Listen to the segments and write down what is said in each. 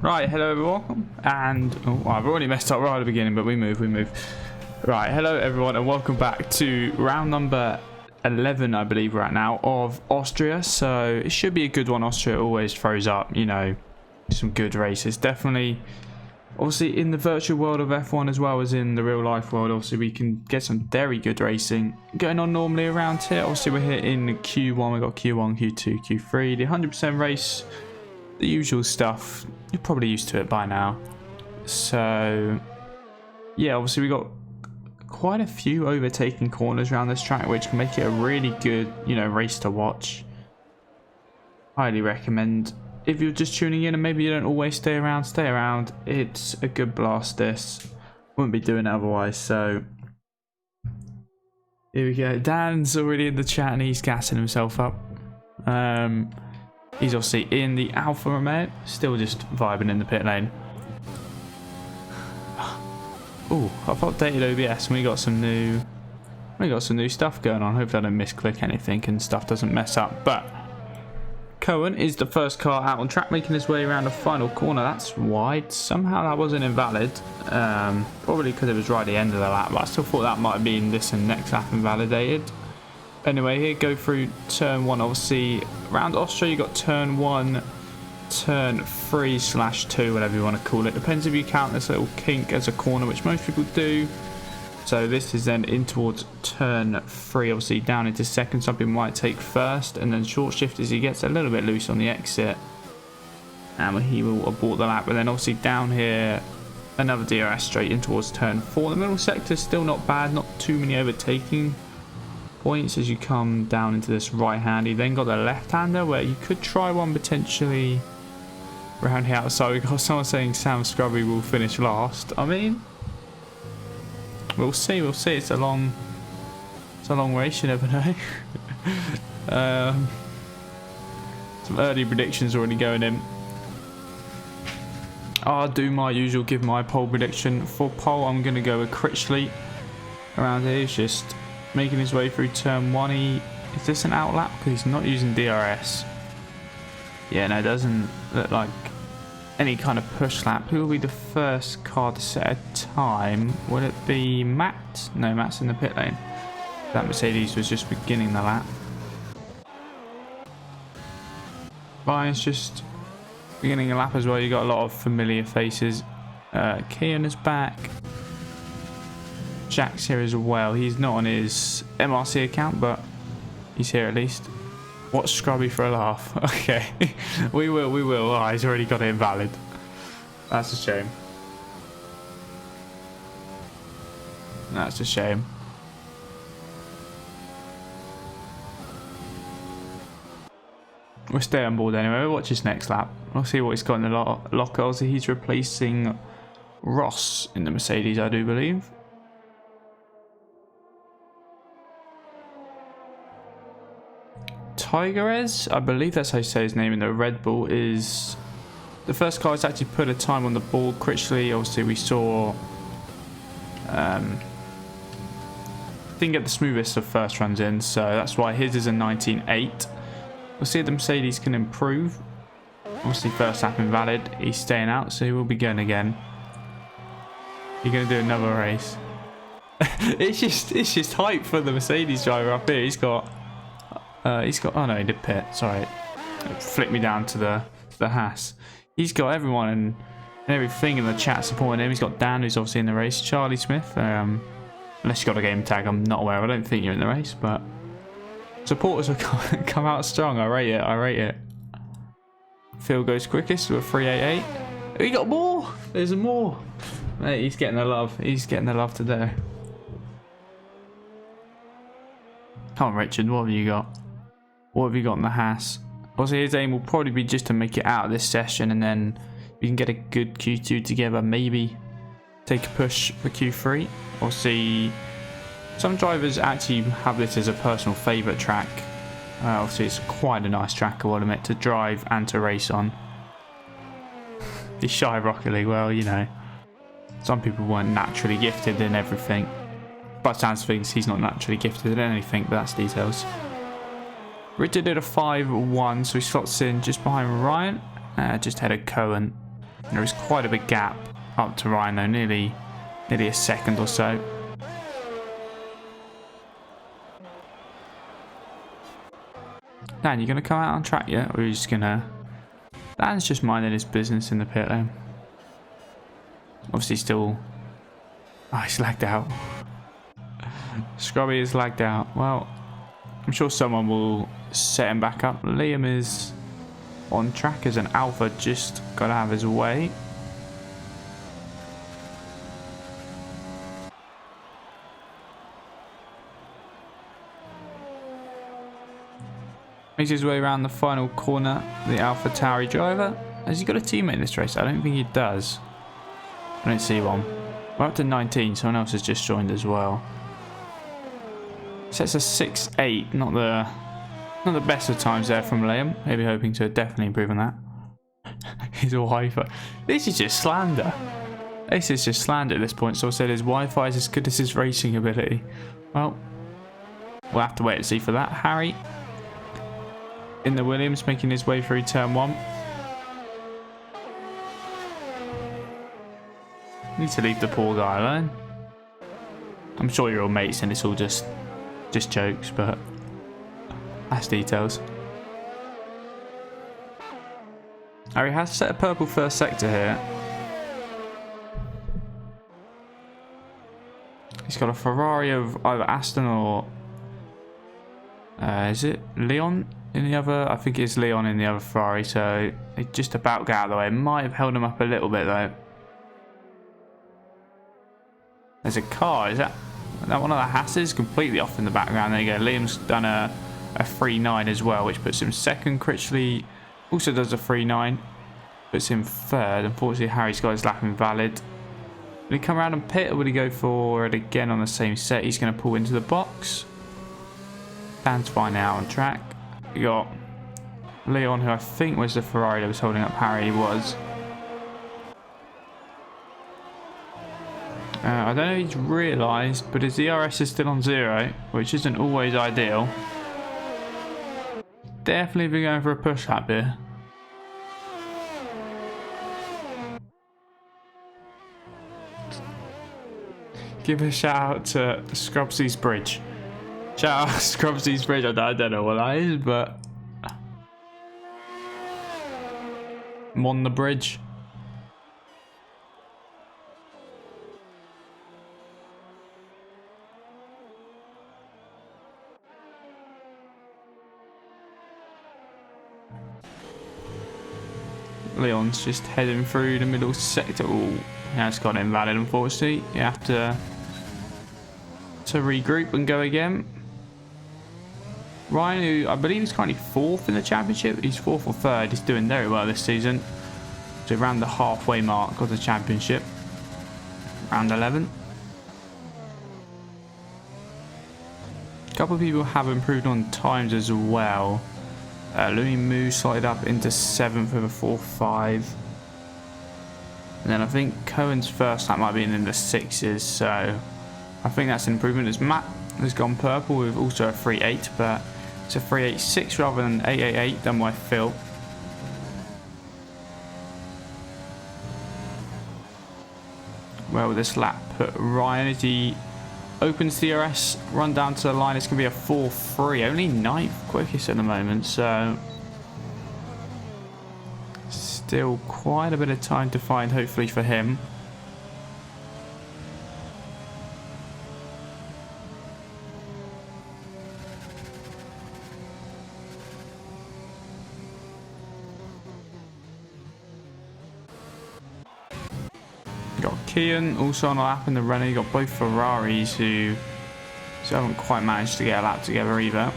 Right, hello everyone, and I've already messed up right at the beginning, but we move. Right, hello everyone, and welcome back to round number 11, I believe, right now, of Austria. So it should be a good one. Austria always throws up, you know, some good races. Definitely, obviously, in the virtual world of F1 as well as in the real life world, obviously we can get some very good racing going on normally around here. Obviously, we're here in Q1. We've got Q1, Q2, Q3, the 100% race. The usual stuff. You're probably used to it by now. So yeah, obviously we got quite a few overtaking corners around this track, which can make it a really good, you know, race to watch. Highly recommend. If you're just tuning in and maybe you don't always stay around. It's a good blast. This wouldn't be doing it otherwise. So here we go. Dan's already in the chat and he's gassing himself up. He's obviously in the Alfa Romeo, still just vibing in the pit lane. Oh, I've updated OBS and we got some new stuff going on. Hopefully I don't misclick anything and stuff doesn't mess up. But Cohen is the first car out on track, making his way around the final corner. That's wide. Somehow that wasn't invalid. Probably because it was right at the end of the lap, but I still thought that might have been this and next lap invalidated. Anyway, here go through turn 1. Obviously, around Austria, you got turn 1, turn 3/2, whatever you want to call it. Depends if you count this little kink as a corner, which most people do. So this is then in towards turn 3, obviously down into second. Some people might take first, and then short shift as he gets a little bit loose on the exit, and he will abort the lap. But then obviously down here, another DRS straight in towards turn 4. The middle sector is still not bad, not too many overtaking points as you come down into this right hand. You then got the left hander where you could try one potentially around here outside. We've got someone saying Sam Scrubby will finish last. I mean, we'll see. It's a long race, you never know. Some early predictions already going in. I'll do my usual, give my pole prediction. For pole, I'm going to go with Critchley around here. He's just making his way through turn 1. Is this an outlap? Because he's not using DRS. Yeah, no, it doesn't look like any kind of push lap. Who will be the first car to set a time? Would it be Matt? No, Matt's in the pit lane. That Mercedes was just beginning the lap. Ryan's just beginning a lap as well. You got a lot of familiar faces. Kian is back. Jack's here as well. He's not on his MRC account, but he's here at least. What's Scrubby for a laugh? Okay. we will. Oh, he's already got it invalid. That's a shame. That's a shame. We'll stay on board anyway. We'll watch his next lap. We'll see what he's got in the locker. Also, he's replacing Ross in the Mercedes, I do believe. Tigerez, I believe that's how you say his name in the Red Bull, is the first car to actually put a time on the board. Critchley, obviously we saw didn't get the smoothest of first runs in, so that's why his is a 19.8. We'll see if the Mercedes can improve. Obviously first lap invalid, he's staying out, so he will be going again. You're going to do another race. it's just hype for the Mercedes driver up here. He's got oh no, he did pit, sorry. It flipped me down to the Haas. He's got everyone and everything in the chat supporting him. He's got Dan, who's obviously in the race. Charlie Smith, unless you got a game tag, I'm not aware of. I don't think you're in the race, but supporters will come out strong. I rate it. Phil goes quickest with a 388. We got more. There's more. Mate, he's getting the love. He's getting the love today. Come on, Richard. What have you got? What have you got in the Haas? Also, his aim will probably be just to make it out of this session, and then we can get a good Q2 together. Maybe take a push for Q3. Or see, some drivers actually have this as a personal favourite track. Obviously, it's quite a nice track, I will admit, to drive and to race on. The shy Rocket League, well, you know, some people weren't naturally gifted in everything. But Sans thinks he's not naturally gifted in anything, but that's details. Richard did a 5-1, so he slots in just behind Ryan, just ahead of Cohen. There is quite a big gap up to Ryan though, nearly a second or so. Dan, you gonna come out on track yet, or are you just gonna... Dan's just minding his business in the pit lane. Obviously still... Oh, he's lagged out. Scrubby is lagged out. Well, I'm sure someone will set him back up. Liam is on track as an alpha, just got out of his way. Makes his way around the final corner, the Alpha Tauri driver. Has he got a teammate in this race? I don't think he does. I don't see one. We're up to 19, someone else has just joined as well. So it's a 6.8, not the best of times there from Liam. Maybe hoping to definitely improve on that. His Wi-Fi. This is just slander. This is just slander at this point. So I said his Wi-Fi is as good as his racing ability. Well, we'll have to wait and see for that. Harry in the Williams, making his way through turn 1. Need to leave the poor guy alone. I'm sure you're all mates and it's all just jokes, but that's details. Harry has set a purple first sector here. He's got a Ferrari of either Aston or is it Leon in the other? I think it's Leon in the other Ferrari, so he just about got out of the way. Might have held him up a little bit though. There's a car, is that one of the Hasses? Completely off in the background. There you go. Liam's done a 3.9 as well, which puts him second. Critchley also does a 3.9, puts him third. Unfortunately, Harry's got his lap invalid. Will he come around and pit, or will he go for it again on the same set? He's going to pull into the box. Dan's fine now on track. We got Leon, who I think was the Ferrari that was holding up Harry. He was. I don't know if he's realised, but his ERS is still on 0, which isn't always ideal. Definitely been going for a push lap here. Give a shout out to Scrubsy's Bridge. Shout out Scrubsy's Bridge. I don't know what that is, but I'm on the bridge. Leon's just heading through the middle sector. Oh, that's got invalid, unfortunately. You have to regroup and go again. Ryan, who I believe is currently 4th in the championship. He's 4th or 3rd. He's doing very well this season. So around the halfway mark of the championship. Round 11. A couple of people have improved on times as well. Louis Moo slid up into 7th with a 4.5. And then I think Cohen's first lap might be in the 6s, so I think that's an improvement. As Matt has gone purple with also a 3.8, but it's a 3.86 rather than 8.88 done by Phil. Where will this lap put Ryan as he opens the DRS, run down to the line? It's going to be a 4.3, only 9th quickest at the moment, so still quite a bit of time to find, hopefully for him. Got Kian also on a lap in the Renault. You got both Ferraris who haven't quite managed to get a lap together either.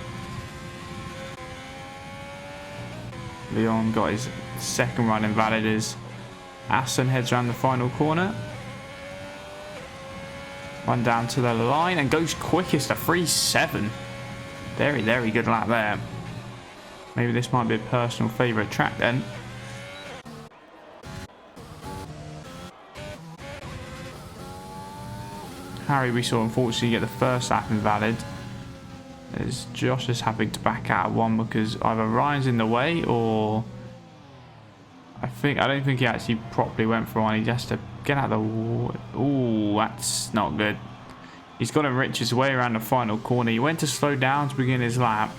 Leon got his second run invalid as Aston heads around the final corner. Run down to the line and goes quickest, a 3.7. Very, very good lap there. Maybe this might be a personal favourite track then. Harry we saw unfortunately get the first lap invalid, as Josh is having to back out of one because either Ryan's in the way or I think don't think he actually properly went for one. He has to get out of the... Ooh, that's not good. He's got to reach his way around the final corner. He went to slow down to begin his lap.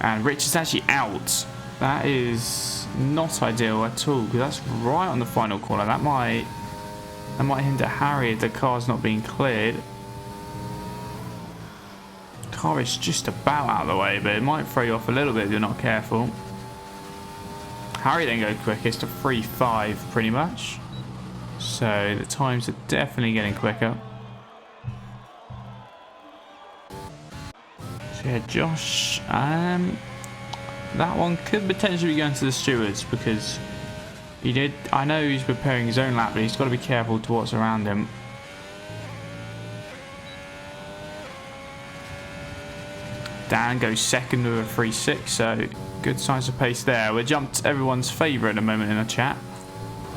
And Rich is actually out. That is not ideal at all, because that's right on the final corner. That might hinder Harry if the car's not being cleared. Car is just about out of the way, but it might throw you off a little bit if you're not careful. Harry then goes quickest to 3.5 pretty much. So the times are definitely getting quicker. So yeah, Josh, that one could potentially be going to the stewards, because I know he's preparing his own lap, but he's got to be careful to what's around him. Dan goes second with a 3.6, so good signs of pace there. We jumped everyone's favourite at the moment in the chat.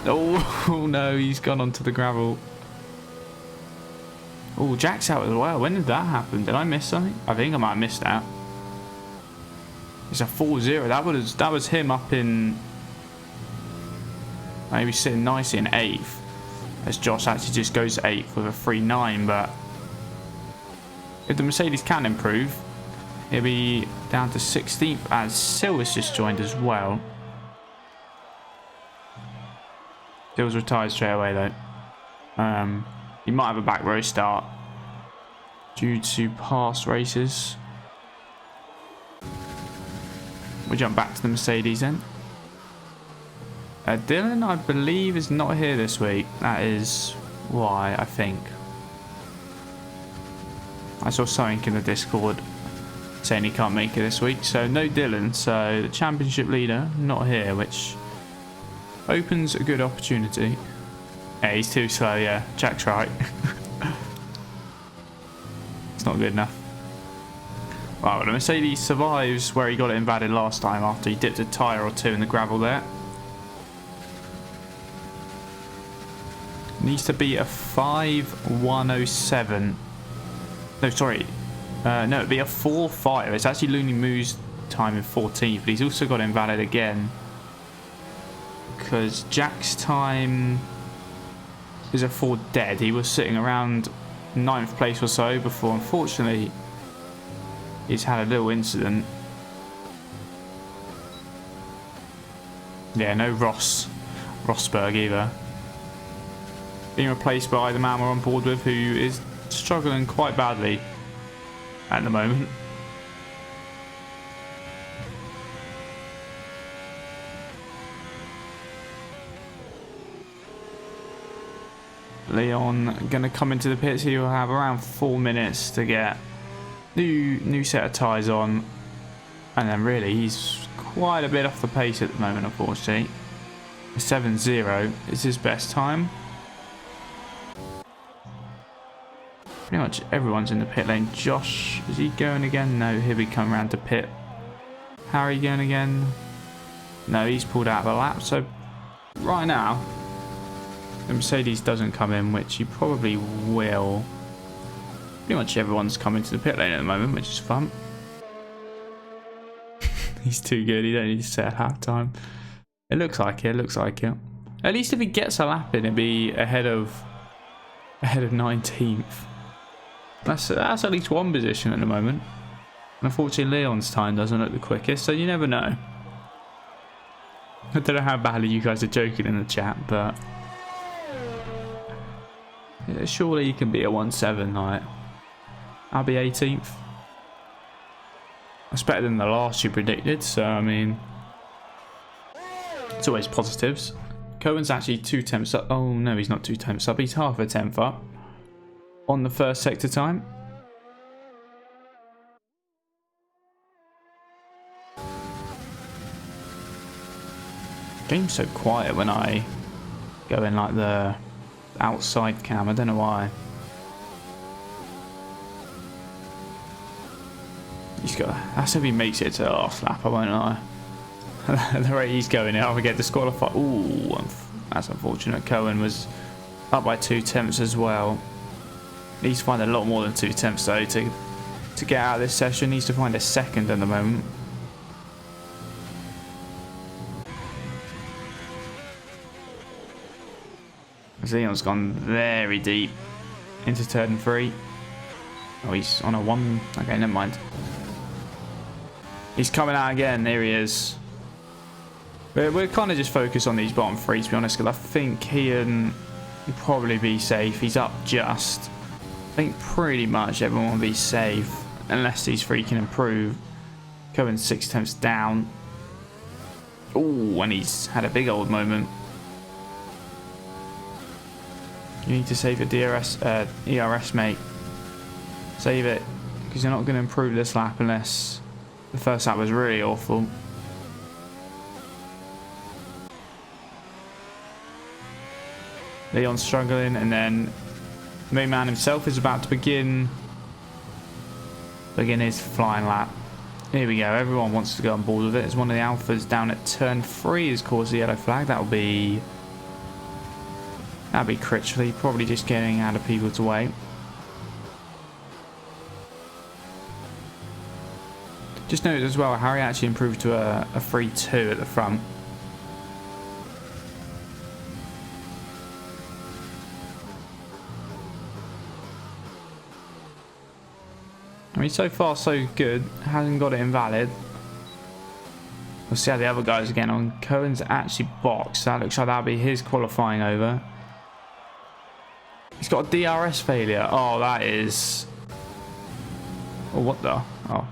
Oh no, he's gone onto the gravel. Oh, Jack's out as well. When did that happen? Did I miss something? I think I might have missed that. It's a 4-0. That was him up in... Maybe sitting nicely in 8th. As Josh actually just goes to 8th with a 3.9. But if the Mercedes can improve, he'll be down to 16th as Silver's just joined as well. Silver's retired straight away though. He might have a back row start due to past races. We jump back to the Mercedes then. Dylan, I believe, is not here this week. That is why, I think. I saw something in the Discord saying he can't make it this week. So no Dylan. So the championship leader not here, which opens a good opportunity. Yeah, he's too slow, yeah. Jack's right. It's not good enough. Well, the Mercedes survives where he got it invalid last time after he dipped a tyre or two in the gravel there. Needs to be a 5.107. No, sorry. No, it'd be a 4.5. It's actually Looney Moo's time in 14th, but he's also got it invalid again. Because Jack's time is a 4 dead. He was sitting around 9th place or so before, unfortunately, he's had a little incident. Yeah, no Rosberg either. Being replaced by the man we're on board with, who is struggling quite badly at the moment. Leon gonna come into the pits. He will have around 4 minutes to get new set of tyres on, and then really he's quite a bit off the pace at the moment, unfortunately. 7.0 is his best time. Pretty much everyone's in the pit lane. Josh, is he going again? No, he'll be coming around to pit. Harry going again? No, he's pulled out of the lap. So right now, the Mercedes doesn't come in, which he probably will. Pretty much everyone's coming to the pit lane at the moment, which is fun. He's too good. He don't need to set a lap time. It looks like it. It looks like it. At least if he gets a lap in, it'd be ahead of 19th. That's at least one position at the moment. And unfortunately, Leon's time doesn't look the quickest, so you never know. I don't know how badly you guys are joking in the chat, but yeah, surely you can be a 1.7, like. I'll be 18th. That's better than the last you predicted, so I mean, it's always positives. Cohen's actually 2 tenths up. Oh no, he's not 2 tenths up. He's half a tenth up on the first sector time. Game's so quiet when I go in like the outside cam. I don't know why. He's got. That's if he makes it to the last lap. I won't lie. The rate he's going, I'll get disqualified. Ooh, that's unfortunate. Cohen was up by 2 tenths as well. Needs to find a lot more than 2 tenths though to get out of this session. Needs to find a second at the moment. Leon's gone very deep into turn 3. Oh, he's on a 1. Okay, never mind. He's coming out again. There he is. We're kind of just focused on these bottom 3, to be honest, because I think he'll probably be safe. He's up just. I think pretty much everyone will be safe, unless these 3 can improve. Cohen's 6 attempts down. Oh, and he's had a big old moment. You need to save your ERS, mate. Save it, because you're not going to improve this lap unless the first lap was really awful. Leon's struggling, and then the main man himself is about to begin his flying lap. Here we go. Everyone wants to go on board with it. As one of the alphas down at turn 3 has caused the yellow flag. That'd be Critchley, probably just getting out of people's way. Just note as well, Harry actually improved to a 3-2 at the front. I mean, so far so good. Hasn't got it invalid. We'll see how the other guys again on. Cohen's actually boxed. That looks like that'll be his qualifying over. He's got a DRS failure. Oh, that is. Oh, what the? Oh,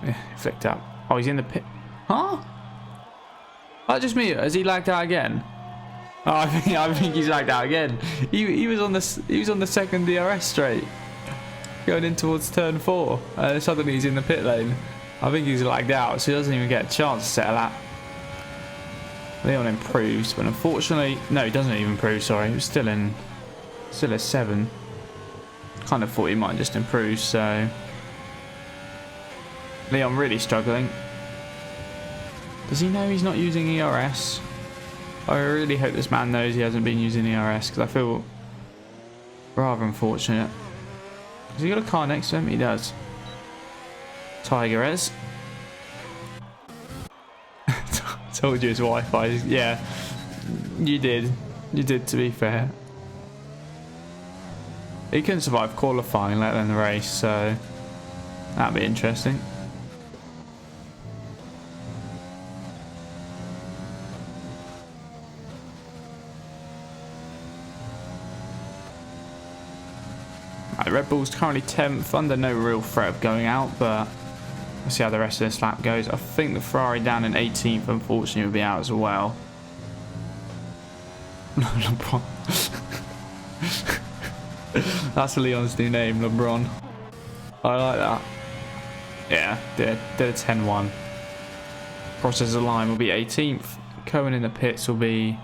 yeah, flicked up. Oh, he's in the pit. Huh? Oh, just me. Has he lagged out again? Oh, I think he's lagged out again. He was on the second DRS straight, going in towards turn 4. Suddenly he's in the pit lane. I think he's lagged out, so he doesn't even get a chance to settle that. Leon improves, but unfortunately, no, he doesn't even improve. Sorry, he was still a 7. Kind of thought he might just improve. So Leon really struggling. Does he know he's not using ERS? I really hope this man knows he hasn't been using ERS, because I feel rather unfortunate. Has he got a car next to him? He does. Tiger is. Told you his Wi-Fi. Yeah, you did. You did, to be fair. He couldn't survive qualifying, let alone the race, so that'd be interesting. Red Bull's currently 10th, under no real threat of going out, but we'll see how the rest of this lap goes. I think the Ferrari down in 18th, unfortunately, will be out as well. LeBron. That's Leon's new name, LeBron. I like that. Yeah, did a 10-1. Crosses the line will be 18th. Cohen in the pits will be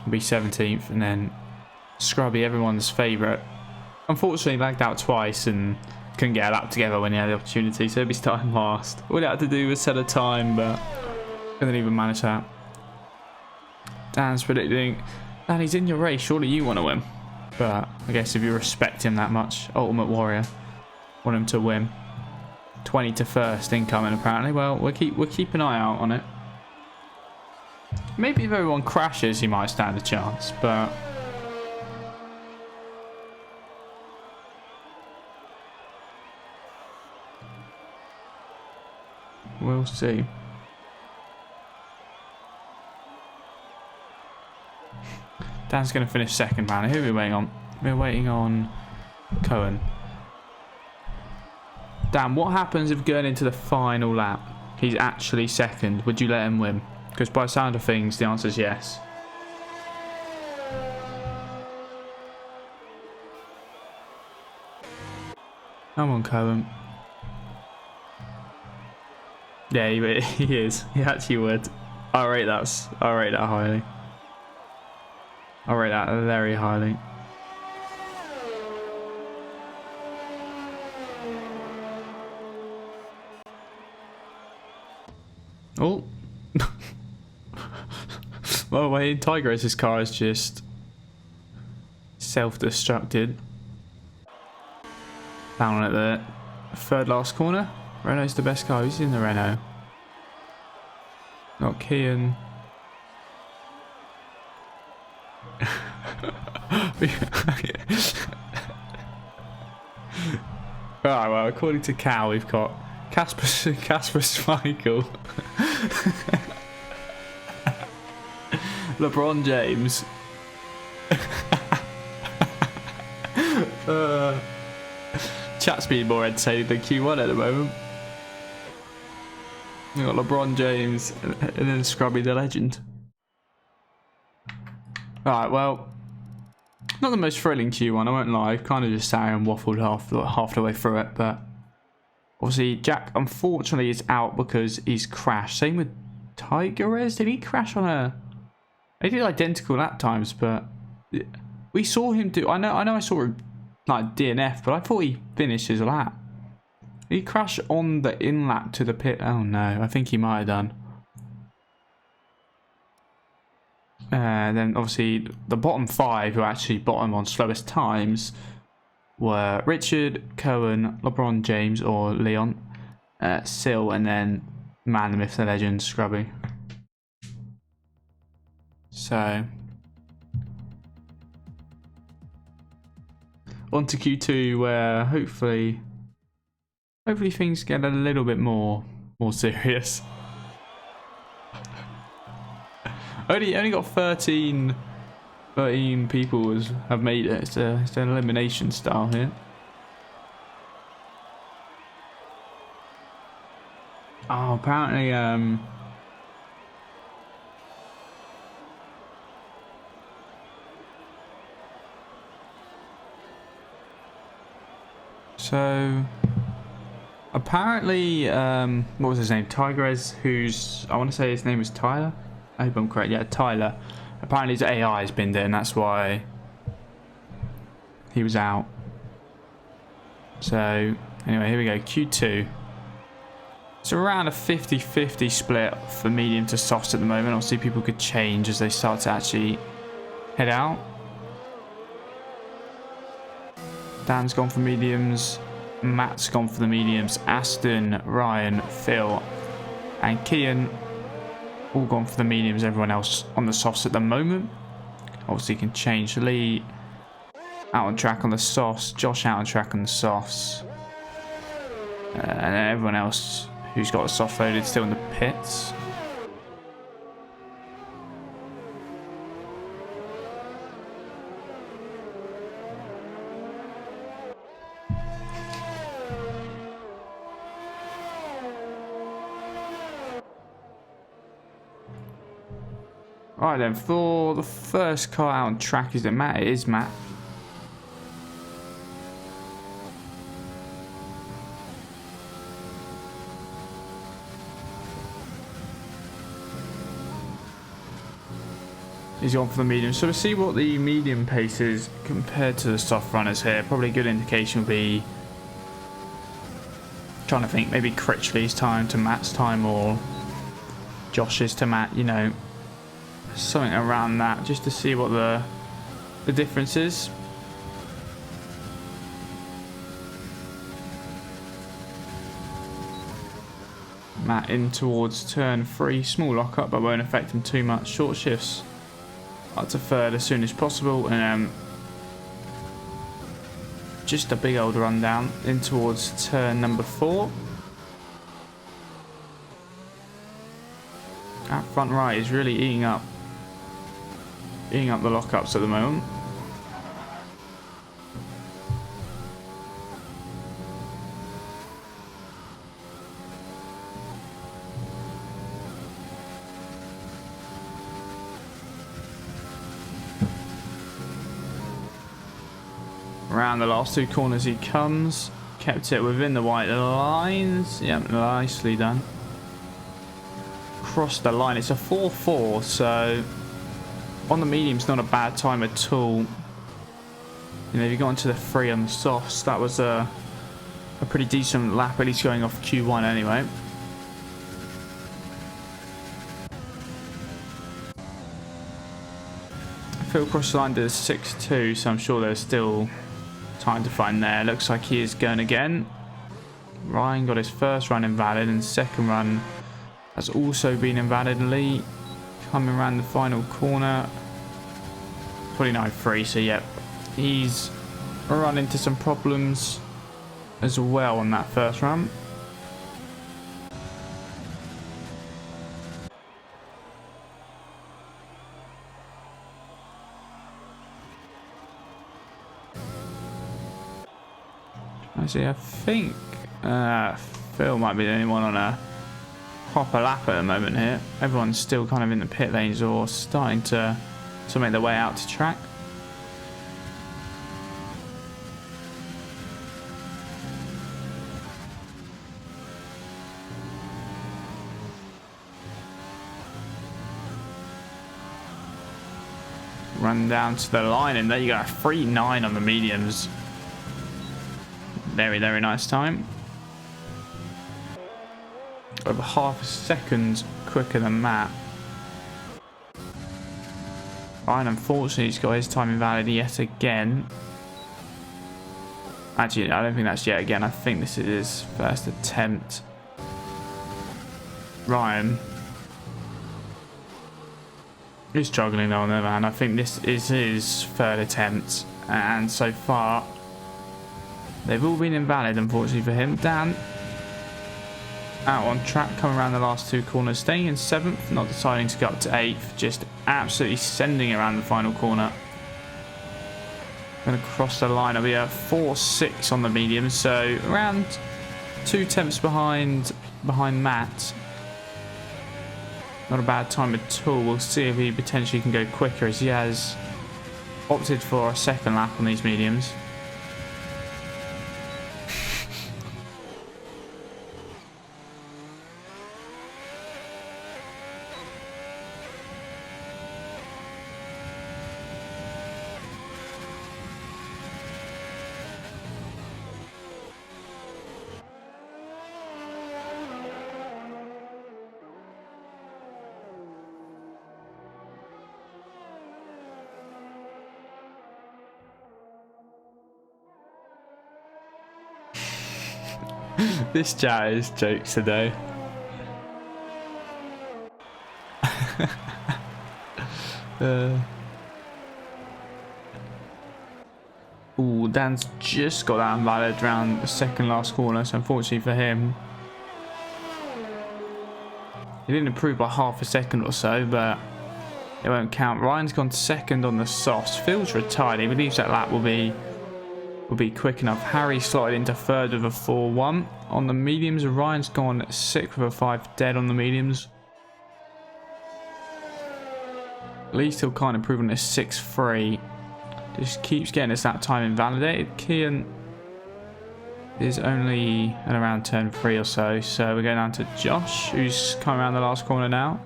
17th, and then Scrubby, everyone's favourite. Unfortunately, lagged out twice and couldn't get a lap together when he had the opportunity, so he'll be starting last. All he had to do was set a time, but couldn't even manage that. Dan's predicting, Dan, he's in your race, surely you want to win. But I guess if you respect him that much, Ultimate Warrior, want him to win. 20 to first incoming apparently. Well, we'll keep an eye out on it. Maybe if everyone crashes, he might stand a chance, but we'll see. Dan's going to finish second, man. Who are we waiting on? We're waiting on Cohen. Dan, what happens if going into the final lap, he's actually second? Would you let him win? Because by the sound of things, the answer is yes. Come on, Cohen. Yeah, he is. He actually would. I rate that highly. I rate that very highly. Oh. Well, my Tiger's car is just self-destructed. Down at the third last corner. Renault's the best car. Who's in the Renault? Not Kian. Right, well, according to Cal, we've got Casper Schmeichel, LeBron James, chat's being more entertaining than Q1 at the moment. We've got LeBron James and then Scrubby the Legend. Alright, well, not the most thrilling Q1, I won't lie. I've kind of just sat here and waffled half the way through it, but obviously Jack unfortunately is out because he's crashed. Same with Tigerez. Did he crash on a... They did identical lap times, but we saw him do... I know I saw him like DNF, but I thought he finished his lap. Did he crash on the in lap to the pit? Oh no, I think he might have done. Then obviously the bottom 5 who actually bottom on slowest times were Richard, Cohen, LeBron James or Leon, Sil, and then man, the myth, the legend, Scrubby. So on to Q2, where hopefully things get a little bit more serious. Only got 13 people have made it. It's an elimination style here. Oh, apparently so apparently what was his name? Tigerez, who's, I want to say his name was Tyler. I hope I'm correct. Yeah, Tyler. Apparently his AI has been there, and that's why he was out. So anyway, here we go. Q2. It's around a 50-50 split for medium to softs at the moment. Obviously people could change as they start to actually head out. Dan's gone for mediums. Matt's gone for the mediums. Aston, Ryan, Phil, and Kian all gone for the mediums. Everyone else on the softs at the moment. Obviously can change. Lee out on track on the softs. Josh out on track on the softs. And then everyone else who's got a soft loaded still in the pits. Right then, for the first car out on track, is it Matt? It is Matt. He's on for the medium. So we'll see what the medium pace is compared to the soft runners here. Probably a good indication would be, trying to think, maybe Critchley's time to Matt's time, or Josh's to Matt, you know. Something around that, just to see what the difference is. Matt in towards turn 3, small lockup, but won't affect him too much. Short shifts up to third as soon as possible, and just a big old rundown in towards turn number 4. That front right is really eating up the lockups at the moment. Around the last 2 corners he comes, kept it within the white lines. Yeah, nicely done. Crossed the line. It's a 4-4, so on the mediums not a bad time at all. You know, if you got into the 3 on the softs, that was a pretty decent lap, at least going off Q1 anyway. Phil crossed the line to 6-2, so I'm sure there's still time to find there. Looks like he is going again. Ryan got his first run invalid, and second run has also been invalid. Lee coming around the final corner. 49.3, so yeah, he's run into some problems as well on that first run. Actually, I think Phil might be the only one on a proper lap at the moment here. Everyone's still kind of in the pit lanes or starting to make their way out to track. Run down to the line, and there you go, 3.9 on the mediums. Very, very nice time. Over half a second quicker than Matt. Ryan, unfortunately, he's got his time invalid yet again. Actually, I don't think that's yet again. I think this is his first attempt. Ryan is struggling on the other hand. I think this is his third attempt, and so far they've all been invalid, unfortunately for him. Dan out on track, coming around the last two corners, staying in 7th, not deciding to go up to 8th, just absolutely sending around the final corner. Going to cross the line. I'll be a 4.6 on the medium, so around 2 tenths behind Matt. Not a bad time at all. We'll see if he potentially can go quicker, as he has opted for a second lap on these mediums. This chat is jokes today. Ooh, Dan's just got that invalid around the second last corner, so unfortunately for him, he didn't improve by half a second or so, but it won't count. Ryan's gone second on the softs. Phil's retired. He believes that lap will be quick enough. Harry slotted into third with a 4.1 on the mediums. Ryan's gone 6th with a 5 dead on the mediums. At least he'll kind of improve on this 6.3. Just keeps getting us that time invalidated. Kian is only at around turn 3 or so. So we're going down to Josh, who's coming around the last corner now.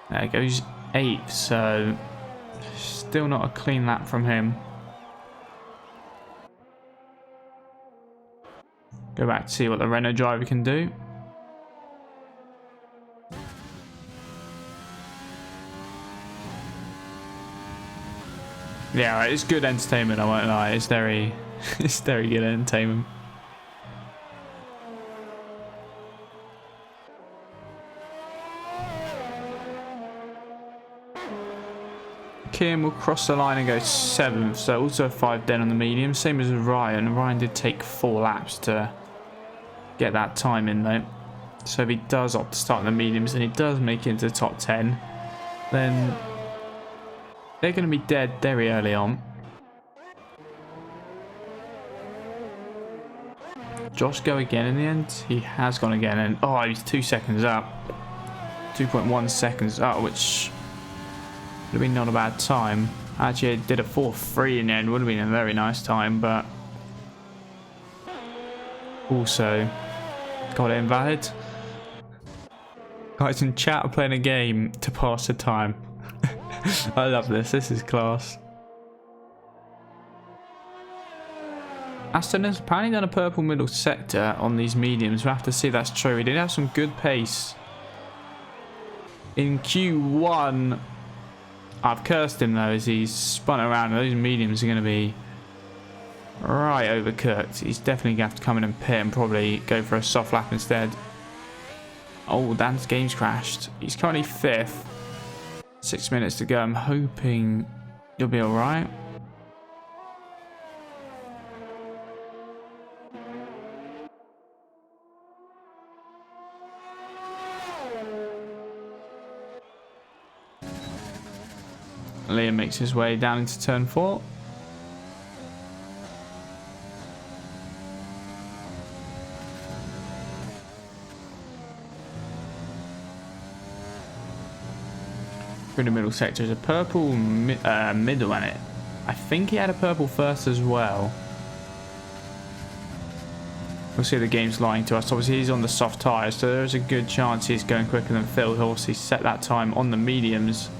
There goes 8th, so still not a clean lap from him. Go back to see what the Renault driver can do. Yeah, it's good entertainment, I won't lie. It's very good entertainment. Kim will cross the line and go 7th, so also 5 dead on the medium, same as Ryan. Ryan did take 4 laps to get that time in though. So if he does opt to start in the mediums and he does make it into the top 10, then they're going to be dead very early on. Josh go again in the end? He has gone again, and oh, he's 2 seconds up. 2.1 seconds up, which would have been not a bad time. Actually, I did a 4.3 in the end. Would have been a very nice time, but also got it invalid. Guys in chat are playing a game to pass the time. I love this. This is class. Aston has apparently done a purple middle sector on these mediums. We'll have to see if that's true. He did have some good pace in Q1. I've cursed him though as he's spun around. Those mediums are going to be right overcooked. He's definitely going to have to come in and pit and probably go for a soft lap instead. Oh, Dan's game's crashed. He's currently 5th. 6 minutes to go. I'm hoping you'll be alright. Liam makes his way down into turn 4. Through the middle sector is a purple middle in it. I think he had a purple first as well. We'll see the game's lying to us. Obviously he's on the soft tyres, so there's a good chance he's going quicker than Phil. He'll obviously set that time on the mediums.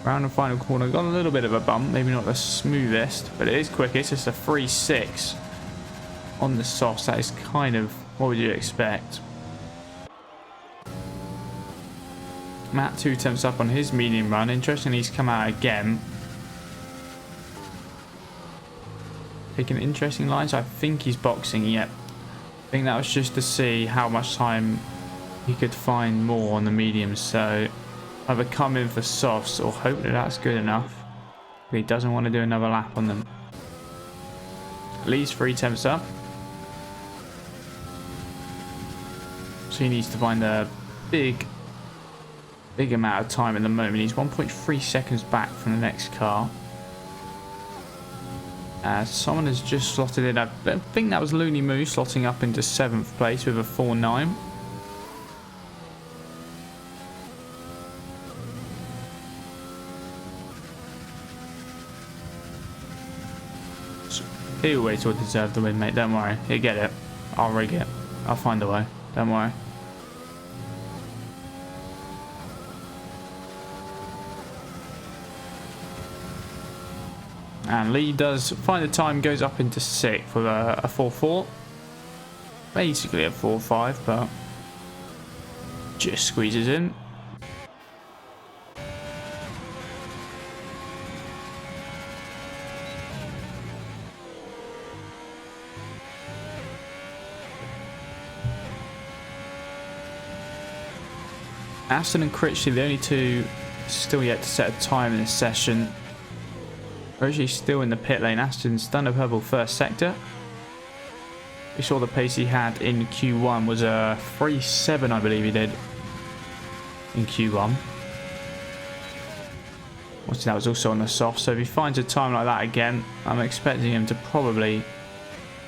Around the final corner, got a little bit of a bump, maybe not the smoothest, but it is quickest. It's a 3.6 on the softs. That is kind of what would you expect. Matt 2 attempts up on his medium run. Interestingly, he's come out again. Taking interesting lines. I think he's boxing. Yep. I think that was just to see how much time he could find more on the mediums. So either come in for softs or hope that that's good enough. But he doesn't want to do another lap on them. Lee's 3 attempts up. So he needs to find a big amount of time at the moment. He's 1.3 seconds back from the next car. Someone has just slotted in. I think that was Looney Moo slotting up into 7th place with a 4.9. He always will deserve the win, mate. Don't worry. He'll get it. I'll rig it. I'll find a way. Don't worry. And Lee does find the time, goes up into 6th with a 4.4. Basically a 4.5, but just squeezes in. Aston and Critchley, the only two still yet to set a time in this session. We're actually still in the pit lane. Aston's done a purple first sector. We saw the pace he had in Q1 was a 3.7, I believe he did in Q1. Obviously that was also on the soft, so if he finds a time like that again, I'm expecting him to probably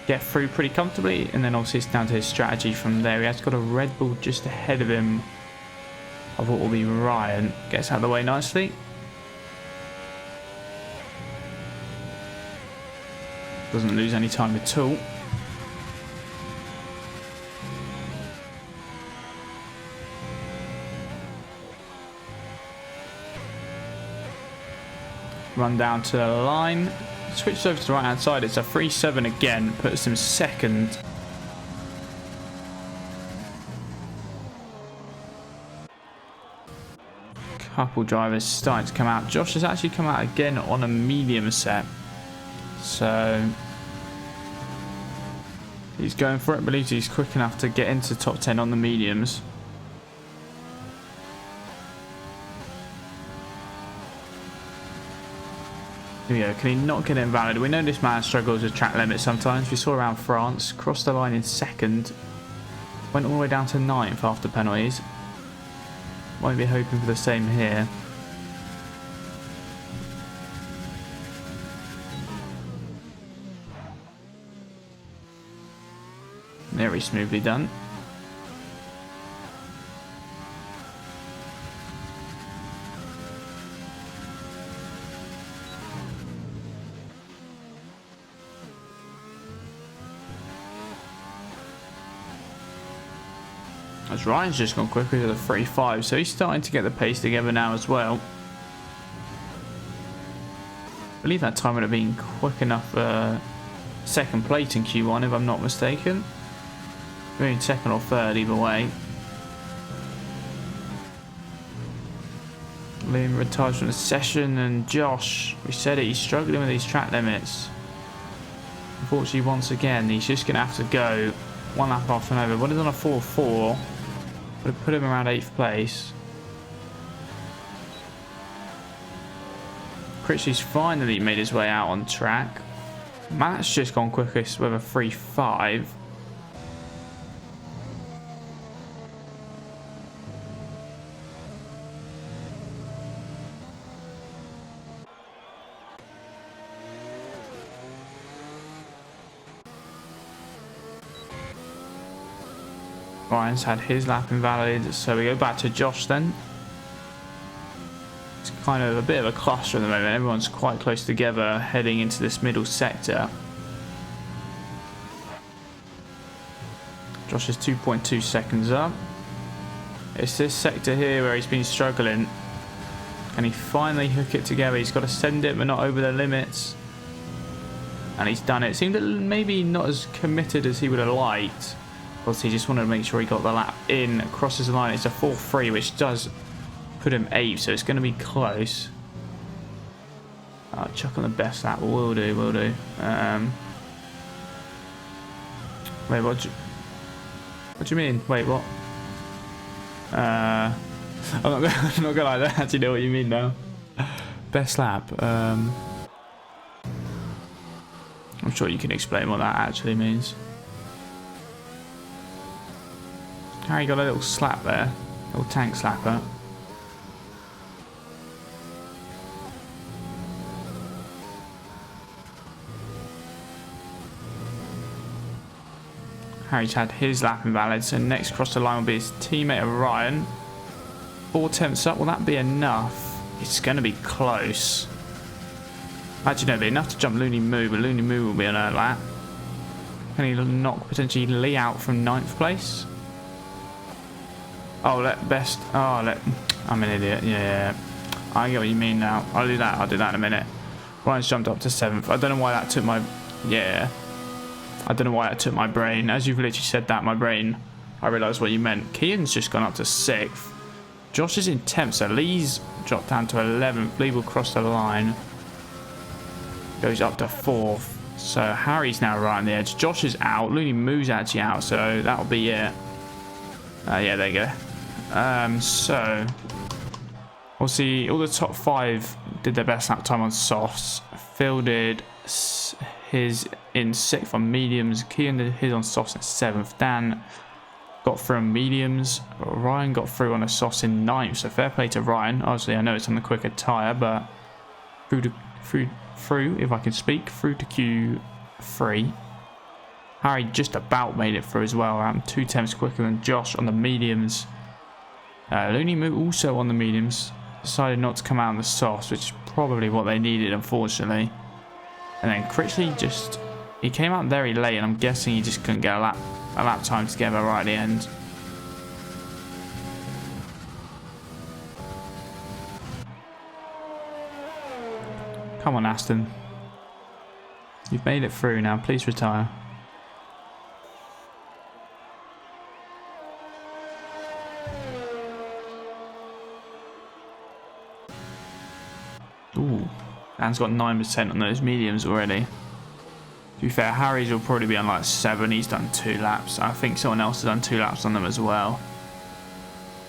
get through pretty comfortably, and then obviously it's down to his strategy from there. He has got a Red Bull just ahead of him of what will be Ryan. Gets out of the way nicely. Doesn't lose any time at all. Run down to the line. Switches over to the right hand side. It's a 3.7 again. Puts him 2nd. Couple drivers starting to come out. Josh has actually come out again on a medium set. So he's going for it. Believes he's quick enough to get into top 10 on the mediums. Here we go. Can he not get invalid? We know this man struggles with track limits sometimes. We saw around France. Crossed the line in 2nd. Went all the way down to 9th after penalties. Might be hoping for the same here. Very smoothly done. As Ryan's just gone quicker to the 3.5, so he's starting to get the pace together now as well. I believe that time would have been quick enough for 2nd place in Q1 if I'm not mistaken. Being 2nd or 3rd either way. Liam retires from the session, and Josh, we said it, he's struggling with these track limits. Unfortunately, once again, he's just going to have to go one lap after another. When he's on a 4.4, Would have put him around 8th place. Critchley's finally made his way out on track. Matt's just gone quickest with a 3.5. Ryan's had his lap invalid, so we go back to Josh then. It's kind of a bit of a cluster at the moment. Everyone's quite close together heading into this middle sector. Josh is 2.2 seconds up. It's this sector here where he's been struggling. Can he finally hook it together? He's got to send it, but not over the limits. And he's done it. It seemed maybe not as committed as he would have liked. He just wanted to make sure he got the lap in, crosses the line. It's a 4.3, which does put him 8th, so it's going to be close. I'll chuck on the best lap. Will do. Wait, what do you mean? Wait, what? I'm not gonna actually know what you mean now. Best lap. I'm sure you can explain what that actually means. Harry got a little slap there, little tank slapper. Harry's had his lap invalid, so next across the line will be his teammate Ryan. 4 tenths up, will that be enough? It's going to be close. Actually, no, it'll be enough to jump Looney Moo, but Looney Moo will be on her lap. Can he knock potentially Lee out from 9th place? Oh, I'm an idiot. Yeah, I get what you mean now. I'll do that in a minute. Ryan's jumped up to 7th. I don't know why that took my... Yeah. I don't know why that took my brain. As you've literally said that, my brain, I realised what you meant. Kian's just gone up to 6th. Josh is in 10th, so Lee's dropped down to 11th. Lee will cross the line. Goes up to 4th. So Harry's now right on the edge. Josh is out. Looney Moo's actually out, so that'll be it. Yeah, there you go. So we'll see. All the top 5 did their best lap time on softs. Phil did his in 6th on mediums. Kian did his on softs in 7th. Dan got through on mediums. Ryan got through on a softs in 9th. So fair play to Ryan. Obviously, I know it's on the quicker tyre, but through if I can speak, through to Q3. Harry just about made it through as well, around 2 tenths quicker than Josh on the mediums. Looney Moo also on the mediums, decided not to come out on the softs, which is probably what they needed, unfortunately. And then Critchley he came out very late, and I'm guessing he just couldn't get a lap time together right at the end. Come on, Aston. You've made it through now, please retire. Ooh, Dan's got 9% on those mediums already. To be fair, Harry's will probably be on like 7. He's done 2 laps. I think someone else has done 2 laps on them as well.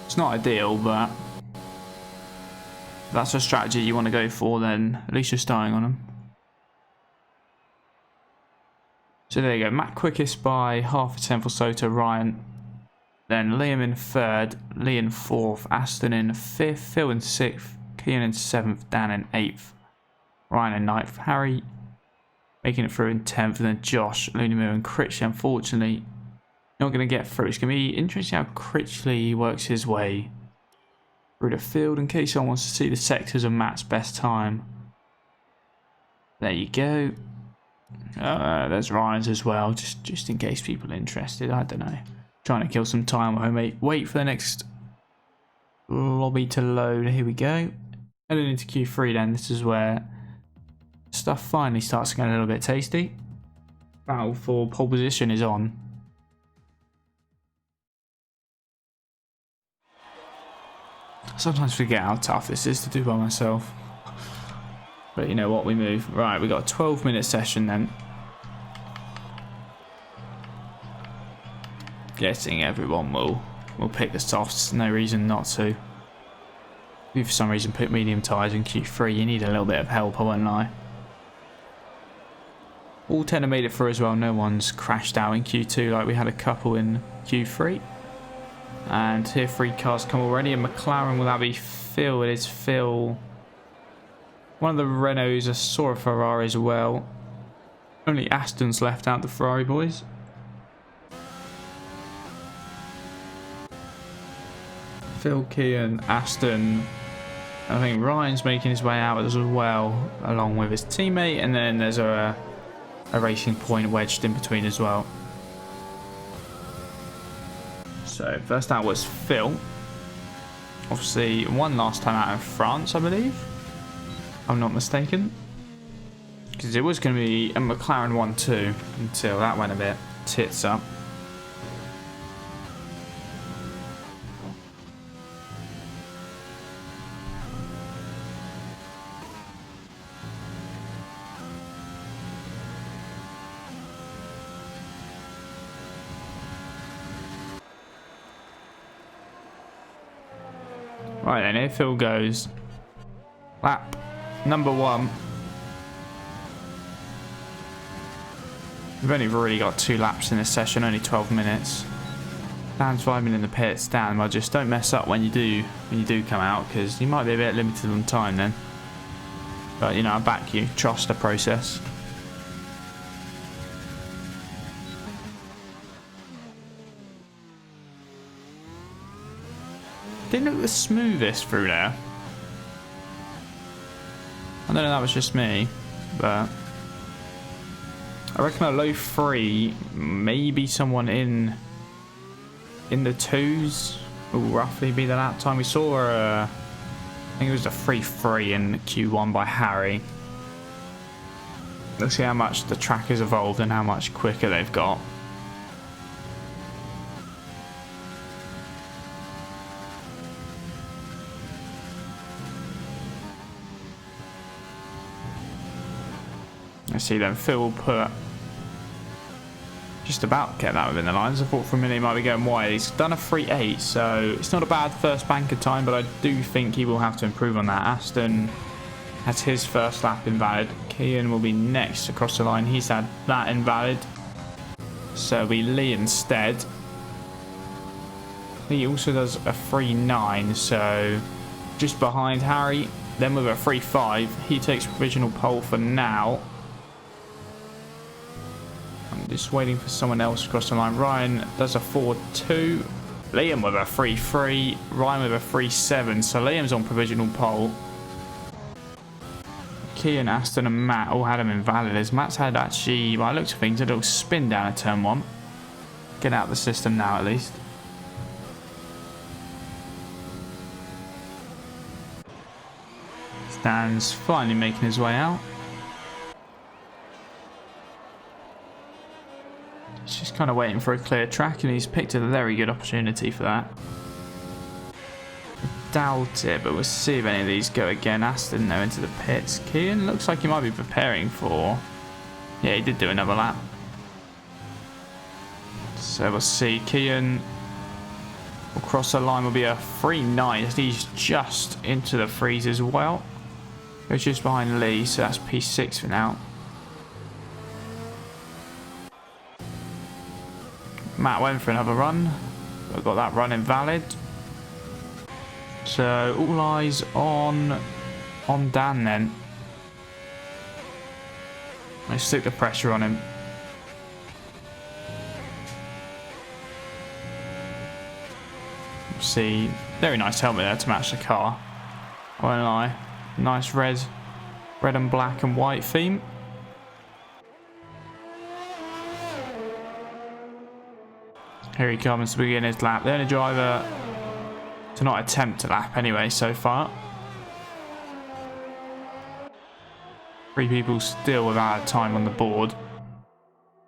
It's not ideal, but if that's a strategy you want to go for, then at least you're starting on them. So there you go. Matt quickest by half a tenth or so to Ryan. Then Liam in 3rd, Lee in 4th, Aston in 5th, Phil in 6th, Kian in 7th, Dan in 8th, Ryan in 9th, Harry making it through in 10th, and then Josh, Looney Moo and Critchley unfortunately not going to get through. It's going to be interesting how Critchley works his way through the field in case someone wants to see the sectors of Matt's best time. There you go. There's Ryan's as well, just in case people are interested. I don't know. Trying to kill some time while I wait for the next lobby to load. Here we go. Heading into Q3 then. This is where stuff finally starts getting a little bit tasty. Battle for pole position is on. I sometimes forget how tough this is to do by myself. But you know what, we move. Right, we got a 12-minute session then. Guessing everyone will we'll pick the softs. No reason not to. If for some reason put medium tyres in Q3, you need a little bit of help, I won't lie. All 10 have made it through as well. No one's crashed out in Q2 like we had a couple in Q3. And tier 3 cars come already. And McLaren, will that be Phil? It is Phil. One of the Renaults. I saw a Ferrari as well. Only Aston's left out, the Ferrari boys. Phil, Kian, Aston. I think Ryan's making his way out as well, along with his teammate. And then there's a Racing Point wedged in between as well. So first out was Phil. Obviously won last time out in France, I believe. If I'm not mistaken. Because it was going to be a McLaren 1-2 until that went a bit tits up. Right then, here Phil goes. Lap number 1. We've only really got 2 laps in this session, only 12 minutes. Dan's vibing in the pits. Dan, well, just don't mess up when you do come out, because you might be a bit limited on time then. But you know, I back you. Trust the process. Didn't look the smoothest through there. I don't know if that was just me, but I reckon a low 3, maybe someone in the 2s will roughly be the lap time. We saw I think it was a 3-3 in Q1 by Harry. Let's see how much the track has evolved and how much quicker they've got. I see then Phil will put just about kept that within the lines. I thought for a minute he might be going wide. He's done a 3.8, so it's not a bad first banker time, but I do think he will have to improve on that. Aston has his first lap invalid. Kian will be next across the line. He's had that invalid, so it'll be Lee instead. Lee also does a 3.9, so just behind Harry. Then with a 3.5, he takes provisional pole for now. I'm just waiting for someone else across the line. Ryan does a 4.2. Liam with a 3.3. Ryan with a 3.7. So Liam's on provisional pole. Kian, Aston and Matt all had him invalid. As Matt's had actually, by the looks of things, a little spin down at turn 1. Get out of the system now at least. Stan's finally making his way out. He's just kind of waiting for a clear track, and he's picked a very good opportunity for that. I doubt it, but we'll see if any of these go again. Aston now into the pits. Kian looks like he might be preparing for... Yeah, he did do another lap. So we'll see. Kian will cross the line, will be a 3.9. He's just into the freeze as well. Goes just behind Lee, so that's P6 for now. Matt went for another run, but got that run invalid. So all eyes on Dan then. Let's stick the pressure on him. See, very nice helmet there to match the car. I won't lie. Nice red and black and white theme. Here he comes to begin his lap. The only driver to not attempt a lap anyway so far. 3 people still without a time on the board.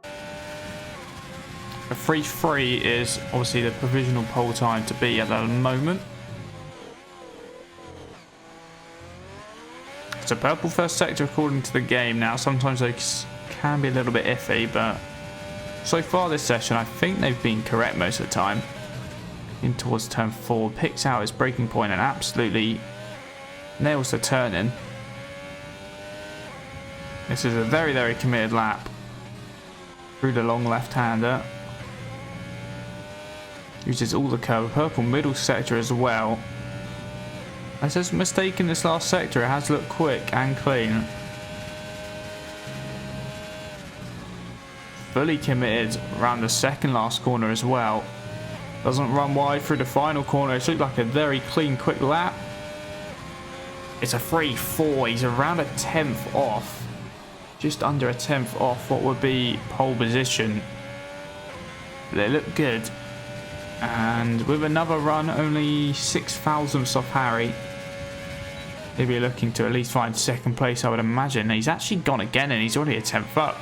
A 3.3 is obviously the provisional pole time to be at the moment. It's a purple first sector according to the game now. Sometimes they can be a little bit iffy, but so far this session I think they've been correct most of the time. in towards turn 4. Picks out his braking point and absolutely nails the turn in. This is a very, very committed lap through the long left-hander. Uses all the curve. Purple middle sector as well. As his mistake in this last sector, it has looked quick and clean. Fully committed around the second last corner as well. Doesn't run wide through the final corner. It looked like a very clean, quick lap. It's a 3-4. He's around a 10th off. Just under a 10th off what would be pole position. They look good. And with another run, only 6 thousandths off Harry. He'll be looking to at least find second place, I would imagine. He's actually gone again and he's already a 10th up.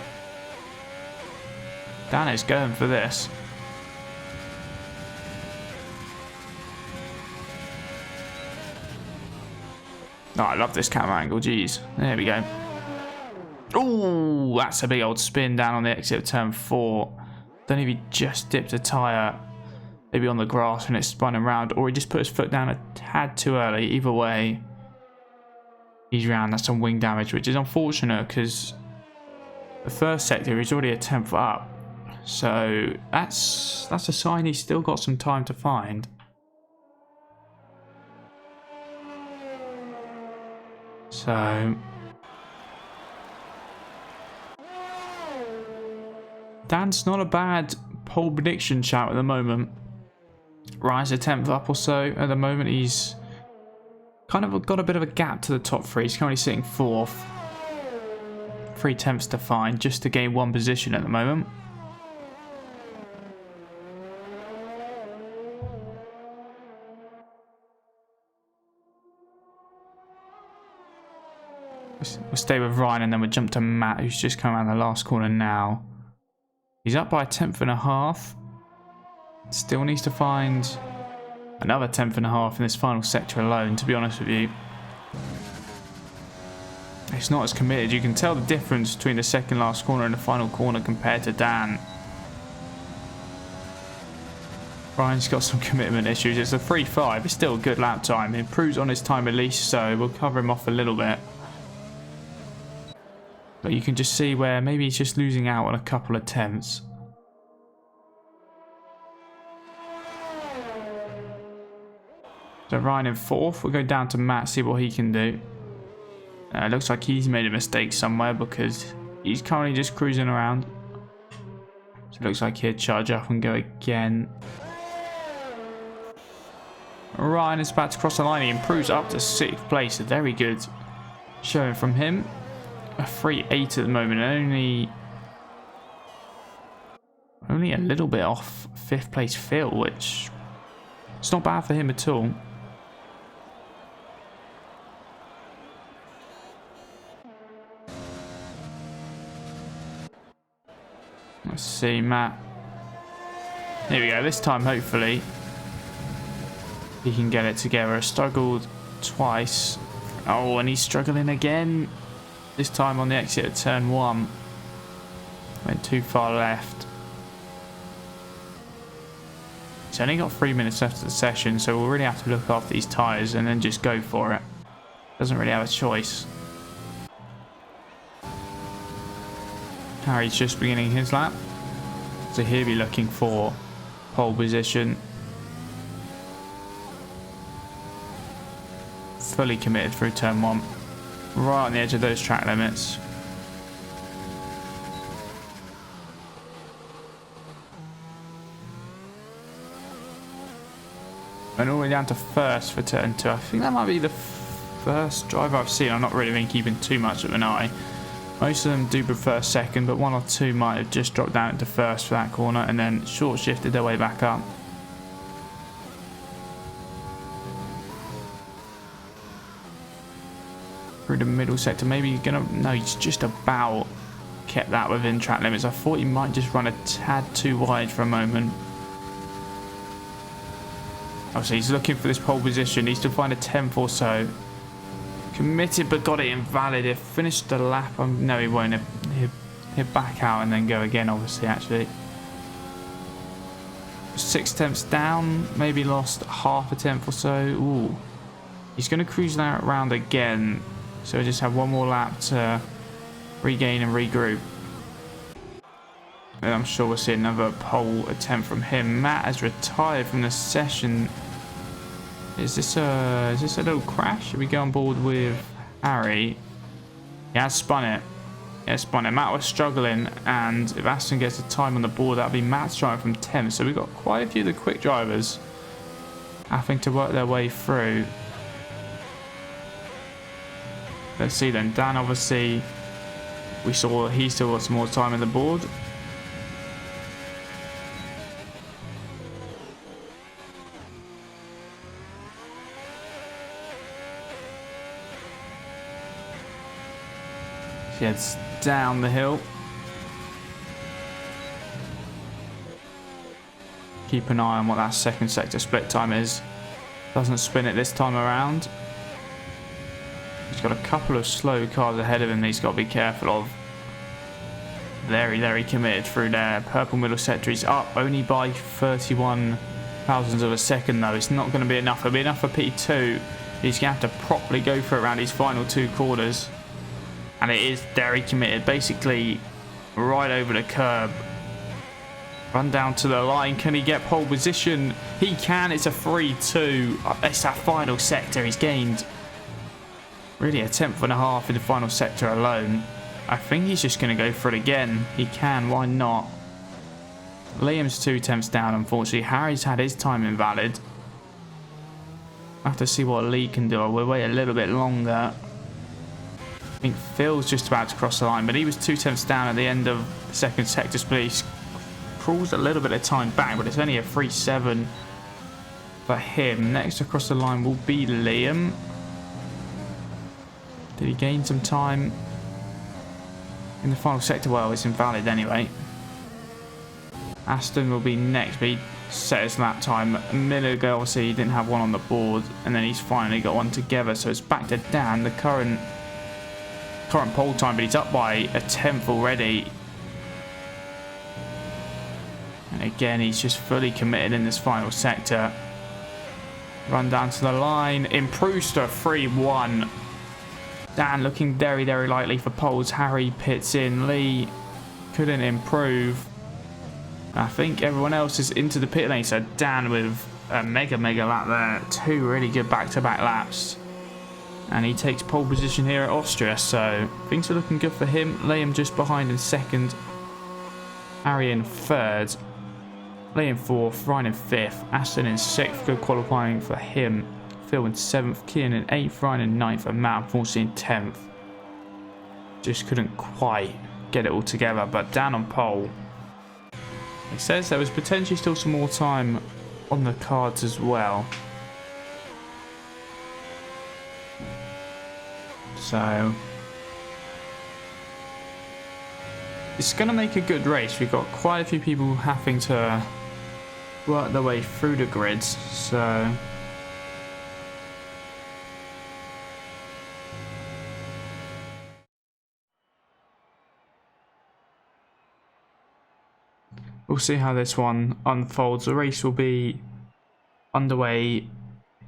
Dan is going for this. Oh, I love this camera angle, jeez. There we go. Oh, that's a big old spin down on the exit of turn 4. Don't know if he just dipped a tyre, maybe on the grass when it spun around, or he just put his foot down a tad too early. Either way, he's round. That's some wing damage, which is unfortunate because the first sector is already a 10th up. So that's a sign he's still got some time to find. So Dan's not a bad pole prediction shout at the moment. Ryan's a 10th up or so at the moment. He's kind of got a bit of a gap to the top 3. He's currently sitting 4th. 3 tenths to find just to gain 1 position at the moment. We'll stay with Ryan and then we'll jump to Matt, who's just come around the last corner now. He's up by a 10th and a half. Still needs to find another 10th and a half in this final sector alone, to be honest with you. It's not as committed. You can tell the difference between the second last corner and the final corner compared to Dan. Ryan's got some commitment issues. It's a 3.5. It's still a good lap time. It improves on his time at least, so we'll cover him off a little bit. But you can just see where maybe he's just losing out on a couple of tenths. So Ryan in 4th. We'll go down to Matt, see what he can do. It looks like he's made a mistake somewhere because he's currently just cruising around. So it looks like he'll charge up and go again. Ryan is about to cross the line. He improves up to 6th place. A very good showing from him. A 3.8 at the moment, and only a little bit off 5th place Phil, which it's not bad for him at all. Let's see, Matt. Here we go. This time, hopefully, he can get it together. Struggled twice. Oh, and he's struggling again. This time on the exit at turn 1. Went too far left. He's only got 3 minutes left of the session, so we'll really have to look after these tyres and then just go for it. Doesn't really have a choice. Harry's just beginning his lap. So he'll be looking for pole position. Fully committed through turn 1. Right on the edge of those track limits. And all the way down to 1st for turn 2. I think that might be the first driver I've seen. I've not really been keeping too much of an eye. Most of them do prefer 2nd, but 1 or 2 might have just dropped down into 1st for that corner and then short shifted their way back up. Through the middle sector, maybe he's gonna, no, he's just about kept that within track limits. I thought he might just run a tad too wide for a moment. Obviously he's looking for this pole position, needs to find a 10th or so. Committed but got it invalid. He'll finish the lap. No, he won't. He'll back out and then go again, obviously, actually. 6 tenths down, maybe lost half a tenth or so. Ooh. He's going to cruise that around again. So we just have one more lap to regain and regroup. And I'm sure we'll see another pole attempt from him. Matt has retired from the session. Is this a little crash? Should we go on board with Harry? He has spun it. Yeah, spun it. Matt was struggling, and if Aston gets a time on the board, that'll be Matt's driving from 10th. So we've got quite a few of the quick drivers having to work their way through. Let's see then. Dan, obviously, we saw he still got some more time on the board. He heads down the hill. Keep an eye on what that second sector split time is. Doesn't spin it this time around. He's got a couple of slow cars ahead of him that he's got to be careful of. Very, very committed through there. Purple middle sector is up only by 31 thousandths of a second though. It's not going to be enough. It'll be enough for P2. He's going to have to properly go for it around his final 2 quarters. And it is very committed. Basically right over the curb. Run down to the line. Can he get pole position? He can. It's a 3-2. It's that final sector. He's gained really a tenth and a half in the final sector alone. I think he's just going to go for it again. He can. Why not? Liam's 2 tenths down, unfortunately. Harry's had his time invalid. I have to see what Lee can do. We'll wait a little bit longer. I think Phil's just about to cross the line, but he was 2 tenths down at the end of the second sector split. He crawls a little bit of time back, but it's only a 3-7 for him. Next across the line will be Liam. Did he gain some time in the final sector? Well, it's invalid anyway. Aston will be next, but he set his lap time a minute ago. Obviously, he didn't have one on the board, and then he's finally got one together. So it's back to Dan, the current pole time, but he's up by a tenth already. And again, he's just fully committed in this final sector. Run down to the line, improves to a 3-1. Dan looking very, very likely for poles. Harry pits in. Lee couldn't improve. I think everyone else is into the pit lane. So Dan with a mega lap there. 2 really good back-to-back laps. And he takes pole position here at Austria. So things are looking good for him. Liam just behind in 2nd. Harry in 3rd. Lee in 4th. Ryan in 5th. Aston in 6th. Good qualifying for him. Phil in 7th. Kian in 8th. Ryan in 9th. And Matt unfortunately in 10th. Just couldn't quite get it all together. But Dan on pole. It says there was potentially still some more time on the cards as well. So it's going to make a good race. We've got quite a few people having to work their way through the grids. So we'll see how this one unfolds. The race will be underway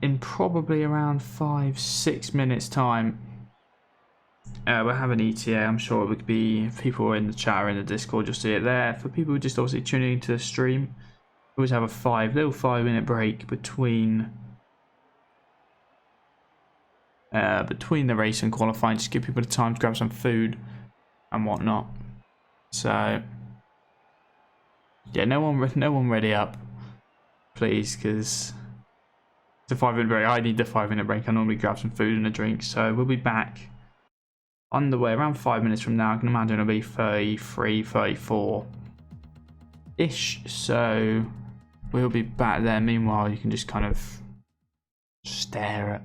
in probably around 5-6 minutes time. We'll have an ETA. I'm sure it would be, if people are in the chat or in the Discord, you'll see it there. For people who are just obviously tuning into the stream, we always have a little 5-minute break between the race and qualifying. Just give people the time to grab some food and whatnot. So yeah, no one ready up, please, because it's a 5-minute break. I need the 5-minute break. I normally grab some food and a drink. So we'll be back on the way around 5 minutes from now. I can imagine it'll be 33, 34-ish. So we'll be back there. Meanwhile, you can just kind of stare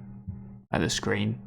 at the screen.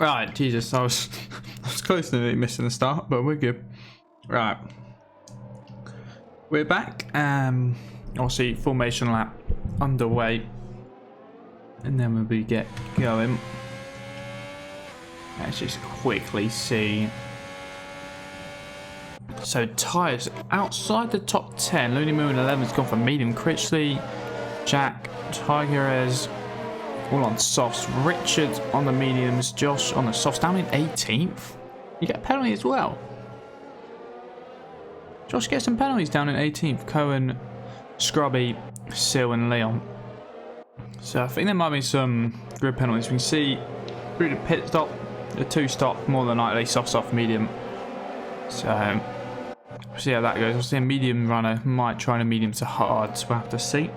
Right, Jesus, I was close to missing the start, but we're good. Right. We're back. Obviously, formation lap underway. And then we'll get going. Let's just quickly see. So, tyres outside the top 10. Looney Moo in 11 has gone for medium. Critchley, Jack, Tigerez, all on softs. Richard on the mediums. Josh on the softs. Down in 18th. You get a penalty as well. Josh gets some penalties down in 18th. Cohen, Scrubby, Sil and Leon. So I think there might be some good penalties. We can see through the pit stop, the 2-stop, more than likely soft, medium. So we'll see how that goes. We'll see a medium runner might try a medium to hard, so we'll have to see.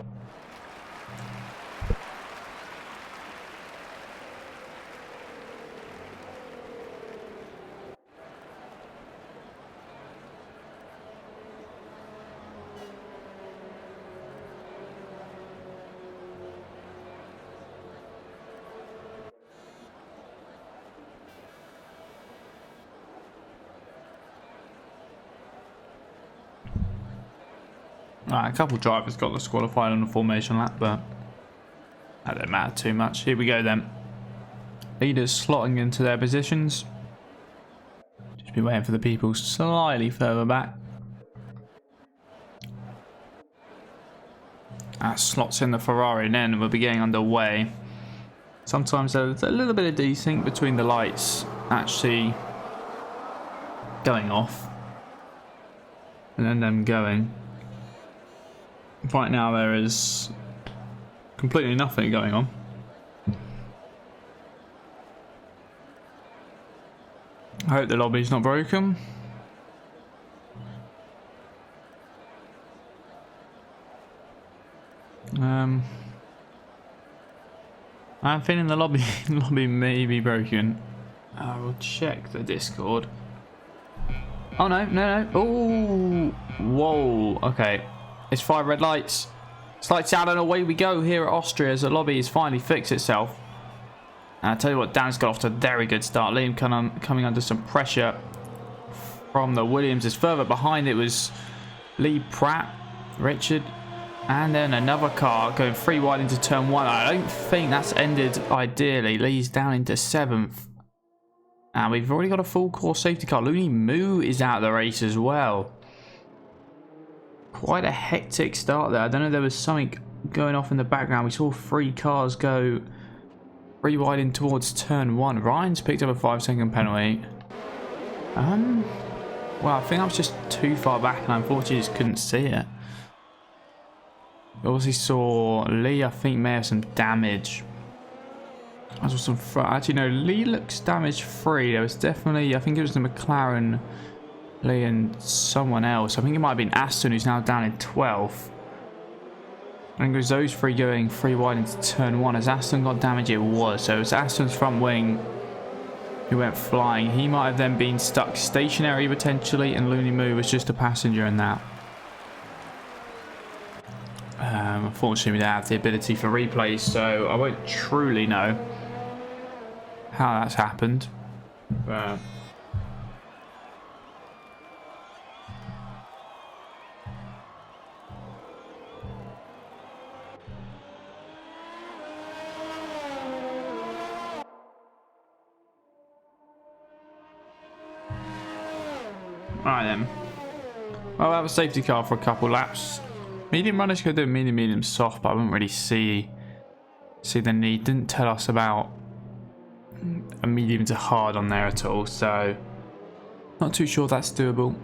Alright, a couple of drivers got disqualified on the formation lap, but that didn't matter too much. Here we go then. Leaders slotting into their positions. Just be waiting for the people slightly further back. That slots in the Ferrari, and then we'll be getting underway. Sometimes there's a little bit of desync between the lights actually going off and then them going. Right now there is completely nothing going on. I hope the lobby's not broken. I'm feeling the lobby may be broken. I will check the Discord. Oh no. Oh, whoa. Okay. It's 5 red lights. It's lights out and away we go here at Austria as the lobby has finally fixed itself. And I tell you what, Dan's got off to a very good start. Liam coming under some pressure from the Williams. Is further behind it was Lee Pratt, Richard, and then another car going 3 wide into turn 1. I don't think that's ended ideally. Lee's down into 7th. And we've already got a full course safety car. Looney Moo is out of the race as well. Quite a hectic start there. I don't know if there was something going off in the background. We saw 3 cars go 3 wide in towards turn 1. Ryan's picked up a 5-second penalty. Well, I think I was just too far back and I unfortunately just couldn't see it. We obviously saw Lee, I think, may have some damage. I saw some actually no, Lee looks damage free. There was definitely, I think it was the McLaren, Lee and someone else. I think it might have been Aston, who's now down in 12th. I think it was those 3 going 3 wide into turn 1. As Aston got damage, it was. So it was Aston's front wing who went flying. He might have then been stuck stationary potentially, and Looney Moo was just a passenger in that. Unfortunately, we don't have the ability for replays, so I won't truly know how that's happened. Right then. Well, I have a safety car for a couple laps. Medium runners could do medium soft, but I wouldn't really see the need. Didn't tell us about a medium to hard on there at all, so not too sure that's doable.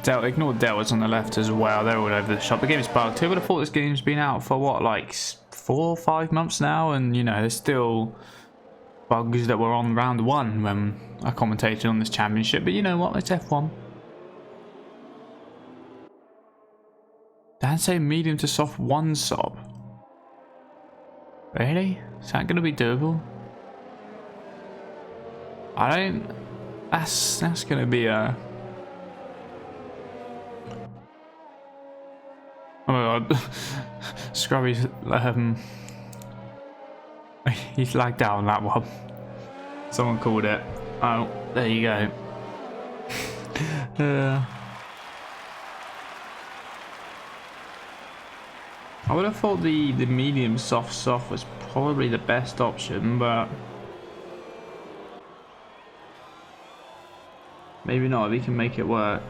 Ignore Deltas on the left as well. They're all over the shop. The game's bugged. Who would have thought this game's been out for what, like 4 or 5 months now, and you know there's still bugs that were on round 1 when I commentated on this championship. But you know what? It's F1. Dan say medium to soft 1 sob. Really? Is that going to be doable? I don't. That's going to be a. Oh my god. Scrubby's he's lagged out on that one. Someone called it. Oh, there you go. I would have thought the medium soft was probably the best option, but maybe not if he can make it work.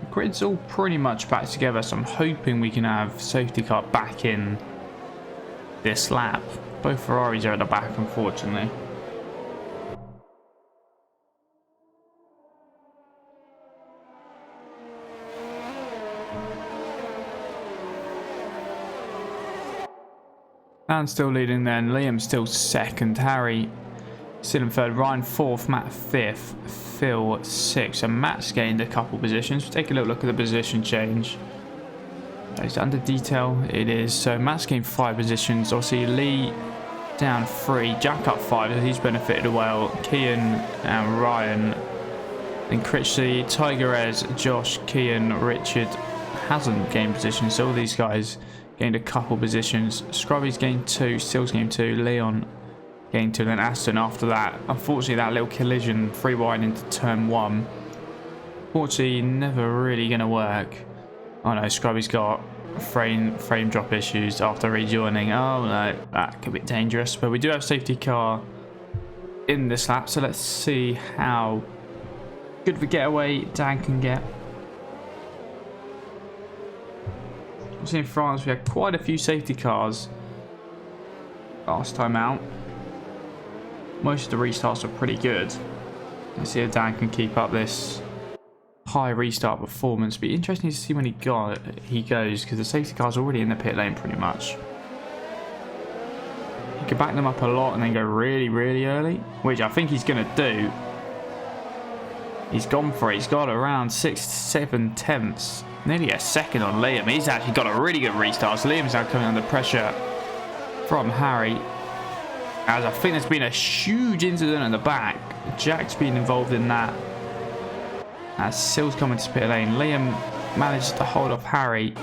Grid's all pretty much back together, so I'm hoping we can have safety car back in this lap. Both Ferraris are at the back, unfortunately. Dan's still leading then, Liam's still second, Harry still in third, Ryan fourth, Matt fifth, Phil sixth, and Matt's gained a couple positions. We'll take a little look at the position change. It's under detail, it is. So Matt's gained 5 positions. Obviously Lee down 3, Jack up 5, he's benefited well. Kian and Ryan. Then Critchley, Tigerez, Josh, Kian, Richard hasn't gained positions. So all these guys gained a couple positions. Scrubby's gained 2, Stills gained 2, Leon gained 2, and then Aston after that. Unfortunately, that little collision, free wide into turn 1. Unfortunately, never really going to work. Oh no, Scrubby's got frame drop issues after rejoining. Oh no, that could be dangerous. But we do have safety car in this lap, so let's see how good of a getaway Dan can get. Obviously in France, we had quite a few safety cars last time out. Most of the restarts are pretty good. Let's see if Dan can keep up this high restart performance. Be interesting to see when he goes, because the safety car's already in the pit lane pretty much. He could back them up a lot and then go really early, which I think he's going to do. He's gone for it. He's got around 6-7 tenths, nearly a second on Liam. He's actually got a really good restart, so Liam's now coming under pressure from Harry, as I think there's been a huge incident in the back. Jack's been involved in that. As Sills coming to pit lane, Liam managed to hold off Harry.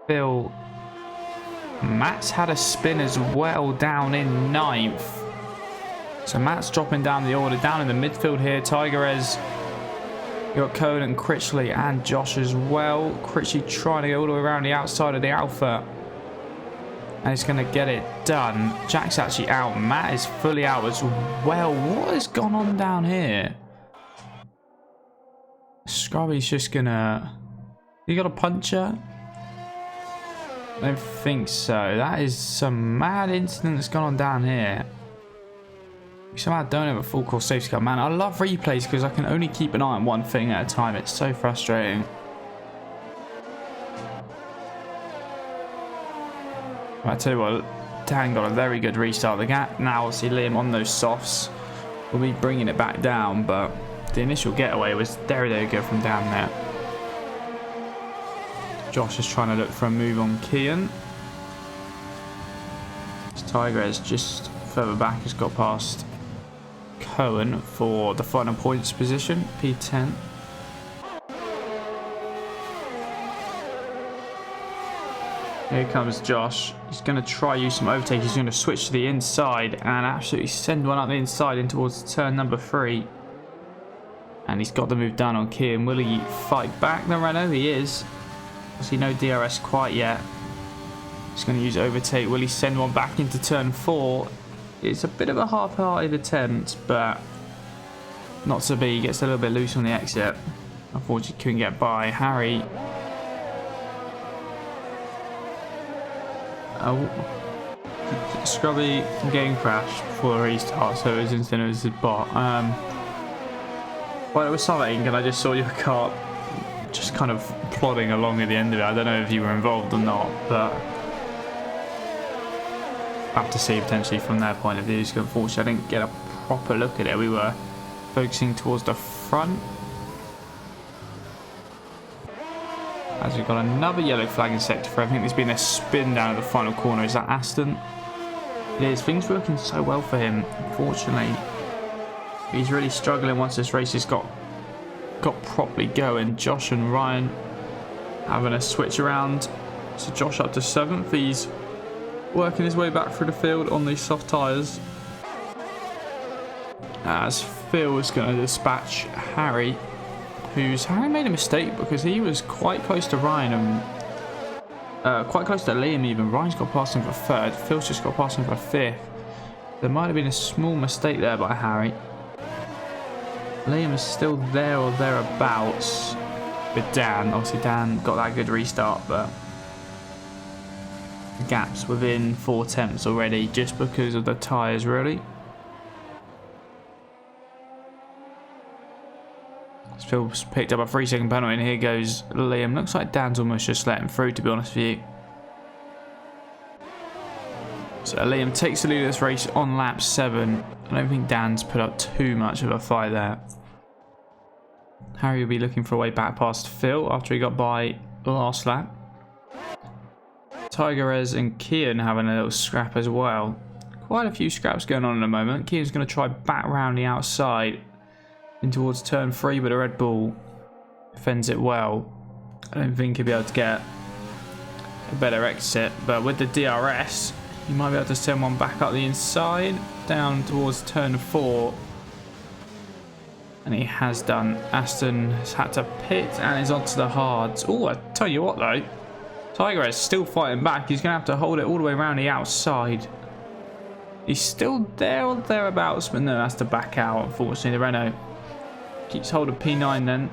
Phil, Matt's had a spin as well down in 9th. So Matt's dropping down the order, down in the midfield here. Tigerez, you got Cohen and Critchley and Josh as well. Critchley trying to go all the way around the outside of the Alpha, and he's going to get it done. Jack's actually out. Matt is fully out as well. What has gone on down here? Scrubby's just gonna... You got a puncher? I don't think so. That is some mad incident that's gone on down here. We somehow don't have a full course safety car. Man, I love replays because I can only keep an eye on one thing at a time. It's so frustrating. I tell you what, Dan got a very good restart. The gap now, see Liam on those softs will be bringing it back down, but the initial getaway was very good from down there. Josh is trying to look for a move on Kian. Tigerez just further back has got past Cohen for the final points position, P10. Here comes Josh. He's going to try use some overtake. He's going to switch to the inside and absolutely send one up the inside in towards turn number 3. And he's got the move done on Kian. Will he fight back the Renault? He is. Obviously no DRS quite yet. He's going to use overtake. Will he send one back into turn 4? It's a bit of a half-hearted attempt, but not to be. He gets a little bit loose on the exit. Unfortunately couldn't get by. Harry. Scrubby game crashed before the restart, so it was instant as a bot. Well, it was something, and I just saw your car just kind of plodding along at the end of it. I don't know if you were involved or not, but I have to see potentially from their point of view. Because unfortunately, I didn't get a proper look at it. We were focusing towards the front. As we've got another yellow flag in sector 4. I think there's been a spin down at the final corner. Is that Aston? It is. Things working so well for him. Unfortunately, He's really struggling once this race has got properly going. Josh and Ryan having a switch around. So Josh up to 7th. He's working his way back through the field on these soft tyres. As Phil is going to dispatch Harry. Harry made a mistake because he was quite close to Ryan and quite close to Liam even. Ryan's got past him for 3rd. Phil's just got past him for 5th. There might have been a small mistake there by Harry. Liam is still there or thereabouts with Dan. Obviously Dan got that good restart, but gaps within 4 tenths already just because of the tyres really. Phil's picked up a 3-second penalty and here goes Liam. Looks like Dan's almost just let him through, to be honest with you. So Liam takes the lead of this race on lap 7. I don't think Dan's put up too much of a fight there. Harry will be looking for a way back past Phil after he got by the last lap. Tigerez and Kian having a little scrap as well. Quite a few scraps going on at the moment. Kian's going to try back round the outside in towards turn 3, but a Red Bull defends it well. I don't think he'll be able to get a better exit, but with the DRS, he might be able to send one back up the inside, down towards turn 4. And he has done. Aston has had to pit and is onto the hards. Oh, I tell you what though, Tiger is still fighting back. He's going to have to hold it all the way around the outside. He's still there or thereabouts, but no, has to back out. Unfortunately, the Renault keeps hold of P9 then.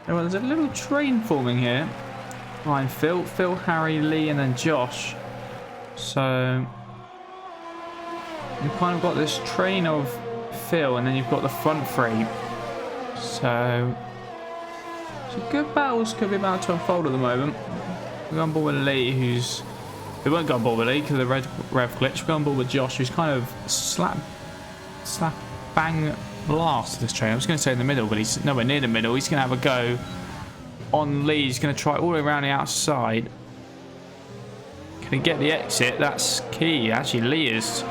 Oh, well, there's a little train forming here. Ryan, Phil, Harry, Lee, and then Josh. So you've kind of got this train of Phil, and then you've got the front 3. So good battles could be about to unfold at the moment. We're on board with Lee, we won't go on board with Lee because of the rev glitch. We're on board with Josh, who's kind of slap bang blast this train. I was going to say in the middle, but he's nowhere near the middle. He's going to have a go on Lee. He's going to try all the way around the outside. Can he get the exit? That's key. Actually, Lee has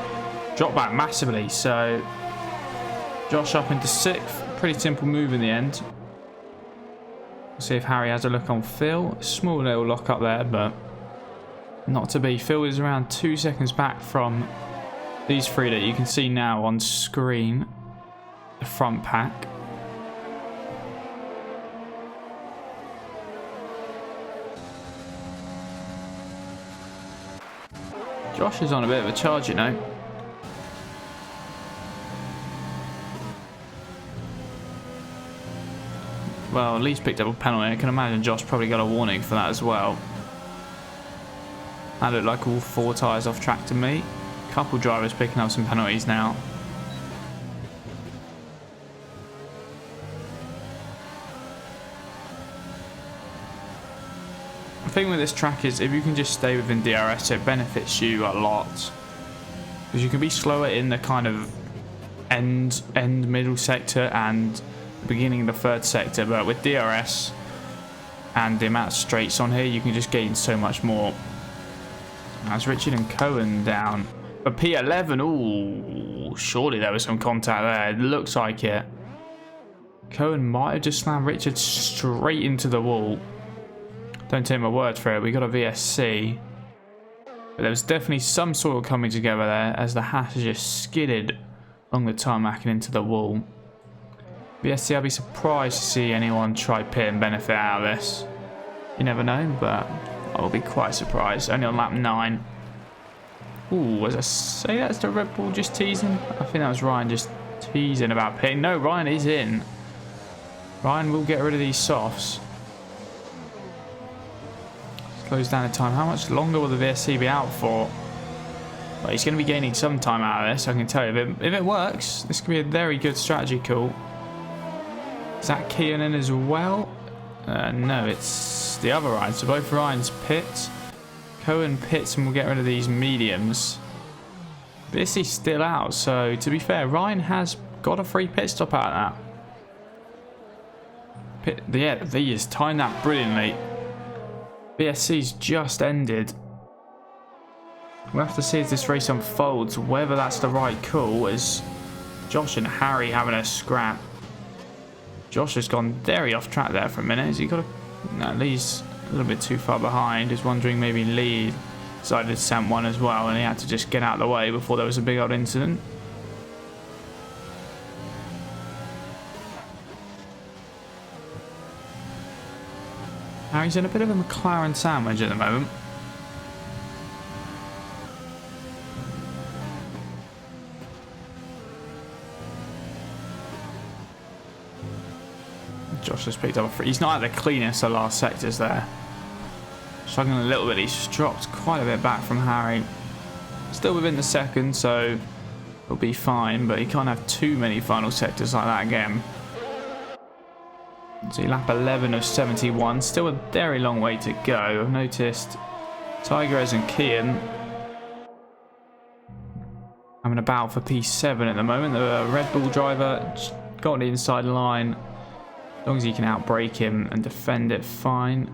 dropped back massively. So Josh up into 6th. Pretty simple move in the end. We'll see if Harry has a look on Phil. Small little lock up there, but not to be. Phil is around 2 seconds back from these 3 that you can see now on screen. The front pack. Josh is on a bit of a charge, you know. Well, at least picked up a penalty. I can imagine Josh probably got a warning for that as well. That looked like all 4 tyres off track to me. Couple drivers picking up some penalties now. The thing with this track is if you can just stay within DRS, it benefits you a lot. Because you can be slower in the kind of end middle sector and the beginning of the 3rd sector, but with DRS and the amount of straights on here, you can just gain so much more. That's Richard and Cohen down. But P11, ooh, surely there was some contact there. It looks like it. Cohen might have just slammed Richard straight into the wall. Don't take my word for it. We got a VSC. But there was definitely some sort of coming together there as the Haas just skidded along the tarmac and into the wall. VSC, I'd be surprised to see anyone try pit and benefit out of this. You never know, but I'll be quite surprised. Only on lap 9. Ooh, was I say that's the Red Bull just teasing? I think that was Ryan just teasing about pitting. No, Ryan is in. Ryan will get rid of these softs. Slows down the time. How much longer will the VSC be out for? Well, he's going to be gaining some time out of this, I can tell you. If it works, this could be a very good strategy call. Is that Kian in as well? No, it's the other Ryan. So both Ryans pit. Cohen pits and we'll get rid of these mediums. VSC's still out, so to be fair, Ryan has got a free pit stop out of that. Yeah, the V has timed that brilliantly. VSC's just ended. We'll have to see as this race unfolds whether that's the right call, as Josh and Harry having a scrap. Josh has gone very off track there for a minute. Has he got a... No, Lee's a little bit too far behind. Just wondering maybe Lee decided to send one as well and he had to just get out of the way before there was a big old incident. Harry's in a bit of a McLaren sandwich at the moment. Josh has picked up a free. He's not at the cleanest of last sectors there. Struggling a little bit. He's dropped quite a bit back from Harry. Still within the second, so he'll be fine, but he can't have too many final sectors like that again. So lap 11 of 71. Still a very long way to go. I've noticed Tigres and Kian having a battle for P7 at the moment. The Red Bull driver got the inside line. As long as he can outbrake him and defend it, fine.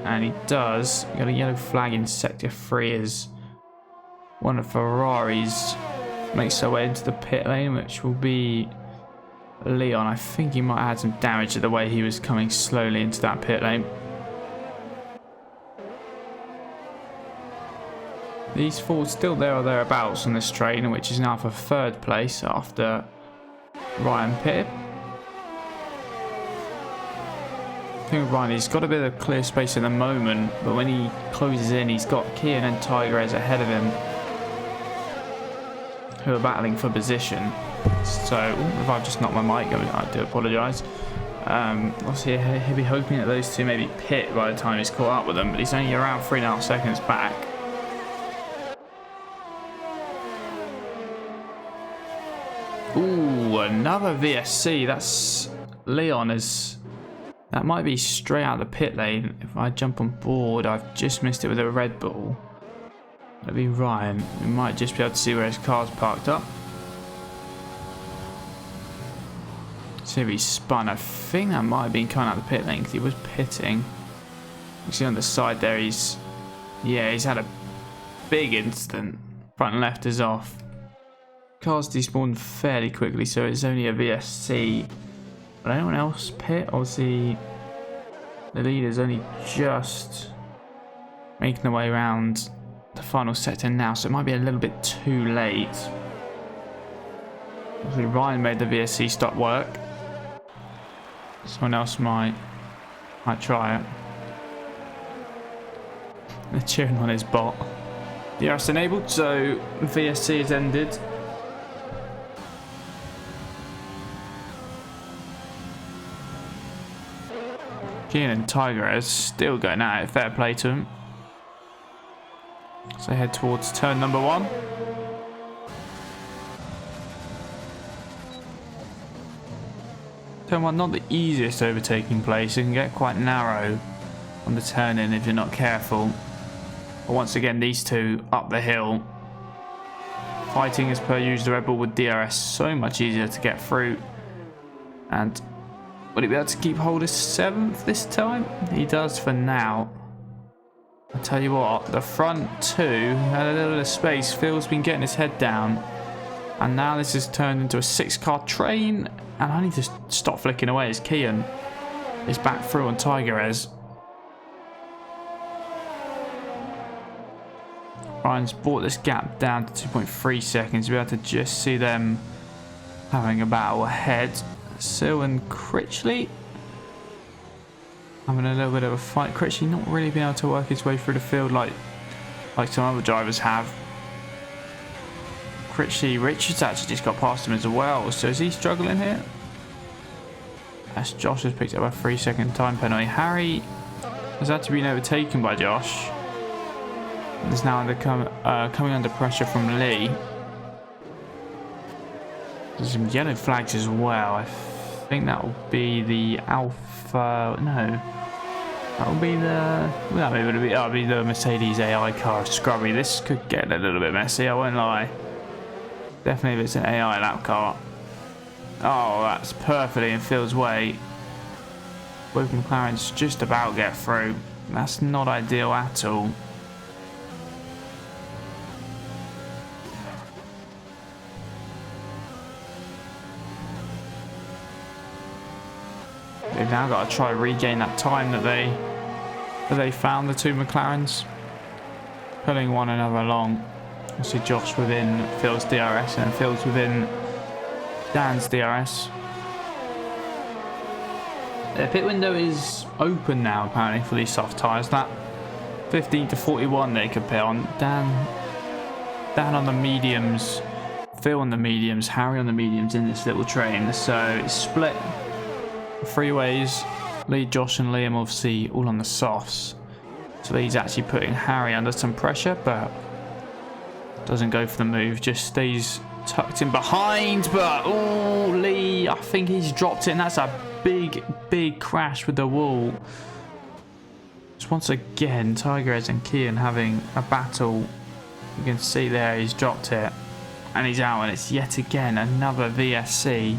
And he does. Got a yellow flag in sector 3 as one of Ferrari's makes their way into the pit lane, which will be Leon. I think he might have had some damage to the way he was coming slowly into that pit lane. These four still there or thereabouts on this train, which is now for third place after Ryan pitted. I think Ryan, he's got a bit of clear space at the moment, but when he closes in, he's got Kian and Tigres ahead of him, who are battling for position. So, if I've just knocked my mic, I do apologise. Obviously, he'll be hoping that those two maybe pit by the time he's caught up with them, but he's only around 3.5 seconds back. Ooh, another VSC. That's Leon is... That might be straight out of the pit lane. If I jump on board, I've just missed it with a Red Bull. That'd be Ryan. We might just be able to see where his car's parked up. See if he spun. I think that might have been coming out of the pit lane because he was pitting. You see on the side there, he's had a big incident. Front left is off. Cars despawned fairly quickly, so it's only a VSC. But anyone else pit? Obviously, the leader's only just making their way around the final sector now, so it might be a little bit too late. Obviously, Ryan made the VSC stop work. Someone else might try it. They're cheering on his bot. DRS enabled, so VSC is ended. Kian and Tigres still going at it. Fair play to him. So head towards turn number 1. Turn 1, not the easiest overtaking place. It can get quite narrow on the turn in if you're not careful. But once again, these two up the hill, fighting as per usual. The Red Bull with DRS, so much easier to get through. And will he be able to keep hold of 7th this time? He does for now. I'll tell you what, the front two had a little bit of space. Phil's been getting his head down. And now this has turned into a 6-car train. And I need to stop flicking away as Kian is back through on Tigres. Ryan's brought this gap down to 2.3 seconds. We'll be able to just see them having a battle ahead. Sil and Critchley having a little bit of a fight. Critchley not really being able to work his way through the field like some other drivers have. Critchley, Richards actually just got past him as well. So is he struggling here? As Josh has picked up a 3-second time penalty. Harry has actually been overtaken by Josh. Is now coming under pressure from Lee. There's some yellow flags as well. I think that will be the Alpha. No, that will be the. That'll be the Mercedes AI car. Scrubby. This could get a little bit messy. I won't lie. Definitely, if it's an AI lap car. Oh, that's perfectly in Phil's way. Both McLaren's just about get through. That's not ideal at all. They've now got to try to regain that time that they found, the two McLarens. Pulling one another along. Obviously Josh within Phil's DRS and Phil's within Dan's DRS. The pit window is open now apparently for these soft tyres. That 15 to 41 they could pit on. Dan on the mediums, Phil on the mediums, Harry on the mediums in this little train. So it's split 3 ways. Lee, Josh and Liam obviously all on the softs. So Lee's actually putting Harry under some pressure, but doesn't go for the move, just stays tucked in behind. But oh, Lee, I think he's dropped it, and that's a big crash with the wall. Just once again, Tigres and Kian having a battle. You can see there he's dropped it and he's out, and it's yet again another VSC.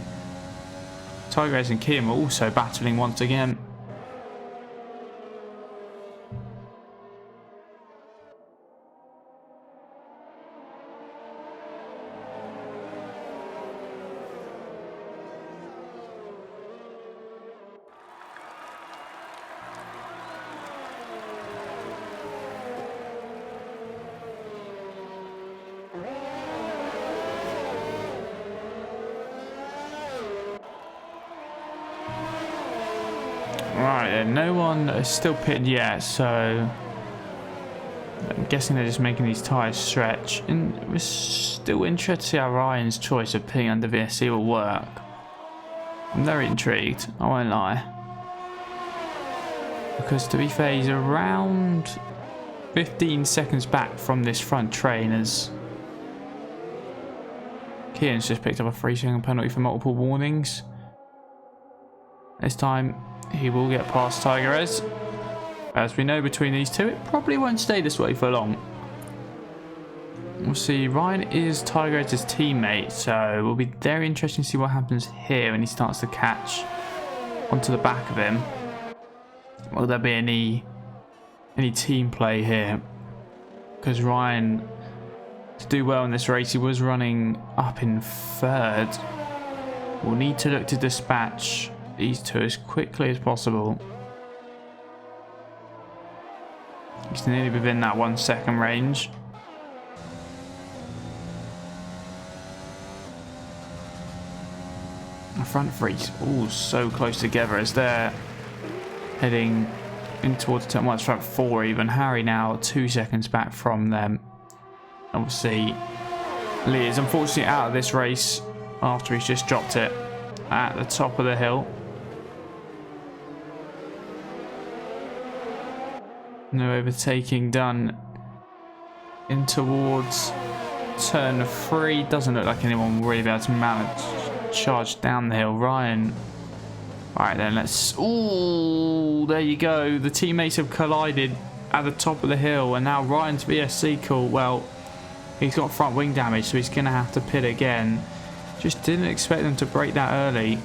Tigres and Kian were also battling once again. Right, no one is still pitted yet, so I'm guessing they're just making these tyres stretch. And we're still interested to see how Ryan's choice of pitting under VSC will work. I'm very intrigued, I won't lie. Because to be fair, he's around 15 seconds back from this front train as Kian's just picked up a 3-second penalty for multiple warnings. This time he will get past Tigres. As we know, between these two, it probably won't stay this way for long. We'll see. Ryan is Tigres' teammate, so it will be very interesting to see what happens here when he starts to catch onto the back of him. Will there be any team play here? Because Ryan, to do well in this race, he was running up in 3rd. We'll need to look to dispatch these two as quickly as possible. He's nearly within that 1 second range. The front three's all so close together as they're heading in towards turn 1. Front 4 even. Harry now 2 seconds back from them. Obviously, Lee is unfortunately out of this race after he's just dropped it at the top of the hill. No overtaking done in towards turn 3. Doesn't look like anyone will really be able to manage charge down the hill. Ryan. Alright then, let's... Ooh, there you go. The teammates have collided at the top of the hill, and now Ryan's VSC call. Well, he's got front wing damage, so he's going to have to pit again. Just didn't expect them to break that early.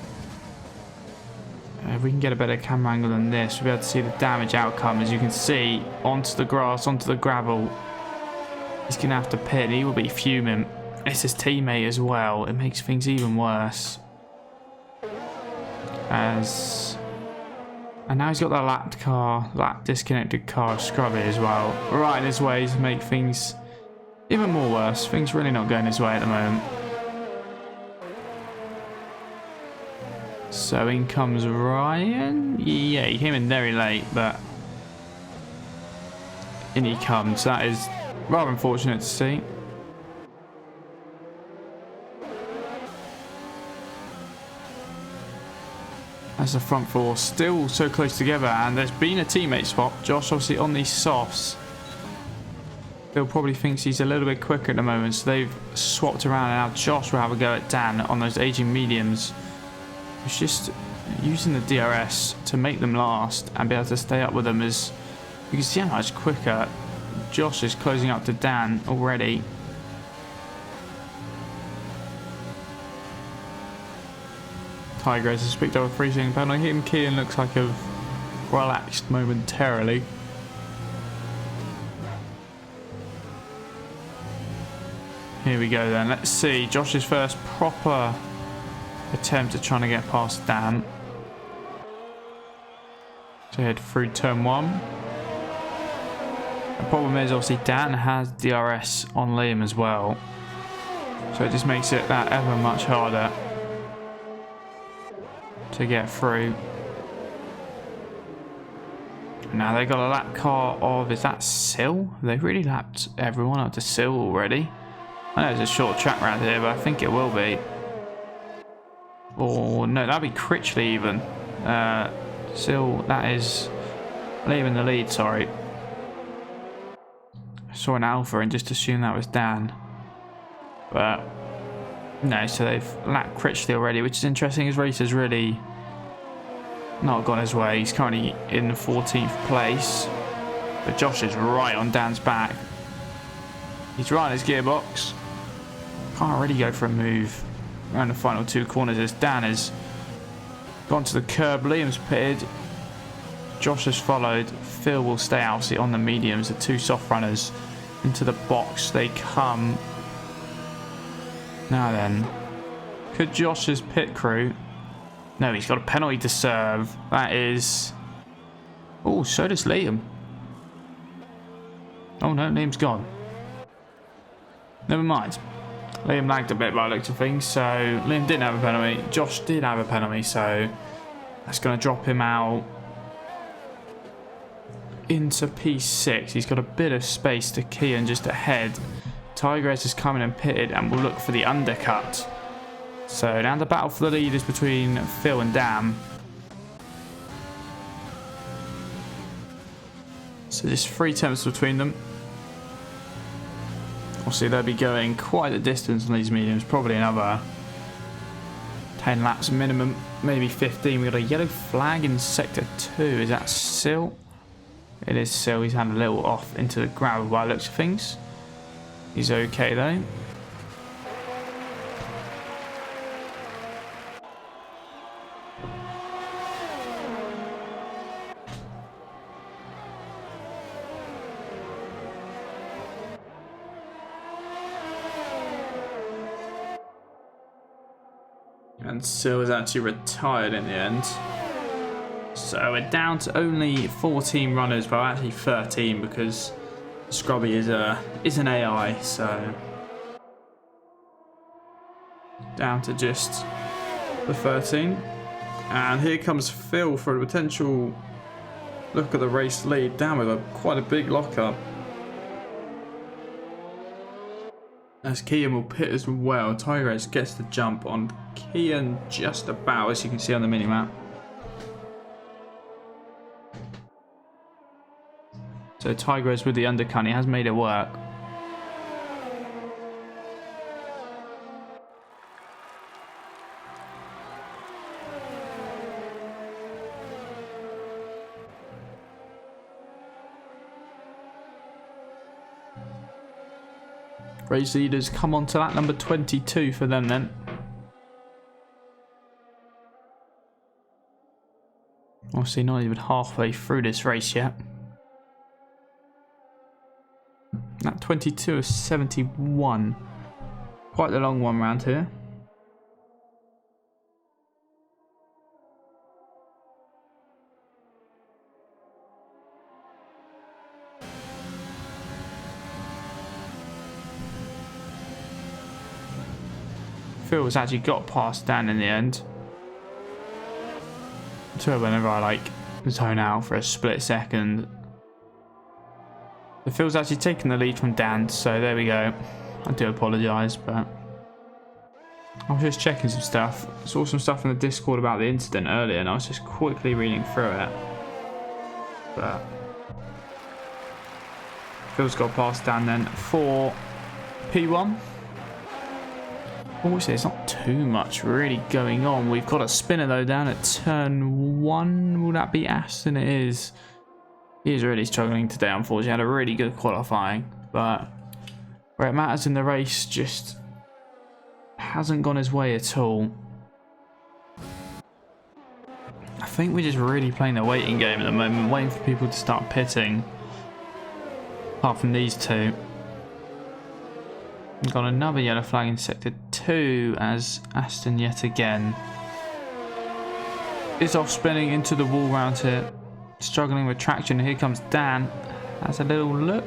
If we can get a better camera angle than this, we'll be able to see the damage outcome. As you can see, onto the grass, onto the gravel. He's going to have to pit. He will be fuming. It's his teammate as well. It makes things even worse. And now he's got that lap disconnected car scrubby as well. Right in his way to make things even more worse. Things really not going his way at the moment. So in comes Ryan. Yeah, he came in very late, but in he comes. That is rather unfortunate to see. As the front four still so close together, and there's been a teammate swap. Josh obviously on these softs. Phil probably thinks he's a little bit quicker at the moment, so they've swapped around, and now Josh will have a go at Dan on those aging mediums. It's just using the DRS to make them last and be able to stay up with them. As you can see how much quicker Josh is closing up to Dan already. Tigres has picked up a 3-second penalty. Him, Kian looks like have relaxed momentarily. Here we go then. Let's see Josh's first proper attempt at trying to get past Dan. So head through turn 1. The problem is obviously Dan has DRS on Liam as well. So it just makes it that ever much harder to get through. Now they got a lap car of, is that Sill? They've really lapped everyone up to Sill already. I know it's a short track round here, but I think it will be. Or no, that'd be Critchley even. Sill, that is leaving the lead, sorry. I saw an Alpha and just assumed that was Dan. But no, so they've lapped Critchley already, which is interesting. His race has really not gone his way. He's currently in the 14th place. But Josh is right on Dan's back. He's right on his gearbox. Can't really go for a move around the final 2 corners as Dan has gone to the curb. Liam's pitted. Josh has followed. Phil will stay obviously on the mediums. The 2 soft runners into the box. They come. Now then, could Josh's pit crew? No, he's got a penalty to serve. That is. Oh, so does Liam. Oh no, Liam's gone. Never mind. Liam lagged a bit by the looks of things, so Liam didn't have a penalty. Josh did have a penalty, so that's going to drop him out into P6. He's got a bit of space to Kian just ahead. Tigress is coming and pitted and will look for the undercut. So now the battle for the lead is between Phil and Dan. So there's 3 attempts between them. Obviously they'll be going quite a distance on these mediums, probably another 10 laps minimum, maybe 15. We've got a yellow flag in sector 2. Is that Sill? It is Sill. He's had a little off into the gravel by the looks of things. He's okay though. And Sill is actually retired in the end. So we're down to only 14 runners, but actually 13 because Scrubby is an AI, so down to just the 13. And here comes Phil for a potential look at the race lead, down with quite a big lockup. As Kian will pit as well. Tigress gets the jump on Kian just about, as you can see on the minimap. So Tigress with the undercut, he has made it work. Race leaders come on to that number 22 for them then. Obviously not even halfway through this race yet. That 22 is 71. Quite the long one round here. Phil's actually got past Dan in the end. So whenever I like zone out for a split second. The Phil's actually taken the lead from Dan, so there we go. I do apologise, but I was just checking some stuff. Saw some stuff in the Discord about the incident earlier, and I was just quickly reading through it. But Phil's got past Dan then for P1. Obviously, there's not too much really going on. We've got a spinner though down at turn 1. Will that be Aston? It is. He's really struggling today, unfortunately. Had a really good qualifying, but where it matters in the race, just hasn't gone his way at all. I think we're just really playing the waiting game at the moment, waiting for people to start pitting. Apart from these two. We've got another yellow flag in sector 2 as Aston yet again is off spinning into the wall round here. Struggling with traction. Here comes Dan. Has a little look.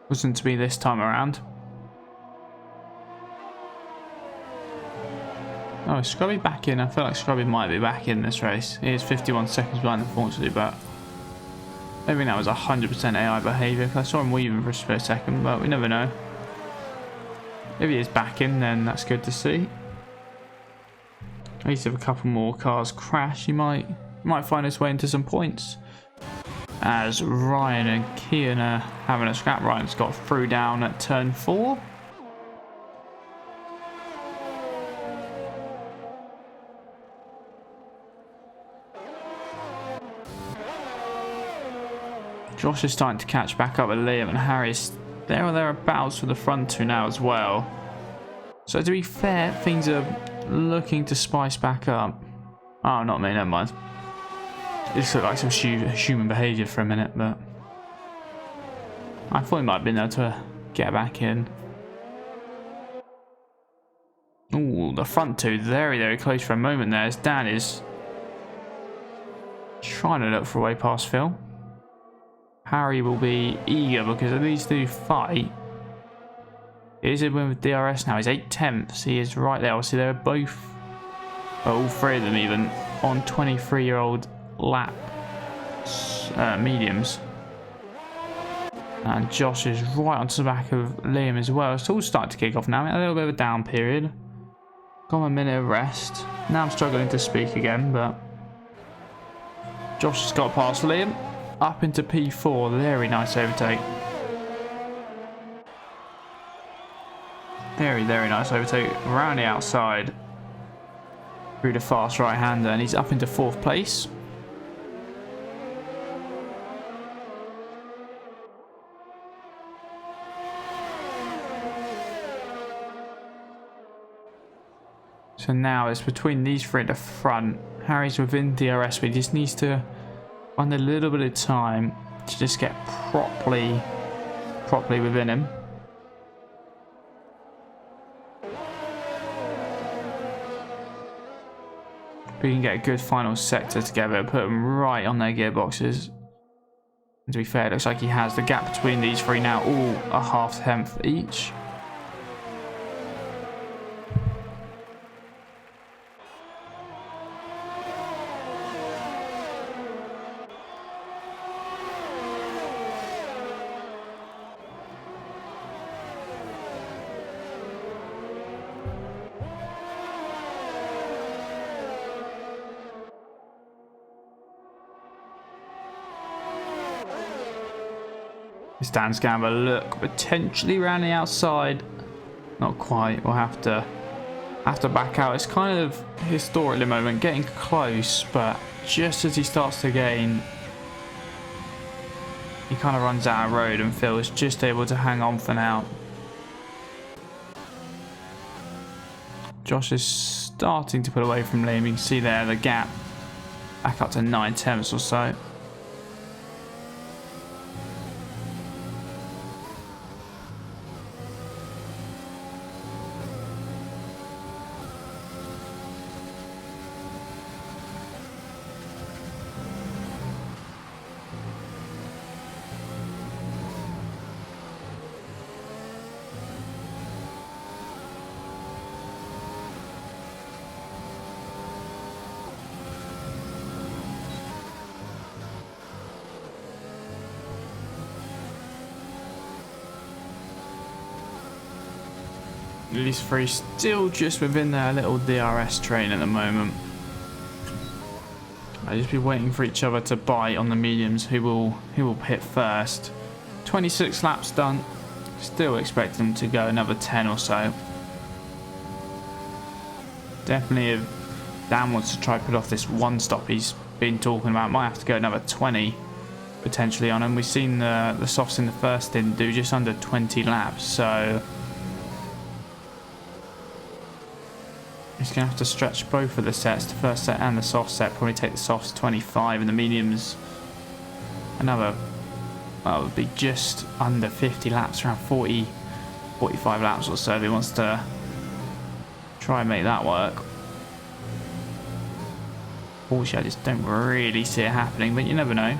Wasn't to be this time around. Oh, Scrubby back in. I feel like Scrubby might be back in this race. He is 51 seconds behind, unfortunately, but I think that was 100% AI behaviour. I saw him weaving for a split second, but we never know. If he is back in, then that's good to see. At least if a couple more cars crash, he might find his way into some points. As Ryan and Kian are having a scrap. Ryan's got through down at turn 4. Josh is starting to catch back up with Liam, and Harry's there or thereabouts for the front two now as well. So to be fair, things are looking to spice back up. Oh, not me, never mind. It just looked like some human behaviour for a minute, but I thought he might have been able to get back in. Ooh, the front two very, very close for a moment there, as Dan is trying to look for a way past Phil. Harry will be eager because if these two fight, it is a win with DRS now. He's 8/10. He is right there. Obviously, they're both, all three of them even, on 23-year-old lap mediums. And Josh is right onto the back of Liam as well. It's all starting to kick off now. A little bit of a down period. Got a minute of rest. Now I'm struggling to speak again, but Josh has got past Liam. Up into P4, very nice overtake. Very, very nice overtake. Around the outside. Through the fast right-hander, and he's up into 4th place. So now it's between these three at the front. Harry's within DRS, but he just needs to find a little bit of time to just get properly within him. We can get a good final sector together, put them right on their gearboxes. And to be fair, it looks like he has. The gap between these three now, all a half-tenth each. Dan's going to have a look potentially around the outside. Not quite. We'll have to back out. It's kind of historic at the moment, getting close, but just as he starts to gain, he kind of runs out of road, and Phil is just able to hang on for now. Josh is starting to pull away from Liam. You can see there the gap back up to 9/10 or so. These three still just within their little DRS train at the moment. I'll just be waiting for each other to bite on the mediums. Who will pit first? 26 laps done. Still expect them to go another 10 or so. Definitely, if Dan wants to try to put off this one stop he's been talking about, might have to go another 20 potentially on him. We've seen the softs in the first stint do just under 20 laps, so he's going to have to stretch both of the sets, the first set and the soft set. Probably take the softs 25 and the mediums another, well, it would be just under 50 laps, around 40, 45 laps or so if he wants to try and make that work. Unfortunately, I just don't really see it happening, but you never know.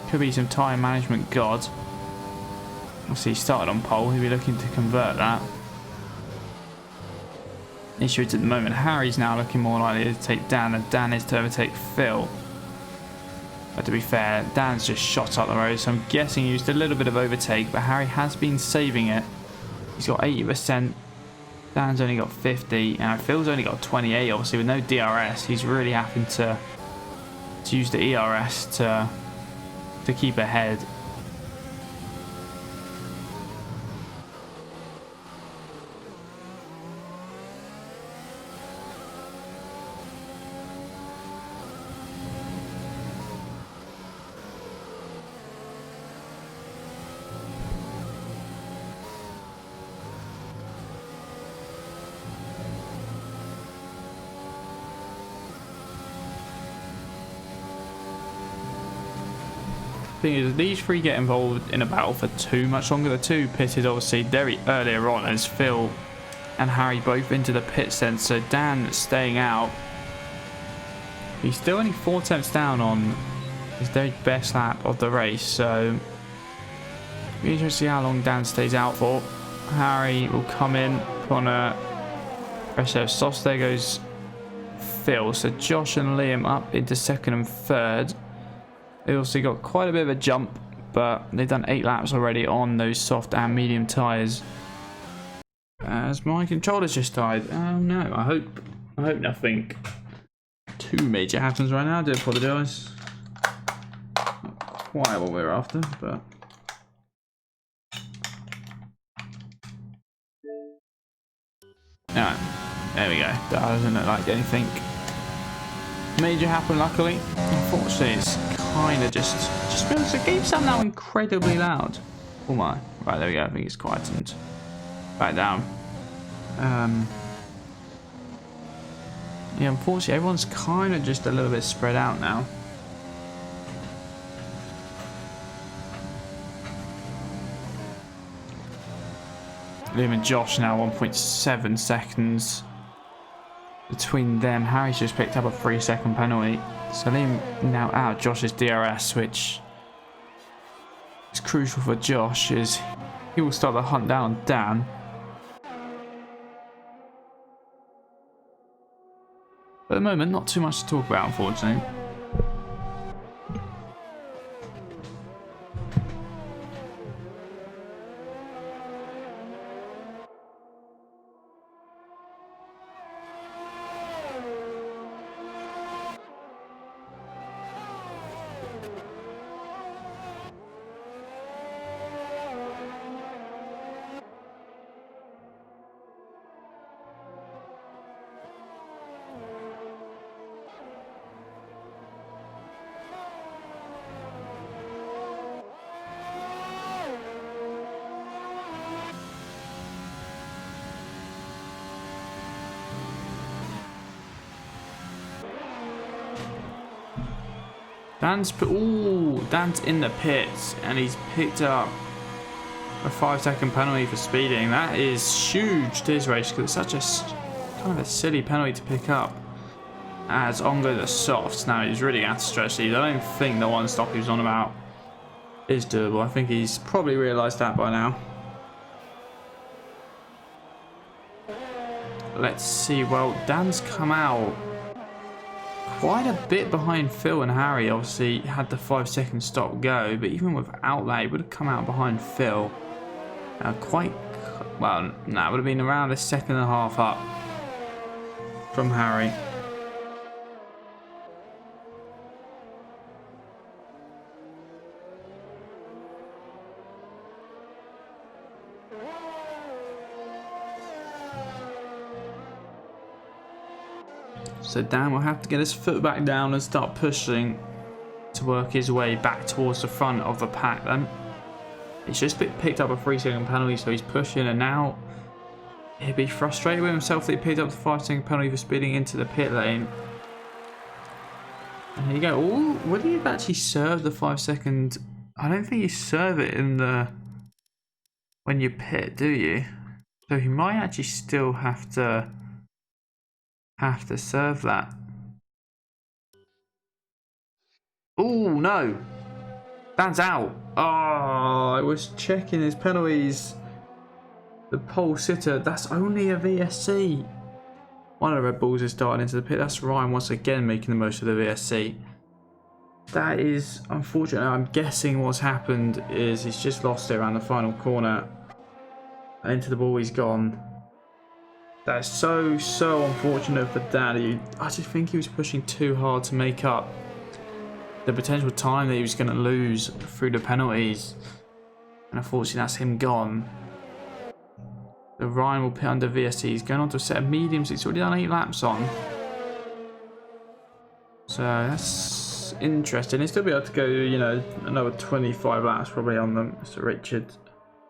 Could be some time management god. Obviously, he started on pole. He'll be looking to convert that. Issue is at the moment, Harry's now looking more likely to take Dan than Dan is to overtake Phil. But to be fair, Dan's just shot up the road, so I'm guessing he used a little bit of overtake, but Harry has been saving it. He's got 80%. Dan's only got 50, and Phil's only got 28. Obviously, with no DRS, he's really having to use the ERS to keep ahead. Thing is, these three get involved in a battle for too much longer. The two pitted obviously very earlier on as Phil and Harry both into the pit sense, so Dan staying out. He's still only 4 tenths down on his very best lap of the race, so be interesting to see how long Dan stays out for. Harry will come in, put on a fresh set of softs. There goes Phil, so Josh and Liam up into second and third. They also got quite a bit of a jump, but they've done 8 laps already on those soft and medium tyres. As my controller's just died. Oh no, I hope nothing too major happens right now. I do apologise. Not quite what we're after, but alright, there we go. That doesn't look like anything major happened, luckily. Unfortunately, it's kind of just feels the game sound now incredibly loud. Oh my. Right, there we go. I think it's quietened back down. Yeah, unfortunately, everyone's kind of just a little bit spread out now. Liam and Josh now 1.7 seconds between them. Harry's just picked up a 3-second penalty. So Liam now out Josh's DRS, which is crucial for Josh, as he will start the hunt down on Dan. But at the moment, not too much to talk about, unfortunately. Dan's in the pits, and he's picked up a 5-second penalty for speeding. That is huge to his race, because it's such a kind of a silly penalty to pick up. As on go the softs. Now he's really going to have to stretch these. I don't think the one stop he was on about is doable. I think he's probably realised that by now. Let's see. Well, Dan's come out quite a bit behind Phil and Harry. Obviously had the 5-second stop go, but even without that, he would have come out behind Phil. Quite well. That would have been around a 1.5 seconds up from Harry. So Dan will have to get his foot back down and start pushing to work his way back towards the front of the pack then. He's just picked up a 3-second penalty, so he's pushing, and now he'll be frustrated with himself that he picked up the 5-second penalty for speeding into the pit lane. And here you go. Oh, would he have actually served the 5-second? I don't think he served it in the when you pit, do you? So he might actually still have to serve that. Oh no, that's out. Oh, I was checking his penalties. The pole sitter, that's only a VSC. One of the Red Bulls is starting into the pit. That's Ryan once again making the most of the VSC. That is unfortunate. I'm guessing what's happened is he's just lost it around the final corner. And into the ball he's gone. That is so unfortunate for Daddy. I just think he was pushing too hard to make up the potential time that he was going to lose through the penalties. And unfortunately that's him gone. The Ryan will pit under VSC. He's going on to a set of mediums. He's already done 8 laps on. So that's interesting. He'll still be able to go, you know, another 25 laps probably on them. So Richard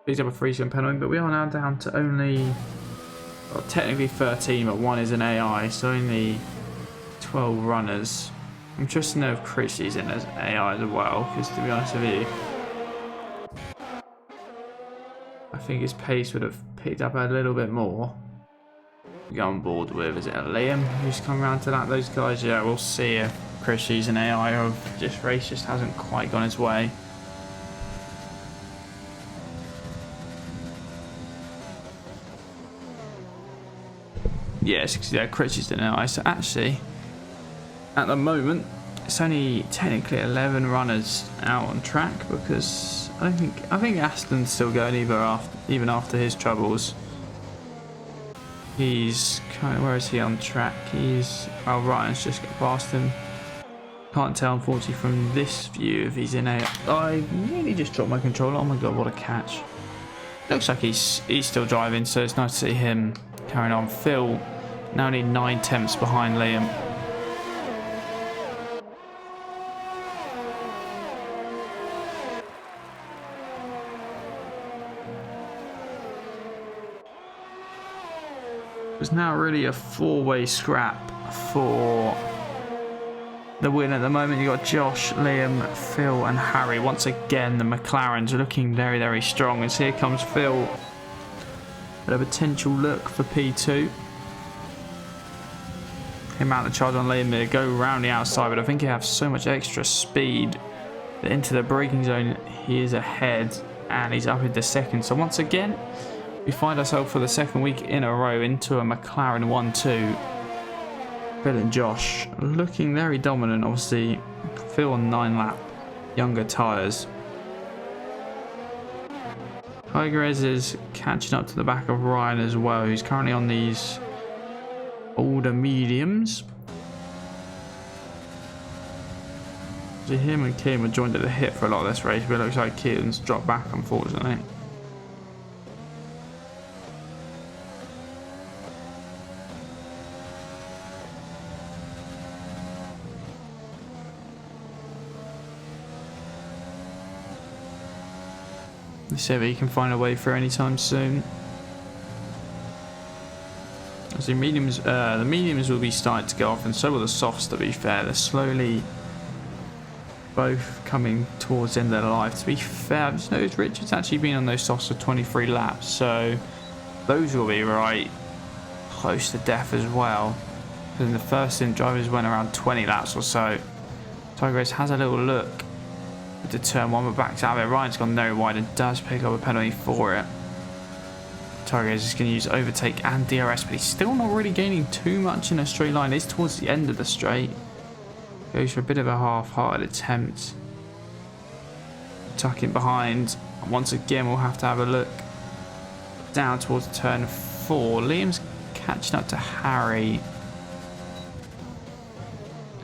picks up a 3-second penalty, but we are now down to only, well, technically 13, but 1 is an AI, so only 12 runners. I'm interested to know if Chrissy's in as AI as well, because to be honest with you, I think his pace would have picked up a little bit more. Go on board with, is it Liam who's come around to that? Those guys, yeah, we'll see if Chrissy's an AI or if this race just hasn't quite gone his way. Yes, yeah, Chrissy's an AI. So actually, at the moment, it's only technically 11 runners out on track because I think Aston's still going even after his troubles. He's kind of, where is he on track? Well, Ryan's just got past him. Can't tell unfortunately from this view if he's in a. I nearly just dropped my controller. Oh my god, what a catch! Looks like he's still driving, so it's nice to see him carrying on. Phil now only 9 tenths behind Liam. It's now really a 4-way scrap for the win at the moment. You got Josh, Liam, Phil and Harry. Once again the McLarens are looking very strong, as here comes Phil at a potential look for P2. Him out the charge on Liam there, go round the outside, but I think he has so much extra speed that into the braking zone he is ahead and he's up into second. So once again we find ourselves for the second week in a row into a McLaren 1-2. Phil and Josh looking very dominant. Obviously, Phil on 9-lap younger tyres. Tigrez is catching up to the back of Ryan as well, who's currently on these older mediums. So him and Keaton were joined at the hip for a lot of this race, but it looks like Keaton's dropped back, unfortunately. Let's see if he can find a way through anytime soon. As the mediums will be starting to go off, and so will the softs, to be fair. They're slowly both coming towards the end of their life. To be fair, I've just noticed Richard's actually been on those softs for 23 laps, so those will be right close to death as well. And the first stint drivers went around 20 laps or so. Tigrez has a little look to turn 1, but backs out of it. Ryan's gone very wide and does pick up a penalty for it. Tigrez is going to use overtake and DRS, but he's still not really gaining too much in a straight line. It's towards the end of the straight. Goes for a bit of a half-hearted attempt. Tucking behind. Once again, we'll have to have a look down towards turn 4. Liam's catching up to Harry.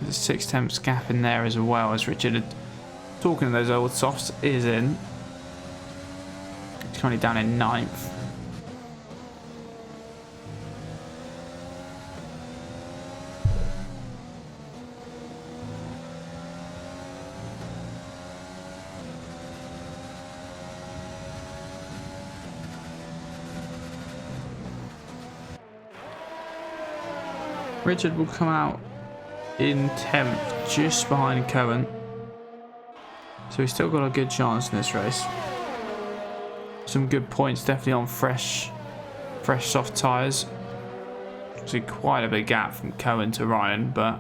There's a 6 tenths gap in there as well, as Richard, talking to those old softs, is in. He's currently down in 9th. Richard will come out in 10th, just behind Cohen. So he's still got a good chance in this race. Some good points definitely on fresh soft tyres. Obviously quite a big gap from Cohen to Ryan, but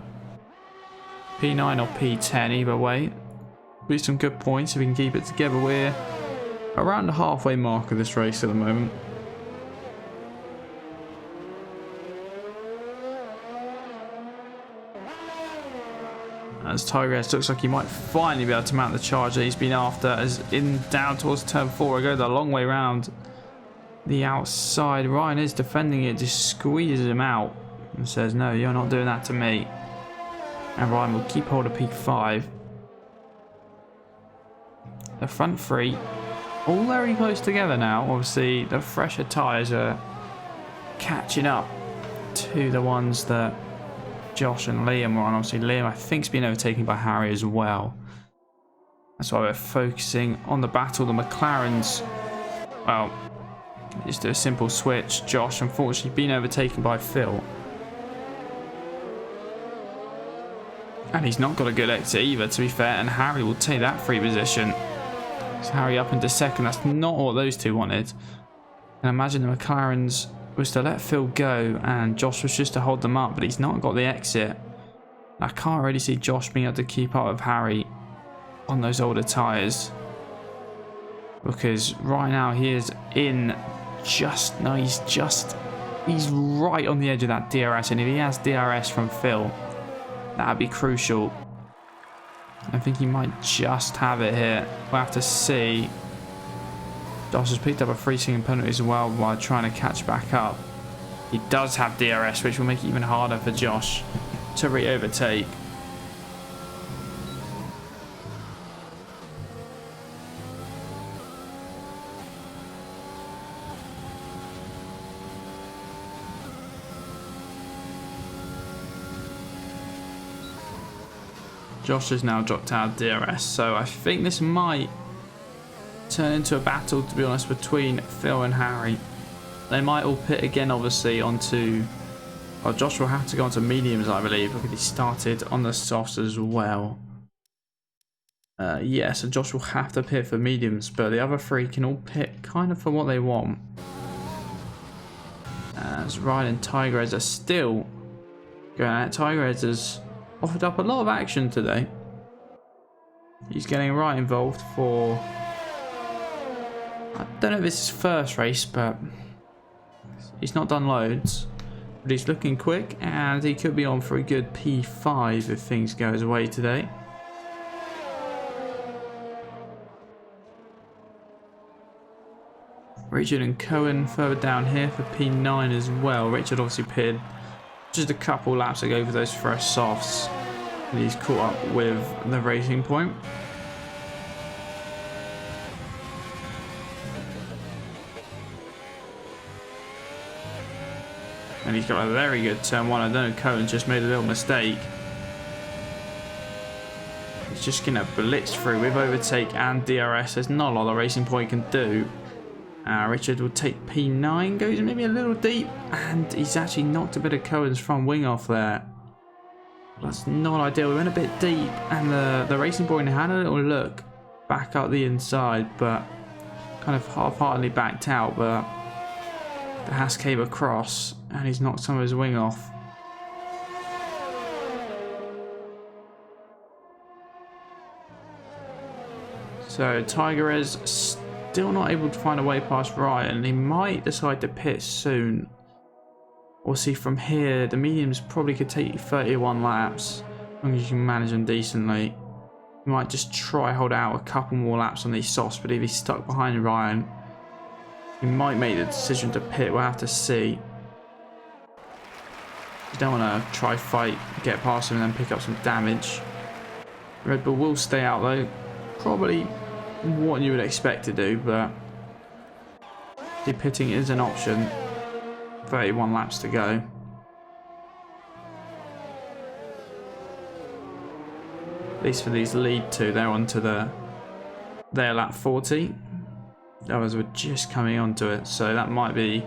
P9 or P10 either way. Be some good points if we can keep it together. We're around the halfway mark of this race at the moment. As Tigres looks like he might finally be able to mount the charge that he's been after, as in down towards turn 4. I go the long way round the outside. Ryan is defending it, just squeezes him out and says, no, you're not doing that to me. And Ryan will keep hold of P5. The front three all very close together now. Obviously the fresher tyres are catching up to the ones that Josh and Liam were on. Obviously Liam, I think, has been overtaken by Harry as well. That's why we're focusing on the battle. The McLarens, well, just do a simple switch. Josh, unfortunately, been overtaken by Phil. And he's not got a good exit either, to be fair. And Harry will take that free position. So Harry up into second. That's not what those two wanted. And imagine the McLarens was to let Phil go and Josh was just to hold them up, but he's not got the exit. I can't really see Josh being able to keep up with Harry on those older tyres, because right now he is in just, no, he's right on the edge of that DRS, and if he has DRS from Phil, that would be crucial. I think he might just have it here. We'll have to see. Josh has picked up a free swinging penalty as well while trying to catch back up. He does have DRS, which will make it even harder for Josh to re-overtake. Josh has now dropped out of DRS, so I think this might turn into a battle, to be honest, between Phil and Harry. They might all pit again, obviously, onto... Well, Josh will have to go onto mediums, I believe, because he started on the softs as well. Yeah, so Josh will have to pit for mediums, but the other three can all pit kind of for what they want. As Ryan and Tigres are still going at it. Tigres has offered up a lot of action today. He's getting right involved for... I don't know if it's his first race, but he's not done loads. But he's looking quick, and he could be on for a good P5 if things go his way today. Richard and Cohen further down here for P9 as well. Richard obviously pitted just a couple laps ago for those fresh softs, and he's caught up with the Racing Point. And he's got a very good turn one. I don't know, Cohen just made a little mistake. He's just going to blitz through with overtake and DRS. There's not a lot the Racing Point can do. Richard will take P9, goes maybe a little deep, and he's actually knocked a bit of Cohen's front wing off there. That's not ideal. We went a bit deep, and the Racing Point had a little look back up the inside, but kind of half-heartedly backed out. But the Haas came across, and he's knocked some of his wing off. So Tigres still not able to find a way past Ryan. He might decide to pit soon. We'll see from here. The mediums probably could take you 31 laps, as long as you can manage them decently. He might just try hold out a couple more laps on these softs, but if he's stuck behind Ryan, he might make the decision to pit. We'll have to see. You don't want to try fight, get past him and then pick up some damage. Red Bull will stay out though. Probably what you would expect to do, but the pitting is an option. 31 laps to go. At least for these lead two, they're onto their lap 40. Others were just coming onto it, so that might be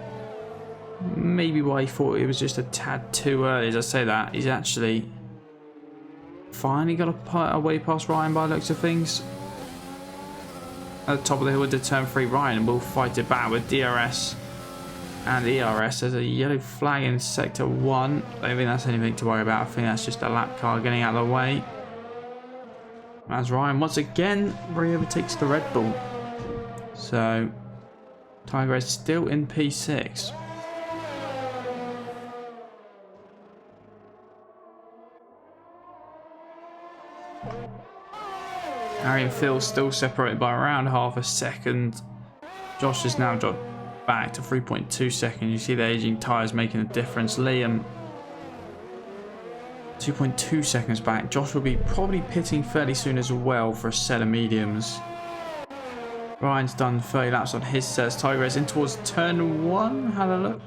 maybe why he thought it was just a tad too early. As I say that, he's actually finally got a way past Ryan by the looks of things. at the top of the hill into turn 3. Ryan will fight it back with DRS and ERS. There's a yellow flag in sector 1. I don't think that's anything to worry about. I think that's just a lap car getting out of the way. As Ryan once again re-overtakes the Red Bull. So Tiger is still in P6. Harry and Phil still separated by around half a second. Josh has now dropped back to 3.2 seconds. You see the aging tyres making a difference. Liam 2.2 seconds back. Josh will be probably pitting fairly soon as well for a set of mediums. Ryan's done 30 laps on his sets. Tiger is in towards turn 1. Have a look.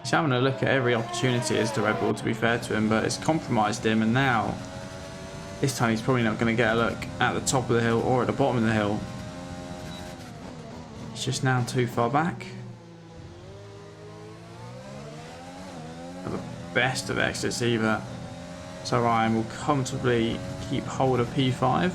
He's having a look at every opportunity as the Red Bull, to be fair to him, but it's compromised him, and now this time he's probably not going to get a look at the top of the hill or at the bottom of the hill. He's just now too far back. Not the best of exits either. So Ryan will comfortably keep hold of P5.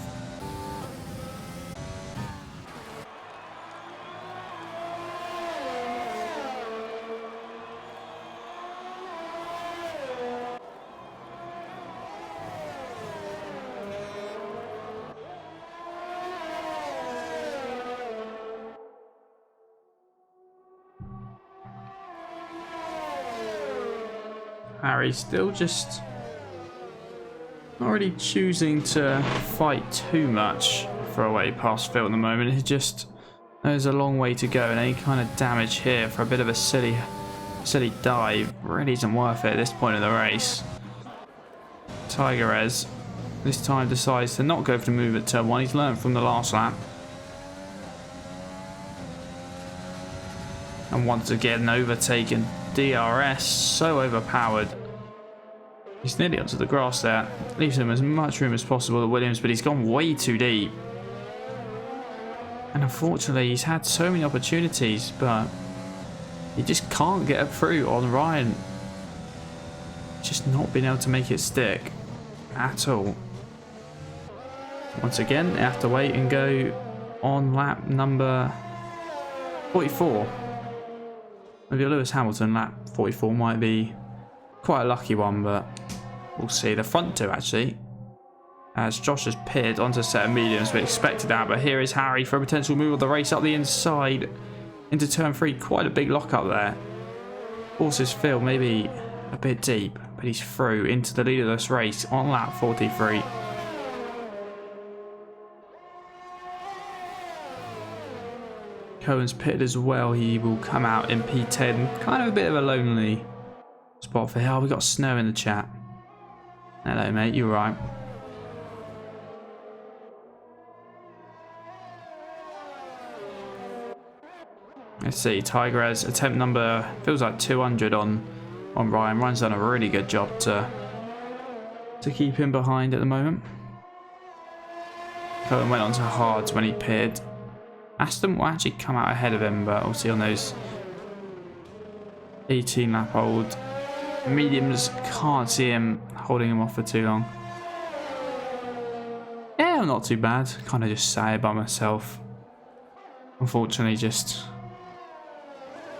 Harry still just not really choosing to fight too much for a way past Phil at the moment. He just there's a long way to go, and any kind of damage here for a bit of a silly dive really isn't worth it at this point in the race. Tigerez this time decides to not go for the move at turn 1. He's learned from the last lap. And once again overtaken. DRS so overpowered. He's nearly onto the grass there. Leaves him as much room as possible to Williams, but he's gone way too deep. And unfortunately, he's had so many opportunities, but he just can't get through on Ryan. Just not being able to make it stick at all. Once again, they have to wait and go on lap number 44. Maybe a Lewis Hamilton lap 44 might be quite a lucky one, but we'll see. The front two actually, as Josh has pitted onto a set of mediums. We expected that, but here is Harry for a potential move of the race up the inside into turn 3. Quite a big lock up there. Forces Phil maybe a bit deep, but he's through into the lead of this race on lap 43. Cohen's pitted as well. He will come out in P10. Kind of a bit of a lonely spot for him. Oh, we got Snow in the chat. Hello, mate. You're right. Let's see. Tigerez attempt number feels like 200 on Ryan. Ryan's done a really good job to keep him behind at the moment. Cohen went on to hards when he pitted. Aston will actually come out ahead of him, but obviously on those 18 lap old mediums, can't see him holding him off for too long. Yeah, not too bad. Kind of just sad by myself. Unfortunately, just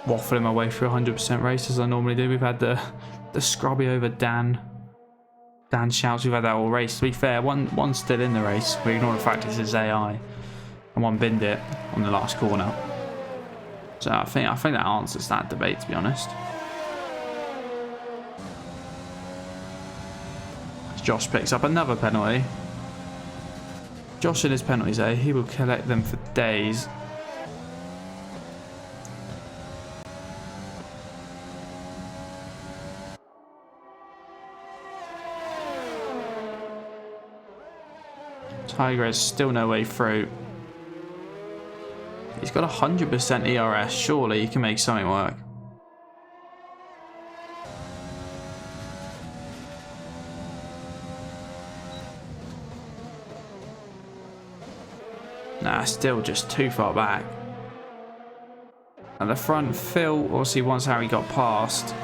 waffling my way through 100% race as I normally do. We've had the scrubby over Dan shouts. We've had that all race. To be fair, one's still in the race. We ignore the fact this is AI. And one binned it on the last corner. So I think that answers that debate, to be honest. Josh picks up another penalty. Josh and his penalties, he will collect them for days. Tiger is still no way through. He's got 100% ERS. Surely he can make something work. Nah, still just too far back. At the front, Phil, obviously once Harry got past,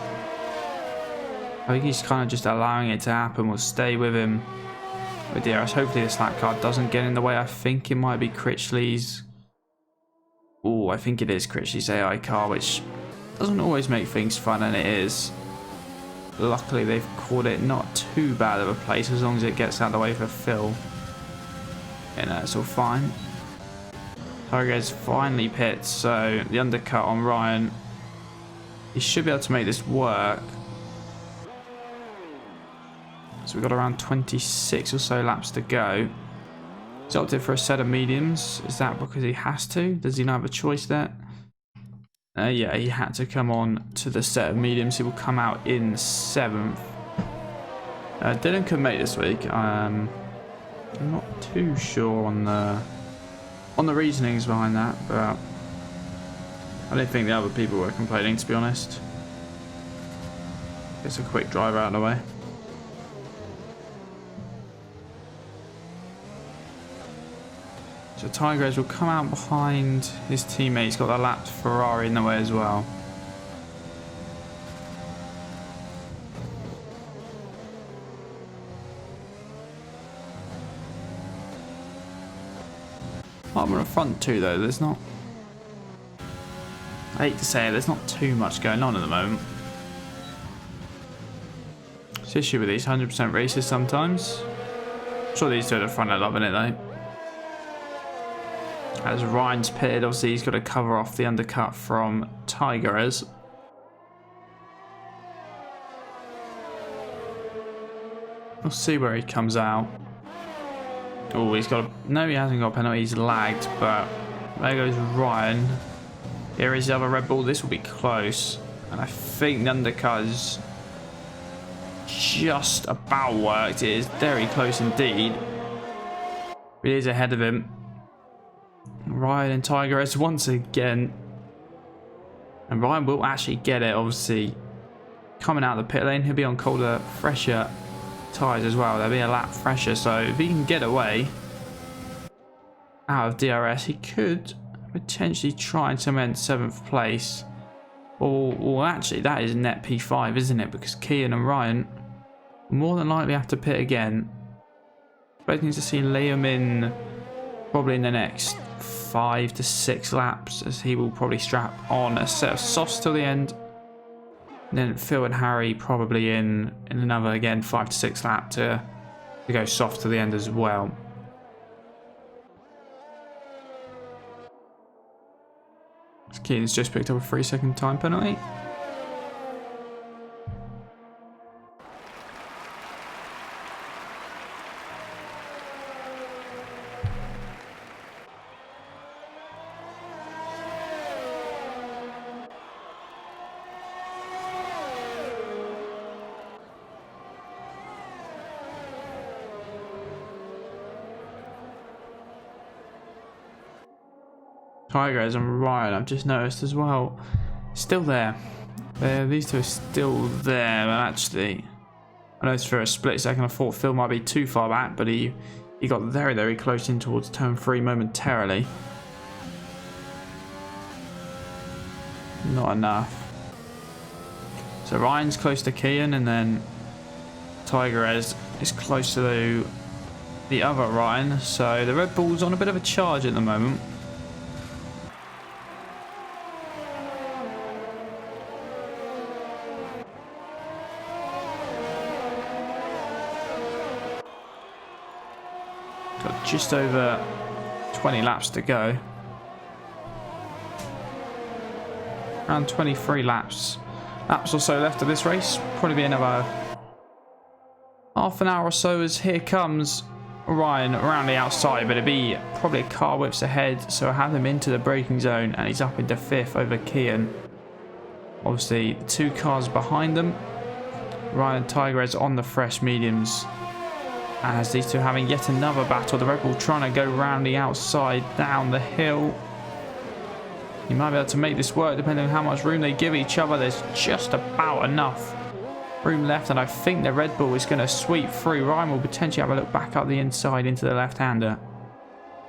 I think he's kind of just allowing it to happen. We'll stay with him with DRS. Hopefully this lap car doesn't get in the way. I think it might be Critchley's Oh, I think it is Critchley's AI car, which doesn't always make things fun, and it is. Luckily, they've caught it not too bad of a place as long as it gets out of the way for Phil. And that's all fine. Tiger's finally pits, so the undercut on Ryan. He should be able to make this work. So we've got around 26 or so laps to go. He's opted for a set of mediums. Is that because he has to? Does he not have a choice there? Yeah, he had to come on to the set of mediums. He will come out in 7th. Dylan could make this week. I'm not too sure on the reasonings behind that, but I don't think the other people were complaining, to be honest. Gets a quick drive out of the way. So Tigres will come out behind his teammate. He's got the lapped Ferrari in the way as well. I'm on the front too though, there's not... I hate to say it, there's not too much going on at the moment. It's the issue with these 100% races sometimes. I'm sure these two at the front are loving it though. As Ryan's pitted, obviously he's got to cover off the undercut from Tigres. We'll see where he comes out. Oh, he's got a... No, he hasn't got a penalty. He's lagged, but there goes Ryan. Here is the other Red Bull. This will be close. And I think the undercut is just about worked. It is very close indeed. He is ahead of him. Ryan and Tigres once again. And Ryan will actually get it, obviously. Coming out of the pit lane, he'll be on colder, fresher tyres as well. There'll be a lap fresher, so if he can get away out of DRS, he could potentially try and cement 7th place. Or actually, that is net P5, isn't it? Because Kian and Ryan more than likely have to pit again. Expecting to see Liam in probably in the next 5 to 6 laps, as he will probably strap on a set of softs till the end. And then Phil and Harry probably in another, again, 5 to 6 lap to go soft to the end as well. Keaton's just picked up a 3-second time penalty. Tigres and Ryan, I've just noticed as well, still there. These two are still there, but actually, I noticed for a split second I thought Phil might be too far back, but he got very, very close in towards turn 3 momentarily. Not enough. So Ryan's close to Kian, and then Tigres is close to the other Ryan. So the Red Bull's on a bit of a charge at the moment. Got just over 20 laps to go. Around 23 laps or so left of this race. Probably be another half an hour or so, as here comes Ryan around the outside, but it'd be probably a car whips ahead, so I have him into the braking zone, and he's up into 5th over Kian. Obviously 2 cars behind them. Ryan and Tigres on the fresh mediums, as these two having yet another battle. The Red Bull trying to go round the outside down the hill. He might be able to make this work depending on how much room they give each other. There's just about enough room left, and I think the Red Bull is going to sweep through. Ryan will potentially have a look back up the inside into the left-hander,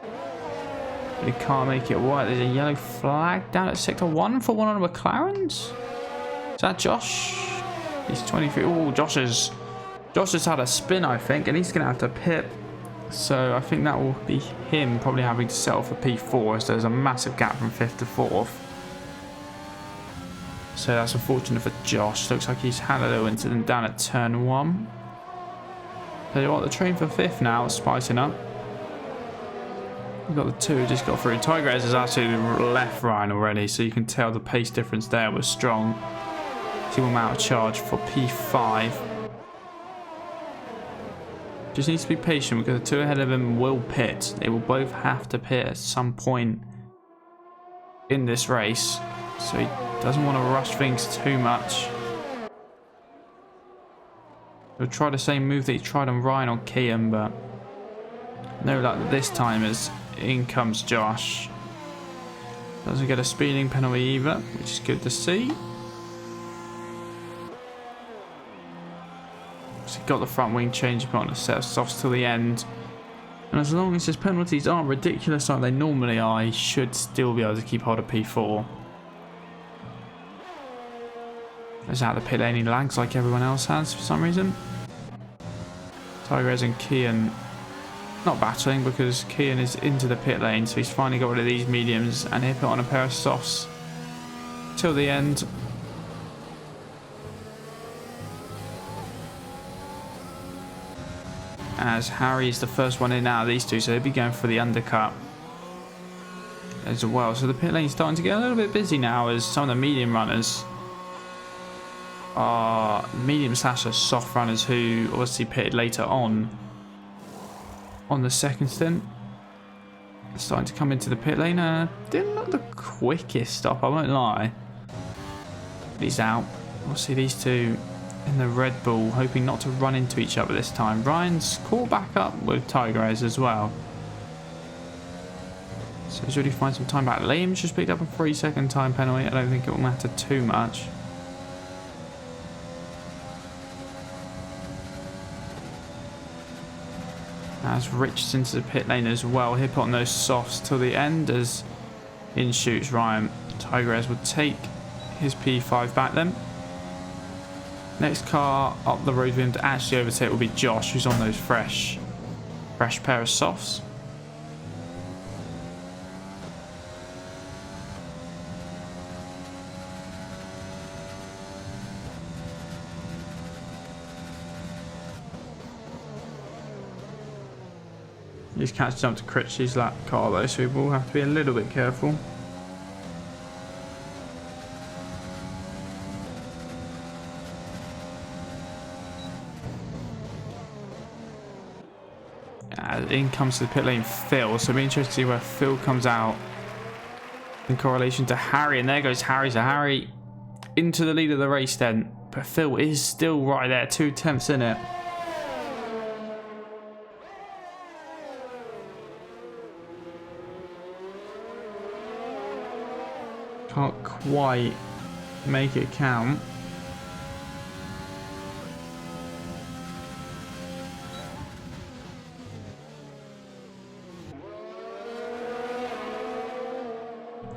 but he can't make it work. There's a yellow flag down at sector 1 for one of the McLarens. Is that Josh? He's 23. Oh, Josh has had a spin, I think, and he's going to have to pit. So I think that will be him probably having to settle for P4 as there's a massive gap from 5th to 4th. So that's unfortunate for Josh. Looks like he's had a little incident down at turn 1. Tell you what, the train for 5th now is spicing up. We've got the 2 who just got through. Tigrez has actually left Ryan already, so you can tell the pace difference there was strong. Team him out of charge for P5. Just needs to be patient because the 2 ahead of him will pit. They will both have to pit at some point in this race, so he doesn't want to rush things too much. He'll try the same move that he tried on Ryan or Kian, but no luck this time as in comes Josh. Doesn't get a speeding penalty either, which is good to see. So he got the front wing change, put on a set of softs till the end. And as long as his penalties aren't ridiculous like they normally are, he should still be able to keep hold of P4. Goes out the pit lane, he lags like everyone else has for some reason. Tigrez and Kian not battling because Kian is into the pit lane, so he's finally got rid of these mediums and he'll put on a pair of softs till the end. As Harry is the first one in out of these 2, so he'll be going for the undercut as well. So the pit lane is starting to get a little bit busy now as some of the medium runners are medium / soft runners who obviously pitted later on the second stint. Starting to come into the pit lane. Didn't look the quickest stop, I won't lie. But he's out. We'll see these 2 in the Red Bull, hoping not to run into each other this time. Ryan's caught back up with Tigrez as well, so he's already find some time back. Liam's just picked up a 3-second time penalty. I don't think it will matter too much. As Richardson's into the pit lane as well. He'll put on those softs till the end as in shoots Ryan. Tigrez will take his P5 back then. Next car up the road for him to actually overtake will be Josh, who's on those fresh pair of softs. He's catching up to Critchley's lap car though, so we will have to be a little bit careful. In comes to the pit lane Phil, so it'll be interesting to see where Phil comes out in correlation to Harry, and there goes Harry. So Harry into the lead of the race then, but Phil is still right there, 2 tenths in it. Can't quite make it count.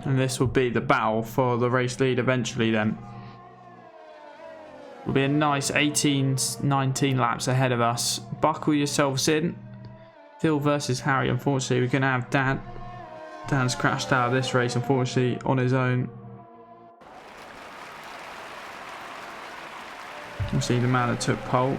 And this will be the battle for the race lead eventually then. Will be a nice 18-19 laps ahead of us. Buckle yourselves in. Phil versus Harry. Unfortunately, we're going to have Dan. Dan's crashed out of this race, unfortunately, on his own. We'll see the man that took pole.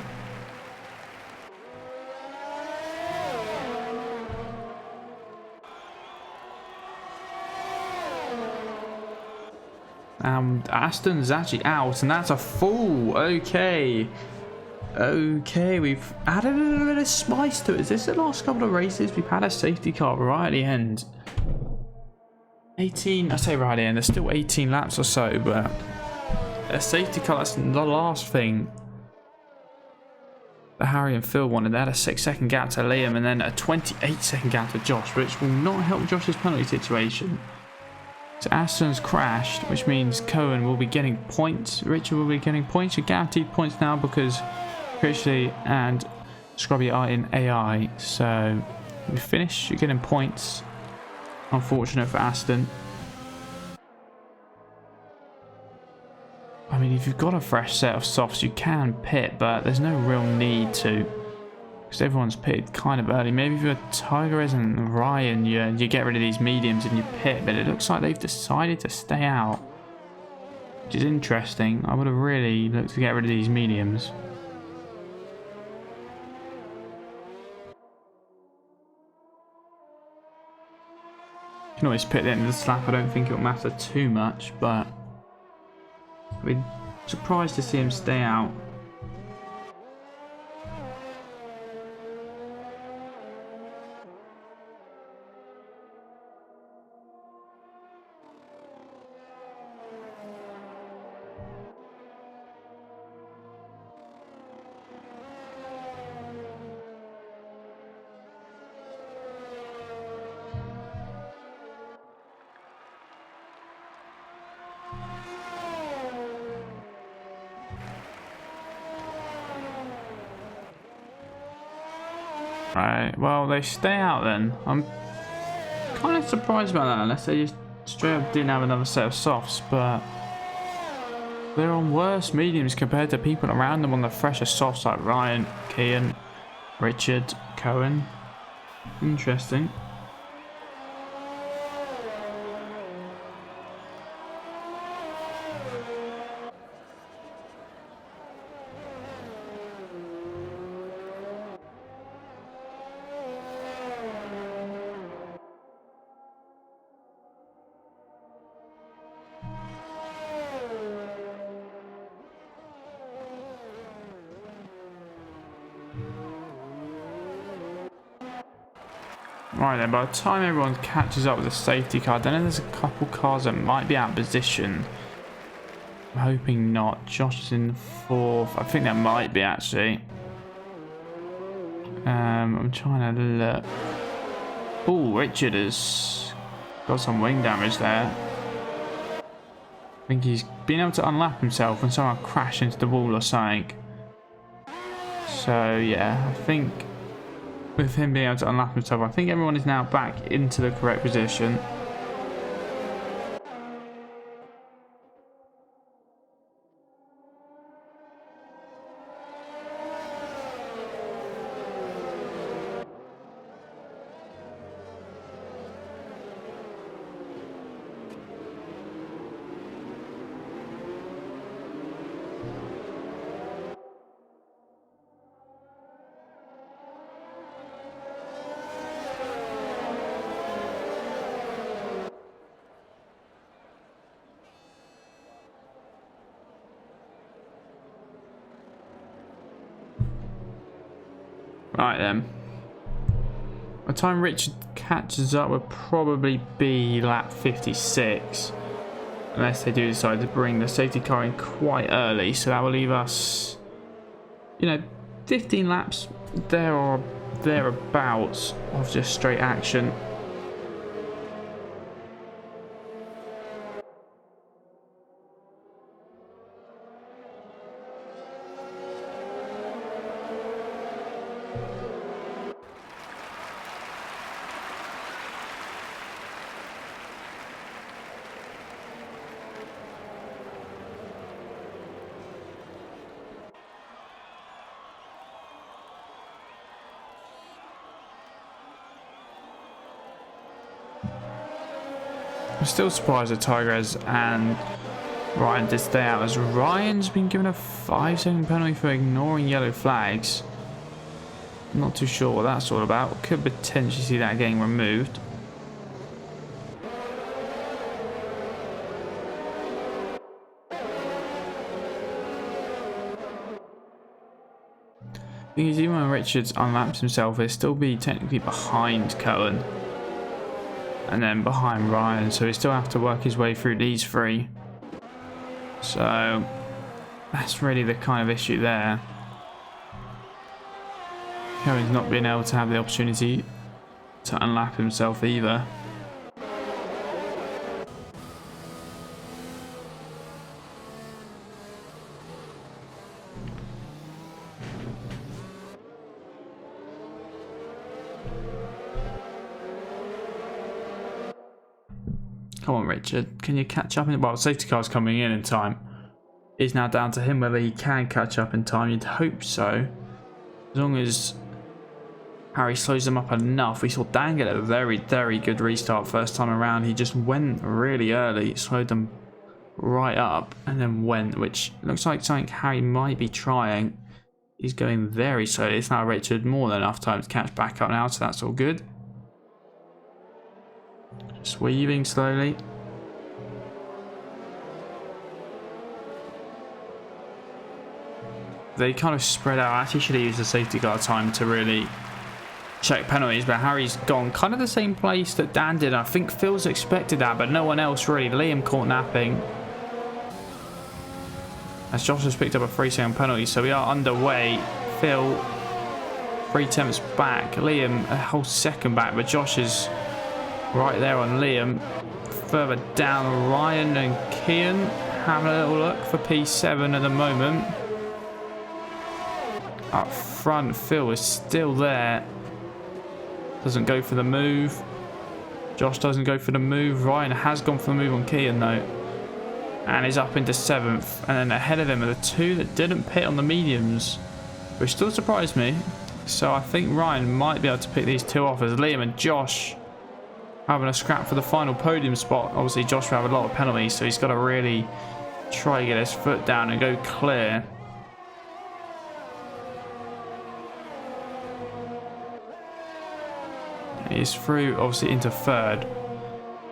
Aston's actually out, and that's a full. Okay, we've added a little bit of spice to it. Is this the last couple of races? We've had a safety car right at the end. 18, I say right at the end, there's still 18 laps or so, but a safety car, that's the last thing that Harry and Phil wanted. They had a 6-second gap to Liam and then a 28-second gap to Josh, which will not help Josh's penalty situation. So Aston's crashed, which means Cohen will be getting points. Richard will be getting points. You're guaranteed points now because Critchley and Scrubby are in AI. So we finish, you're getting points. Unfortunate for Aston. I mean, if you've got a fresh set of softs, you can pit, but there's no real need to. because everyone's pitted kind of early. Maybe if you're Tigrez and Ryan, you get rid of these mediums and you pit, but it looks like they've decided to stay out, which is interesting. I would have really looked to get rid of these mediums. You can always pit the end of the slap. I don't think it'll matter too much, but I'd be surprised to see him stay out. Right, well, they stay out then. I'm kind of surprised about that, unless they just straight up didn't have another set of softs, but they're on worse mediums compared to people around them on the fresher softs like Ryan, Kian, Richard, Cohen. Interesting. Right then, by the time everyone catches up with the safety car, then there's a couple cars that might be out of position. I'm hoping not. Josh is in the fourth. I think that might be actually. I'm trying to look. Oh, Richard has got some wing damage there. I think he's been able to unlap himself and somehow crash into the wall or something. So yeah, I think with him being able to unlap himself, I think everyone is now back into the correct position. Right then. By the time Richard catches up, will probably be lap 56. Unless they do decide to bring the safety car in quite early. So that will leave us, 15 laps there or thereabouts of just straight action. I'm still surprised that Tigrez and Ryan did stay out, as Ryan's been given a 5-second penalty for ignoring yellow flags. I'm not too sure what that's all about. Could potentially see that getting removed. Because even when Richards unlaps himself, he'll still be technically behind Cohen. And then behind Ryan, so he still have to work his way through these three. So that's really the kind of issue there. Cohen's not being able to have the opportunity to unlap himself either. Come on, Richard. Can you catch up? Well, safety car's coming in time. It's now down to him whether he can catch up in time. You'd hope so. As long as Harry slows them up enough. We saw Dan get a very, very good restart first time around. He just went really early, slowed them right up, and then went, which looks like something Harry might be trying. He's going very slowly. It's now Richard more than enough time to catch back up now, so that's all good. Just weaving slowly. They kind of spread out. I actually should have used the safety car time to really check penalties, but Harry's gone kind of the same place that Dan did. I think Phil's expected that, but no one else really. Liam caught napping as Josh has picked up a 3-second penalty, so we are underway. Phil 3 attempts back, Liam a whole second back, but Josh is right there on Liam. Further down, Ryan and Kian having a little look for P7 at the moment. Up front, Phil is still there. Doesn't go for the move. Josh doesn't go for the move. Ryan has gone for the move on Kian though. And is up into 7th. And then ahead of him are the 2 that didn't pit on the mediums, which still surprised me. So I think Ryan might be able to pick these 2 off, as Liam and Josh having a scrap for the final podium spot. Obviously Josh will have a lot of penalties, so he's got to really try to get his foot down and go clear. He's through, obviously, into 3rd.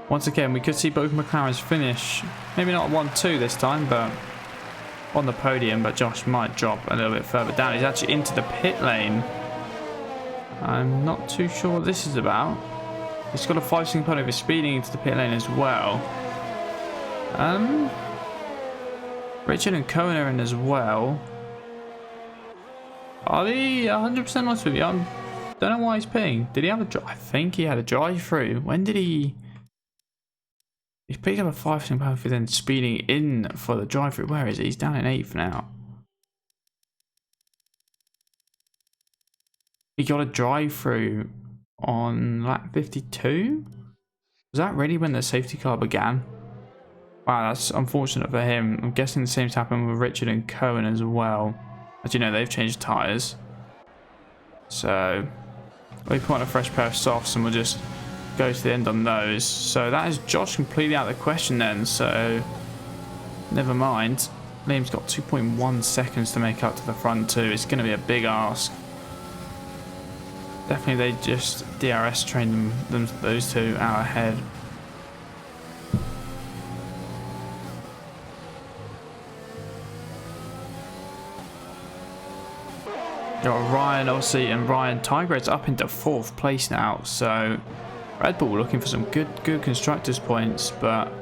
Once again, we could see both McLarens finish. Maybe not 1-2 this time, but on the podium. But Josh might drop a little bit further down. He's actually into the pit lane. I'm not too sure what this is about. He's got a 5-second penalty for speeding into the pit lane as well. Richard and Cohen are in as well. Are they 100% honest with you? I don't know why he's pitting. Did he have a drive? I think he had a drive-through. When did he... He's picked up a 5-second penalty for then speeding in for the drive-through. Where is he? He's down in 8th now. He got a drive-through on lap 52? Was that really when the safety car began? Wow, that's unfortunate for him. I'm guessing the same's happened with Richard and Cohen as well. As you know, they've changed tyres. So we put on a fresh pair of softs and we'll just go to the end on those. So that is Josh completely out of the question then, so never mind. Liam's got 2.1 seconds to make up to the front 2. It's going to be a big ask. Definitely they just DRS trained those 2 out ahead. Got Ryan obviously, and Ryan Tigred's up into 4th place now, so Red Bull looking for some good constructors points, but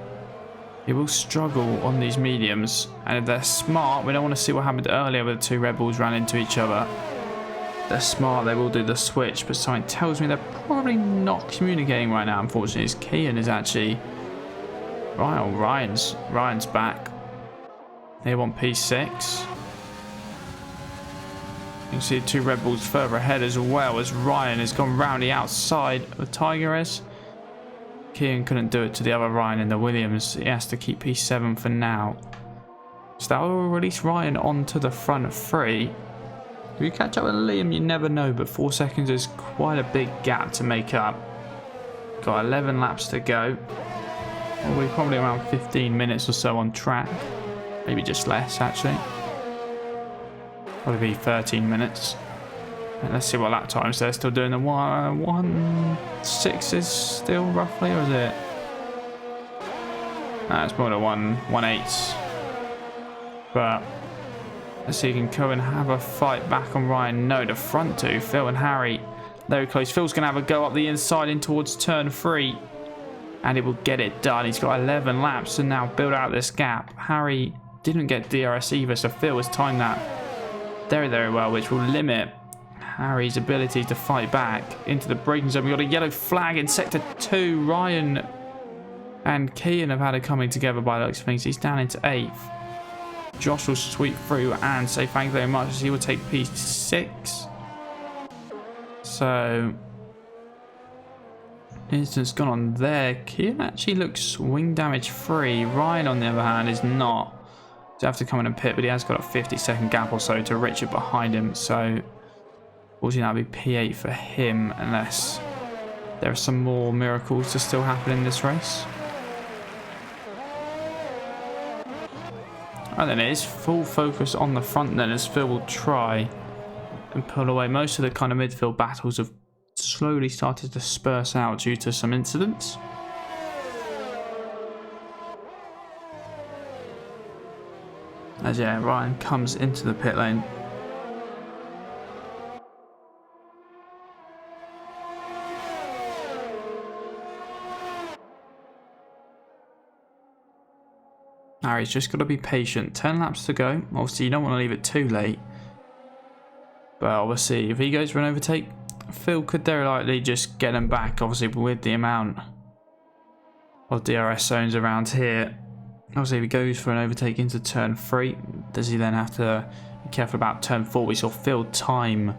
he will struggle on these mediums. And if they're smart, we don't want to see what happened earlier where the 2 Red Bulls ran into each other. If they're smart, they will do the switch, but something tells me they're probably not communicating right now, unfortunately. As Kian is actually Ryan's back. They want P6. You can see the 2 Red Bulls further ahead as well, as Ryan has gone round the outside of Tigress. Kian couldn't do it to the other Ryan in the Williams. He has to keep P7 for now. So that will release Ryan onto the front 3. If you catch up with Liam, you never know, but 4 seconds is quite a big gap to make up. Got 11 laps to go. Well, we're probably around 15 minutes or so on track. Maybe just less, actually. Probably be 13 minutes. And let's see what lap times they're still doing. The 1:06 is still roughly, or is it? No, it's more than 1:18. But let's see, can Cohen have a fight back on Ryan? No, the front 2, Phil and Harry, very close. Phil's going to have a go up the inside in towards turn 3. And he will get it done. He's got 11 laps to now build out this gap. Harry didn't get DRS either, so Phil has timed that very well, which will limit Harry's ability to fight back into the braking zone. We've got a yellow flag in sector 2. Ryan and Kian have had it coming together by the looks of things. He's down into 8th. Josh will sweep through and say thank you very much, as he will take P6. So instance gone on there. Kian actually looks wing damage free. Ryan on the other hand is not. Have to come in and pit, but he has got a 50-second gap or so to Richard behind him, so Unfortunately, that'll be P8 for him unless there are some more miracles to still happen in this race. And then it is full focus on the front then, as Phil will try and pull away. Most of the kind of midfield battles have slowly started to disperse out due to some incidents. As yeah, Ryan comes into the pit lane. Harry's just got to be patient. 10 laps to go. Obviously, you don't want to leave it too late. But obviously, if he goes for an overtake, Phil could very likely just get him back. Obviously, with the amount of DRS zones around here. Obviously, if he goes for an overtake into turn 3, does he then have to be careful about turn 4? We saw Phil time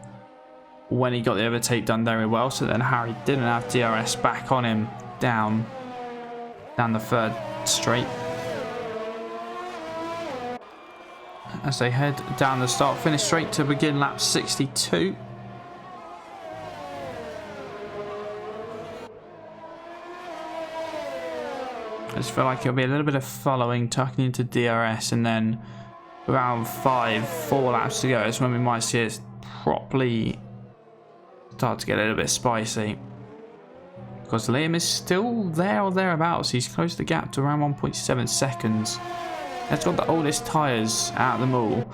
when he got the overtake done very well. So then Harry didn't have DRS back on him down the third straight. As they head down the start finish straight to begin lap 62. I just feel like it'll be a little bit of following, tucking into DRS, and then around 4 laps to go is when we might see it properly start to get a little bit spicy. Because Liam is still there or thereabouts. He's closed the gap to around 1.7 seconds. He's got the oldest tyres out of them all.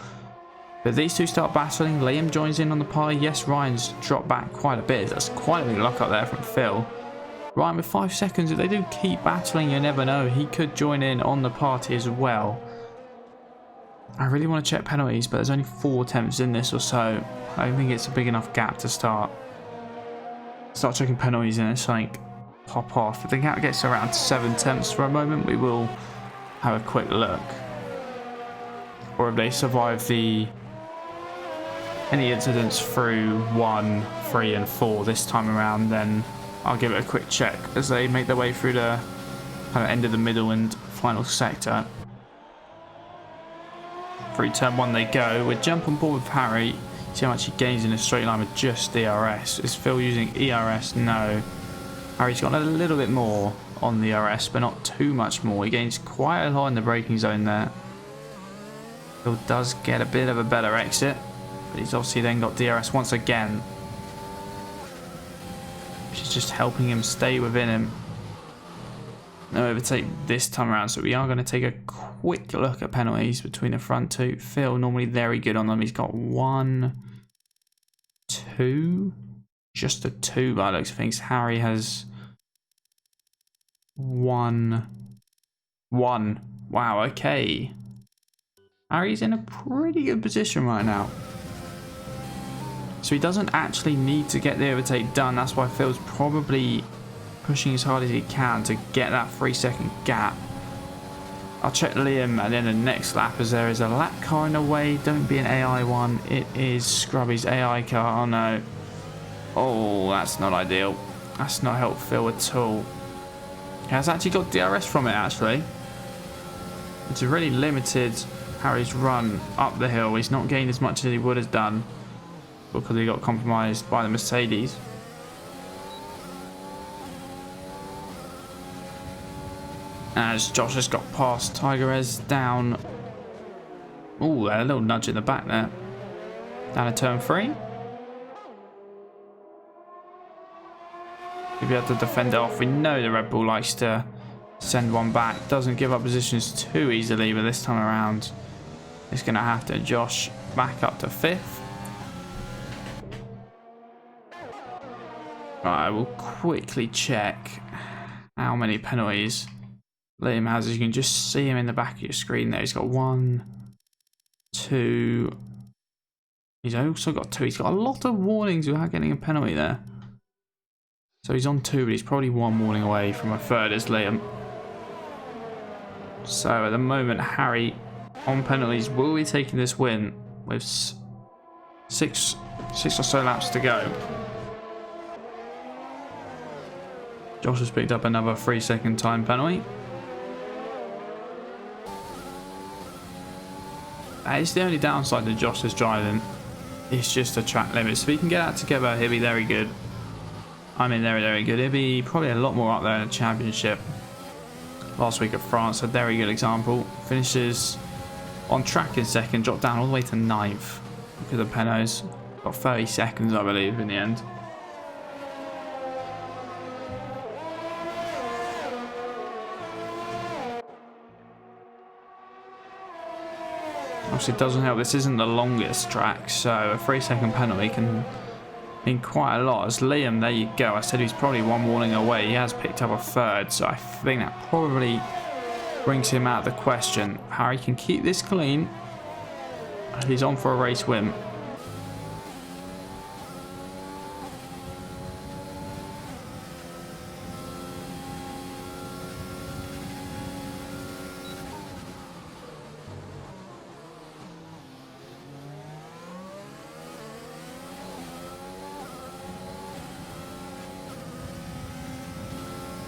But these two start battling. Liam joins in on the pie. Yes, Ryan's dropped back quite a bit. That's quite a big lock up there from Phil. Ryan with 5 seconds. If they do keep battling, you never know. He could join in on the party as well. I really want to check penalties, but there's only 4 attempts in this or so. I don't think it's a big enough gap to start checking penalties and it's like pop off. If the gap gets around 7 attempts for a moment, we will have a quick look. Or if they survive any incidents through 1, 3 and 4 this time around, then I'll give it a quick check as they make their way through the kind of end of the middle and final sector. Through turn 1 they go. We'll jump on board with Harry. See how much he gains in a straight line with just DRS. Is Phil using ERS? No. Harry's got a little bit more on the ERS, but not too much more. He gains quite a lot in the braking zone there. Phil does get a bit of a better exit, but he's obviously then got DRS once again, which is just helping him stay within him. No overtake this time around, so we are going to take a quick look at penalties between the front two. Phil normally very good on them. He's got 1, 2, just a 2 by the looks of things. Harry has 1. Wow, okay. Harry's in a pretty good position right now. So he doesn't actually need to get the overtake done. That's why Phil's probably pushing as hard as he can to get that 3-second gap. I'll check Liam at the end of the next lap as there is a lap car in the way. Don't be an AI one. It is Scrubby's AI car. Oh no. Oh, that's not ideal. That's not helped Phil at all. He has actually got DRS from it actually. It's really limited Harry's run up the hill. He's not gained as much as he would have done because he got compromised by the Mercedes. As Josh has got past Tigerez down. Oh, a little nudge in the back there. Down to turn 3. We'll be able to defend it off. We know the Red Bull likes to send one back. Doesn't give up positions too easily, but this time around it's going to have to. Josh back up to 5th. Right, we'll quickly check how many penalties Liam has. As you can just see him in the back of your screen there. He's got 1, 2. He's also got 2. He's got a lot of warnings without getting a penalty there. So he's on 2, but he's probably 1 warning away from a 3rd as Liam. So at the moment, Harry on penalties will be taking this win with 6 or so laps to go. Josh has picked up another 3-second time penalty. That is the only downside to Josh's driving. It's just a track limit. So if he can get that together, he'll be very good. I mean, very, very good. He'll be probably a lot more up there in the championship. Last week at France, a very good example. Finishes on track in second, dropped down all the way to 9th because of Penos. Got 30 seconds, I believe, in the end. Obviously, it doesn't help. This isn't the longest track, so a 3-second penalty can mean quite a lot. As Liam, there you go. I said he's probably one warning away. He has picked up a 3rd, so I think that probably brings him out of the question. Harry can keep this clean. He's on for a race win.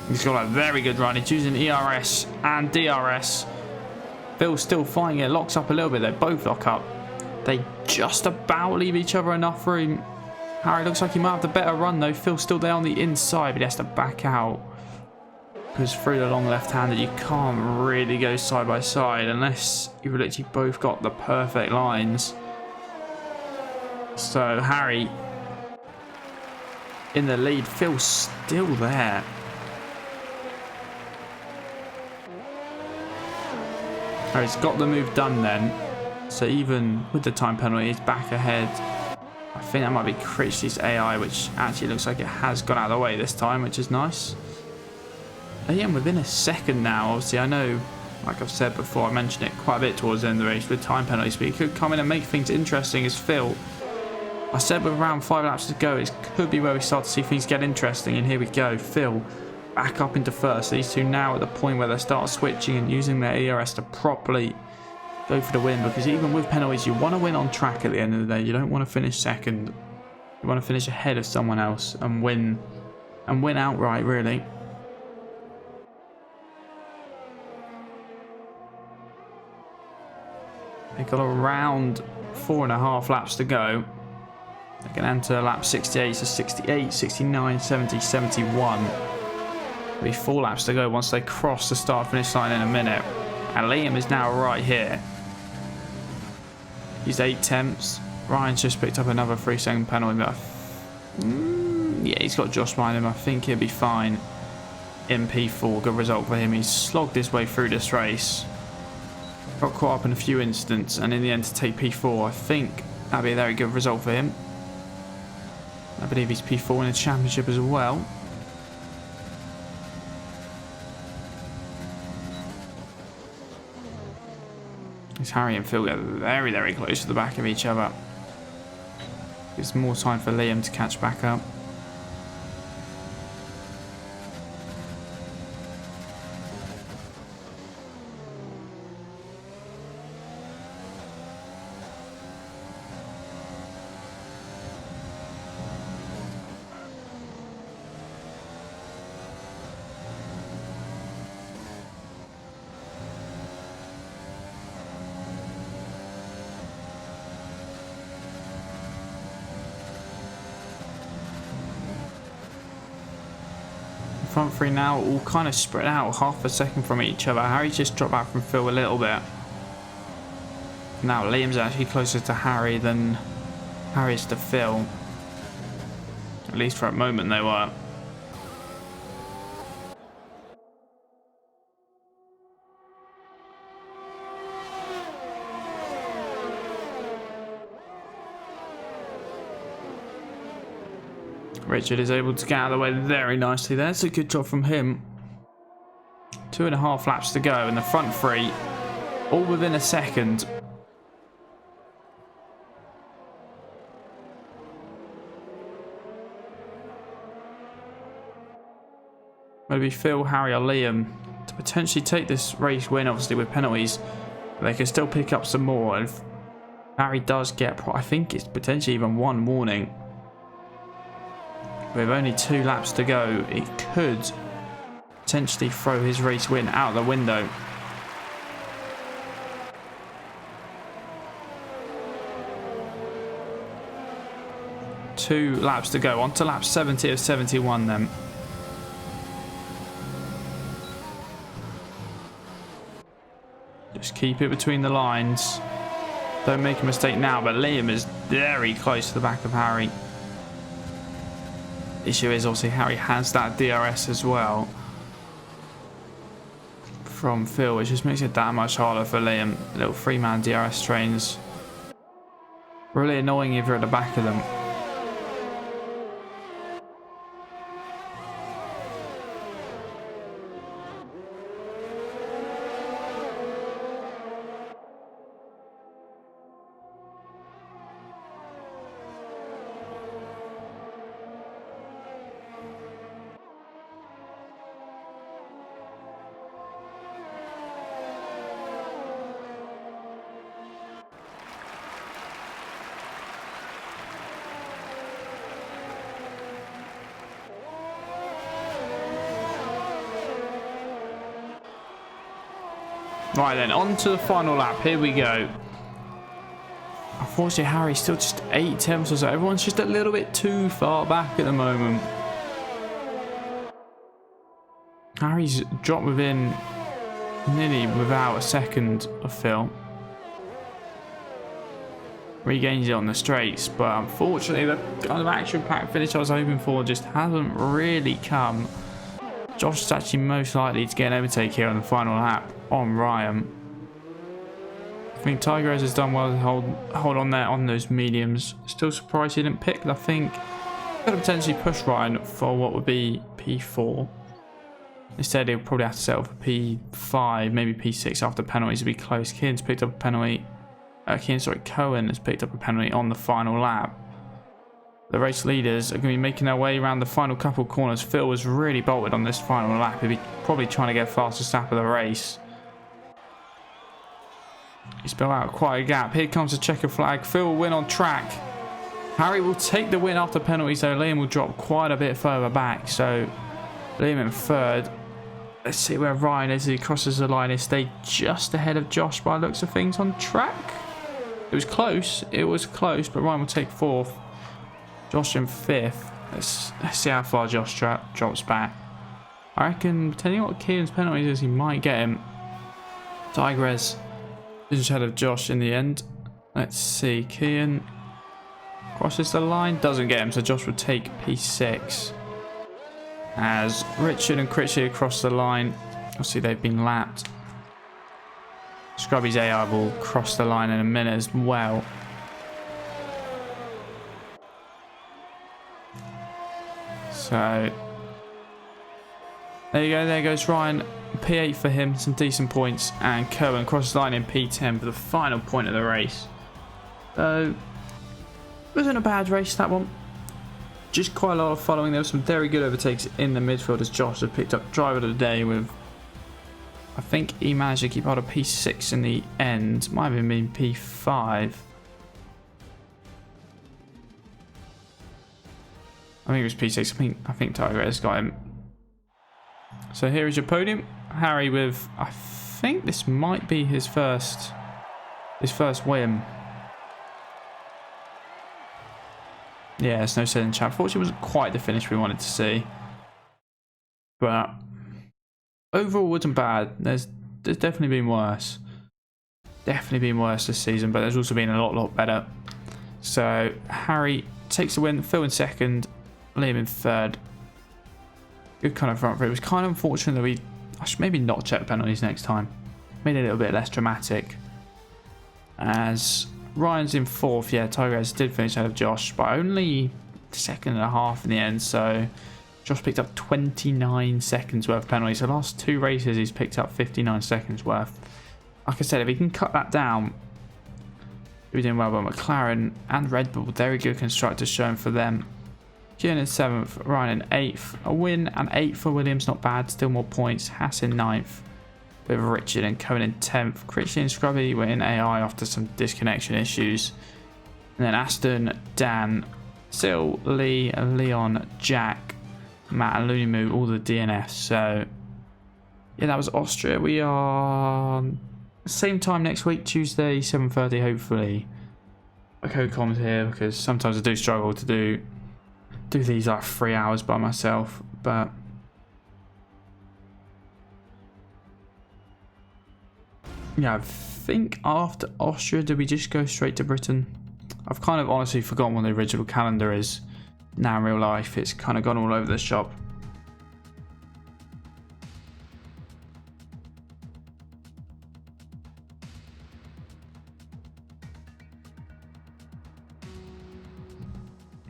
He's got a very good run. He's using ERS and DRS. Phil's still finding it. Locks up a little bit. They both lock up. They just about leave each other enough room. Harry looks like he might have the better run though. Phil's still there on the inside, but he has to back out. Because through the long left-handed, you can't really go side by side unless you've literally both got the perfect lines. So Harry in the lead. Phil's still there. Oh, he's got the move done then. So even with the time penalty, he's back ahead. I think that might be Critchley's AI, which actually looks like it has gone out of the way this time, which is nice. Liam within a second now. Obviously, I know, like I've said before, I mentioned it quite a bit towards the end of the race with time penalties, but he could come in and make things interesting as Phil. I said with around 5 laps to go, it could be where we start to see things get interesting, and here we go. Phil back up into first. These two now at the point where they start switching and using their ERS to properly go for the win, because even with penalties, you want to win on track at the end of the day. You don't want to finish second. You want to finish ahead of someone else and win outright, really. They've got around 4.5 laps to go. They can enter lap 68 to 68, 69, 70, 71. There'll be 4 laps to go once they cross the start-finish line in a minute. And Liam is now right here. He's 8 tenths. Ryan's just picked up another 3-second penalty. Yeah, he's got Josh behind him. I think he'll be fine in P4. Good result for him. He's slogged his way through this race. Got caught up in a few incidents, and in the end to take P4, I think that'd be a very good result for him. I believe he's P4 in the championship as well. As Harry and Phil get very, very close to the back of each other. Gives more time for Liam to catch back up. Front three now all kind of spread out half a second from each other. Harry's just dropped back from Phil a little bit. Now Liam's actually closer to Harry than Harry's to Phil. At least for a moment they were. Richard is able to get out of the way very nicely there. It's a good job from him. 2.5 laps to go in the front three, all within a second. Maybe Phil, Harry or Liam to potentially take this race win, obviously with penalties. They can still pick up some more, and if Harry does get, I think it's potentially even 1 warning. With only 2 laps to go, it could potentially throw his race win out the window. 2 laps to go. On to lap 70 of 71 then. Just keep it between the lines. Don't make a mistake now, but Liam is very close to the back of Harry. The issue is obviously Harry has that DRS as well from Phil, which just makes it that much harder for Liam. Little 3-man DRS trains. Really annoying if you're at the back of them. Right then, on to the final lap. Here we go. Unfortunately, Harry's still just 8 tenths or so. Everyone's just a little bit too far back at the moment. Harry's dropped within nearly without a second of Phil. Regains it on the straights, but unfortunately, the kind of action-packed finish I was hoping for just hasn't really come. Josh is actually most likely to get an overtake here on the final lap on Ryan. I think Tigres has done well to hold on there on those mediums. Still surprised he didn't pick. I think could have potentially pushed Ryan for what would be P4. Instead, he'll probably have to settle for P5, maybe P6 after penalties to be close. Keane's picked up a penalty. Cohen has picked up a penalty on the final lap. The race leaders are going to be making their way around the final couple corners. Phil was really bolted on this final lap. He'll be probably trying to get fastest lap of the race. He's built out quite a gap. Here comes the checker flag. Phil will win on track. Harry will take the win after penalties, though. Liam will drop quite a bit further back. So Liam in third. Let's see where Ryan is as he crosses the line. He stayed just ahead of Josh by the looks of things on track. It was close. It was close, but Ryan will take fourth. Josh in fifth. Let's see how far Josh drops back. I reckon, depending on what Keane's penalties is, he might get him. Tigres is ahead of Josh in the end. Let's see. Keane crosses the line. Doesn't get him, so Josh would take P6. As Richard and Critchley across the line. Obviously, they've been lapped. Scrubby's AI will cross the line in a minute as well. So there you go, there goes Ryan. P8 for him, some decent points, and Cohen crosses the line in P10 for the final point of the race. So it wasn't a bad race, that one. Just quite a lot of following. There were some very good overtakes in the midfield as Josh had picked up driver of the day with, I think he managed to keep hold of P6 in the end. Might have been P5. I think it was P6. I think Tigres got him. So here is your podium. Harry with, I think this might be his first win. Yeah, it's no setting chat. Fortunately, it wasn't quite the finish we wanted to see. But overall, wasn't bad. There's definitely been worse. Definitely been worse this season, but there's also been a lot better. So Harry takes the win. Phil in second. Liam in third. Good kind of front for it. It was kind of unfortunate that I should maybe not check penalties next time. Made it a little bit less dramatic. As Ryan's in fourth. Yeah, Tigres did finish ahead of Josh, but only a second and a half in the end. So Josh picked up 29 seconds worth of penalties. The last 2 races he's picked up 59 seconds worth. Like I said, if he can cut that down, he'll be doing well. But McLaren and Red Bull, very good constructors showing for them. Keane in 7th, Ryan in 8th. A win and 8th for Williams, not bad. Still more points. Haas in 9th. With Richard and Cohen in 10th. Critchley and Scrubby were in AI after some disconnection issues. And then Aston, Dan, Sil, Lee, Leon, Jack, Matt and Looney all the DNFs. So yeah, that was Austria. We are same time next week, Tuesday, 7:30 hopefully. co-coms here, because sometimes I do struggle to do these like 3 hours by myself, but yeah, I think after Austria, did we just go straight to Britain? I've kind of honestly forgotten what the original calendar is now in real life. It's kind of gone all over the shop.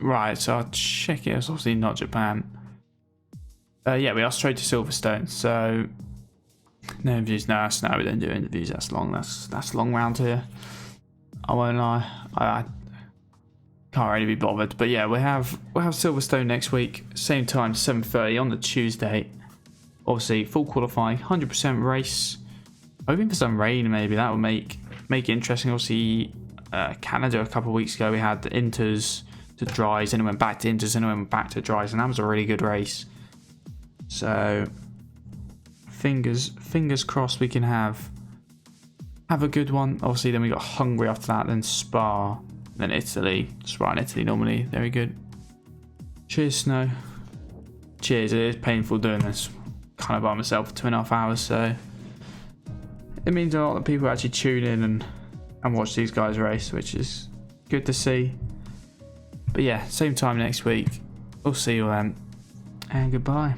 Right, so I'll check it. It's obviously not Japan. Yeah, we are straight to Silverstone. So no interviews. No, we don't do interviews. That's long. That's long round here. I won't lie. I can't really be bothered. But yeah, we'll have Silverstone next week, same time, 7:30 on the Tuesday. Obviously, full qualifying, 100% race. Hoping for some rain, maybe that would make it interesting. Obviously, Canada a couple of weeks ago, we had the Inters to dries, and it went back to Inters, and it went back to dries, and that was a really good race. So fingers crossed we can have a good one. Obviously, then we got Hungary after that, then Spa, then Italy. Spa and Italy normally very good. Cheers, Snow. Cheers. It is painful doing this kind of by myself for 2.5 hours, so it means a lot that people actually tune in and watch these guys race, which is good to see. But yeah, same time next week. We'll see you then, and goodbye.